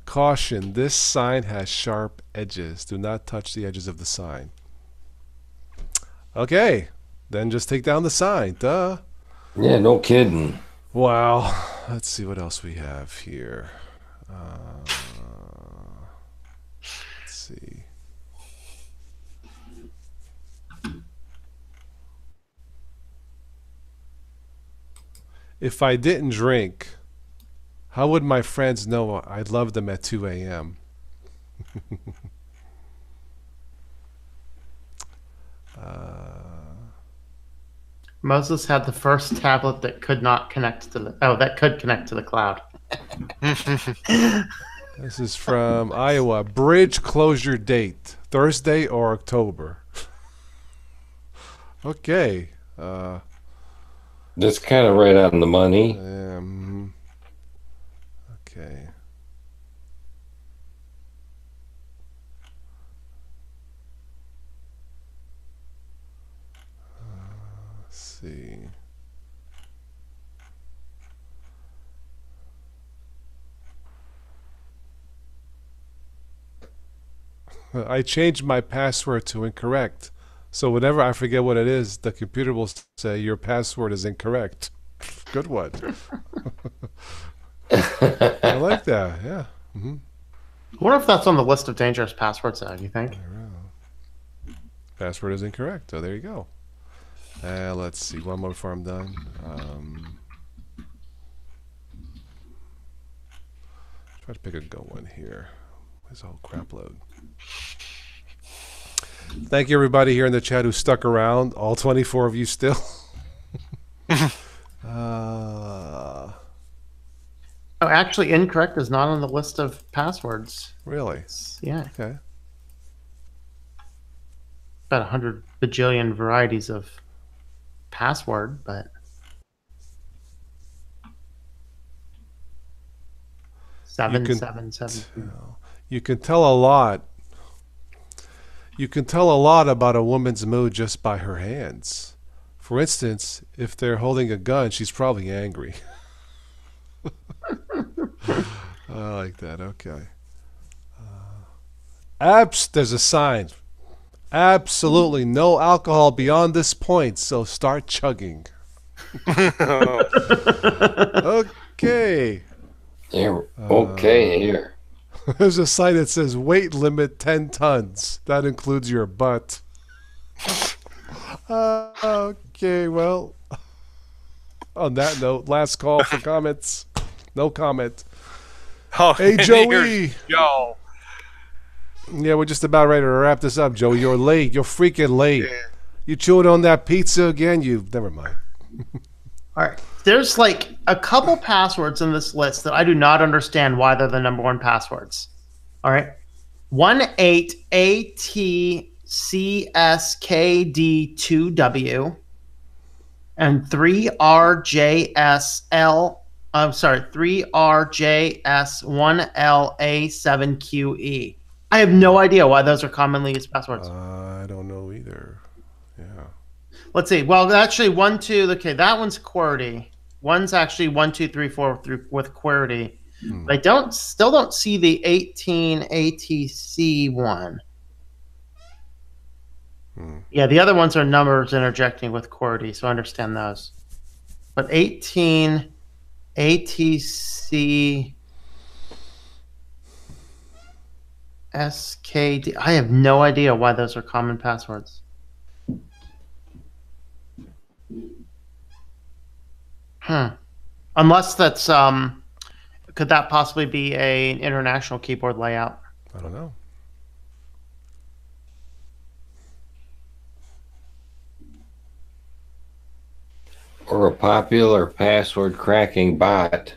Caution, this sign has sharp edges. Do not touch the edges of the sign. Okay, then just take down the sign. Duh. Yeah, no kidding. Wow. Let's see what else we have here. Let's see. If I didn't drink, how would my friends know I love them at 2 a.m.? Moses had the first tablet that could not connect to the that could connect to the cloud. This is from Iowa. Bridge closure date, Thursday or October? Okay. That's kind of right on the money. Okay. Let's see. I changed my password to incorrect. So whenever I forget what it is, the computer will say your password is incorrect. Good one. I like that. Yeah. I wonder if that's on the list of dangerous passwords, though. Do you think? Password is incorrect. So there you go. Let's see. One more before I'm done. Try to pick a good one here. This whole crap load. Thank you, everybody here in the chat who stuck around. All 24 of you still. Oh, actually, incorrect is not on the list of passwords. Really? Yeah. Okay. About 100 bajillion varieties of password, but seven. You can tell a lot. You can tell a lot about a woman's mood just by her hands. For instance, if they're holding a gun, she's probably angry. I like that. Okay. There's a sign. Absolutely no alcohol beyond this point, so start chugging. Okay. Yeah, okay here. There's a sign that says weight limit 10 tons. That includes your butt. Okay, well, on that note, last call for comments. No comment. Oh, hey, Joey. Yo. Yeah, we're just about ready to wrap this up, Joey. You're late. You're freaking late. Yeah. You chewing on that pizza again? Never mind. All right. There's like a couple passwords in this list that I do not understand why they're the number one passwords. All right. 18ATCSKD2W and 3RJS1LA7QE. I have no idea why those are commonly used passwords. I don't know either. Yeah. Let's see. Well, actually, 1, 2. Okay, that one's QWERTY. One's actually 1, 2, 3, 4 with QWERTY. But I still don't see the 18 ATC one. Yeah, the other ones are numbers interjecting with QWERTY, so I understand those. But 18 ATC SKD. I have no idea why those are common passwords. Unless that's Could that possibly be an international keyboard layout? I don't know. Or a popular password cracking bot.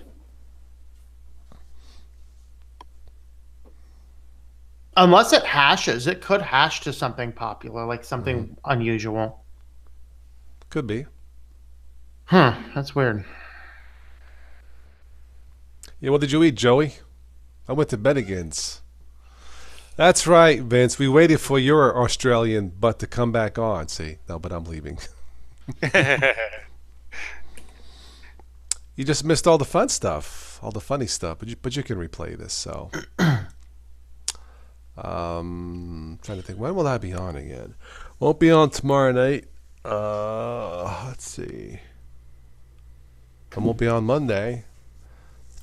Unless it hashes, it could hash to something popular, like something unusual. Could be. That's weird. Yeah, what did you eat, Joey? I went to Bennigan's. That's right, Vince. We waited for your Australian butt to come back on. See, no, but I'm leaving. You just missed all the fun stuff, all the funny stuff. But you can replay this. So, trying to think, when will I be on again? Won't be on tomorrow night. Let's see. I won't be on Monday.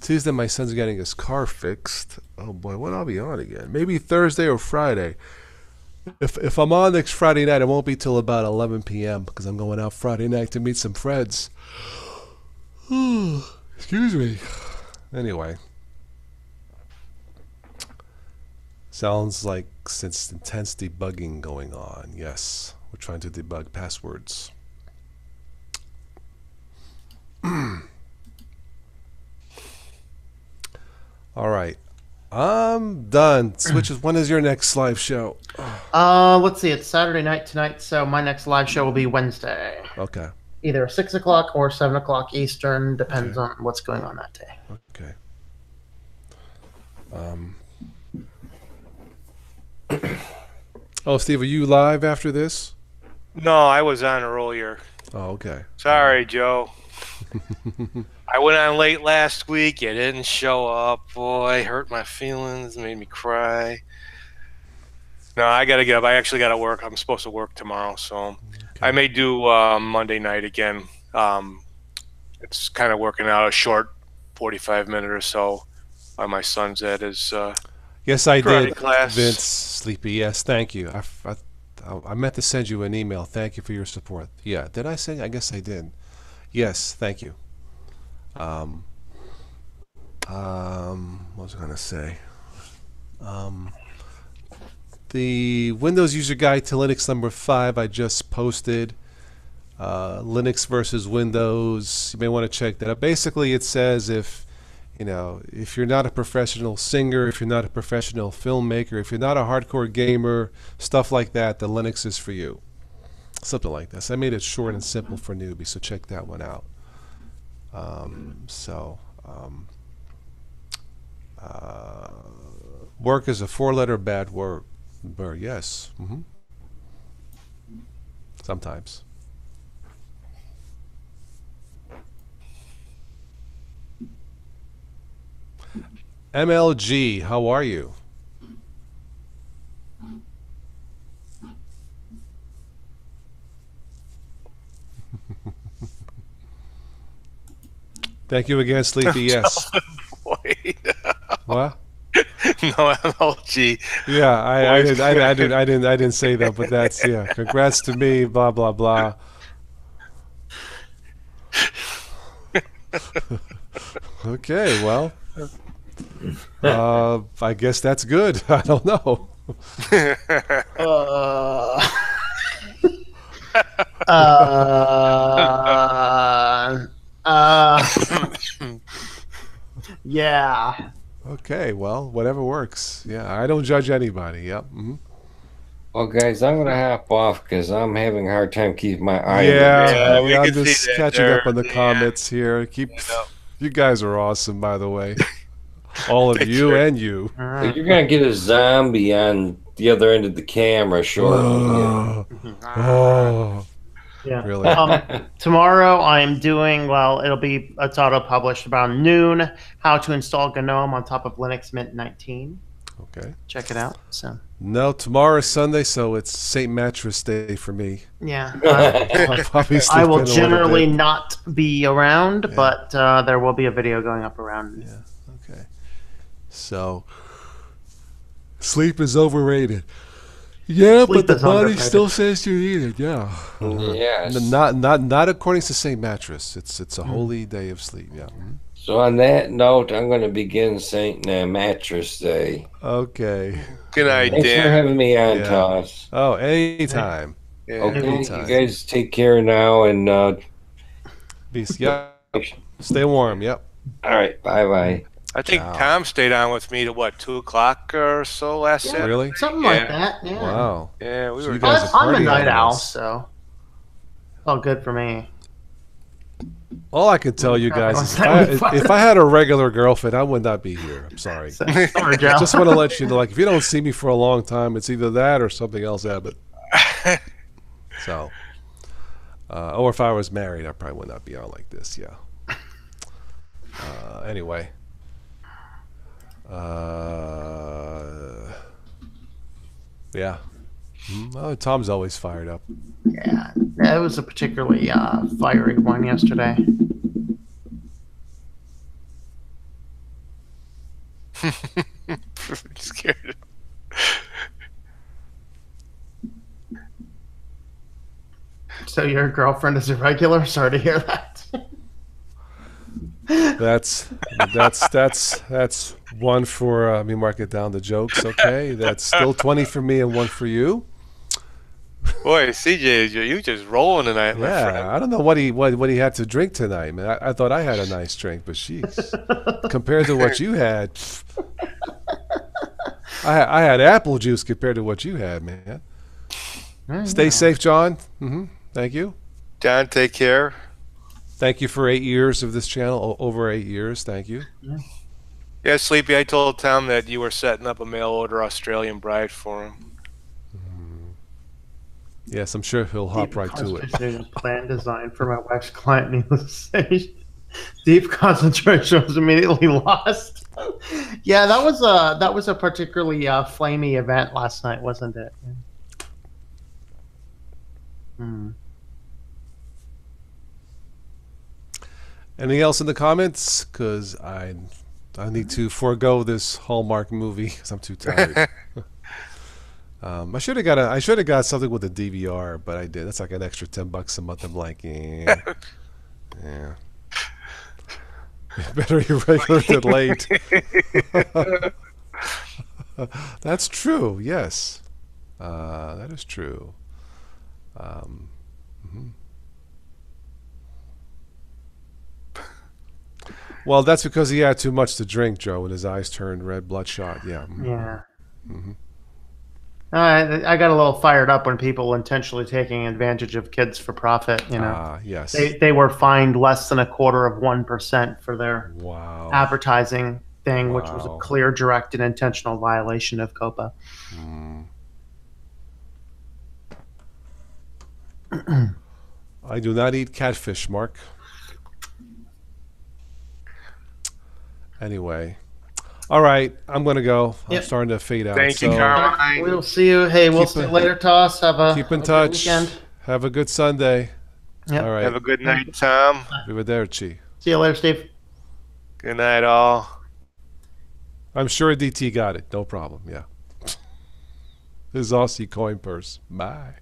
Tuesday, my son's getting his car fixed. Oh boy, when I'll be on again? Maybe Thursday or Friday. If I'm on next Friday night, it won't be till about 11 p.m. because I'm going out Friday night to meet some friends. Excuse me. Anyway, sounds like since intense debugging going on. Yes, we're trying to debug passwords. All right, I'm done. Switches. When is your next live show? Let's see. It's Saturday night tonight, so my next live show will be Wednesday. Okay. Either 6 o'clock or 7 o'clock Eastern, depends on what's going on that day. Okay. Oh, Steve, are you live after this? No, I was on earlier. Oh, okay. Sorry, Joe. I went on late last week. You didn't show up. Boy, hurt my feelings, made me cry. No, I got to get up. I actually got to work. I'm supposed to work tomorrow, so I may do Monday night again. It's kind of working out a short 45-minute or so while my son's at his yes, I karate did, class. Vince Sleepy. Yes, thank you. I meant to send you an email. Thank you for your support. Yeah, did I send? I guess I did. Yes, thank you. What was I gonna say? The Windows User Guide to Linux number 5 I just posted. Linux versus Windows. You may want to check that out. Basically, it says if you're not a professional singer, if you're not a professional filmmaker, if you're not a hardcore gamer, stuff like that, then Linux is for you. Something like this. I made it short and simple for newbies, so check that one out. Work is a 4-letter bad word. Yes. Sometimes. MLG, how are you? Thank you again, Sleepy. Yes. What? No MLG. Yeah, I didn't say that, but that's Congrats to me. Blah blah blah. Okay, well, I guess that's good. I don't know. Yeah. Okay, well, whatever works. Yeah, I don't judge anybody. Yep. Well, guys, I'm gonna hop off because I'm having a hard time keeping my eye. Yeah, we I'm can just see that catching there. up on the comments here. You guys are awesome, by the way. All of you and you. You're gonna get a zombie on the other end of the camera shortly. Yeah. Really? Tomorrow I'm doing, it's auto-published around noon, how to install GNOME on top of Linux Mint 19. Okay. Check it out. So. No, tomorrow is Sunday, so it's St. Mattress Day for me. Yeah. I will generally not be around, but there will be a video going up around. Yeah. Okay. So, sleep is overrated. Yeah, Sleep but the is body underrated. still says you need it. Yeah. Yes. Not according to St. Mattress. It's a holy day of sleep. Yeah. So So on that note, I'm going to begin St. Mattress Day. Okay. Good night, Thanks for Dan. having me on, Yeah. Toss. Oh, anytime. Yeah. Okay, Anytime. you guys take care now, and Yep. Stay warm. Yep. all right, bye-bye. I think Ciao. Tom stayed on with me to what, 2 o'clock or so last Yeah, Saturday. Really? something Yeah. like that. Yeah. Wow. Yeah, we So were. you guys I'm are a party night owl, animals. so it's all good for me. All I can tell you guys is Sorry, if I had a regular girlfriend, I would not be here. I'm sorry. Sorry, Joe. Just want to let you know, like, if you don't see me for a long time, it's either that or something else happened. So, or if I was married, I probably would not be on like this. Yeah. Anyway. Yeah. Oh, Tom's always fired up. Yeah, it was a particularly fiery one yesterday. Scared. So your girlfriend is irregular? Sorry to hear that. That's one for let me mark it down, the jokes. Okay, that's still 20 for me and 1 for you. Boy, CJ, you just rolling tonight, my friend. Yeah, I don't know what he had to drink tonight, man. I thought I had a nice drink, but jeez, compared to what you had, I had apple juice compared to what you had, man. Stay safe, John. Thank you. John, take care. Thank you for 8 years of this channel. Over 8 years. Thank you. Yeah, Sleepy, I told Tom that you were setting up a mail order Australian bride for him. Yes, I'm sure he'll hop right to it. A plan designed for my wife's client, needless to say. Deep concentration was immediately lost. Yeah, that was a particularly flamey event last night, wasn't it? Anything else in the comments? Because I need to forego this Hallmark movie because I'm too tired. I should have got something with a DVR, but I did. That's like an extra $10 a month. I'm like, yeah. Better irregular than late. That's true. Yes, that is true. Well, that's because he had too much to drink, Joe, and his eyes turned red, bloodshot. Yeah. Yeah. I got a little fired up when people intentionally taking advantage of kids for profit. You know, yes. They were fined less than 0.25% for their advertising thing, which was a clear, direct, and intentional violation of COPA. I do not eat catfish, Mark. Anyway. All right, I'm going to go. I'm starting to fade out. Thank you, Caroline. We'll see you. Hey, we'll see you later, Toss. Keep in touch. Weekend. Have a good Sunday. Yep. All right. Have a good night, Tom. Arrivederci. See you later, Steve. Good night, all. I'm sure DT got it. No problem. Yeah. His Aussie coin purse. Bye.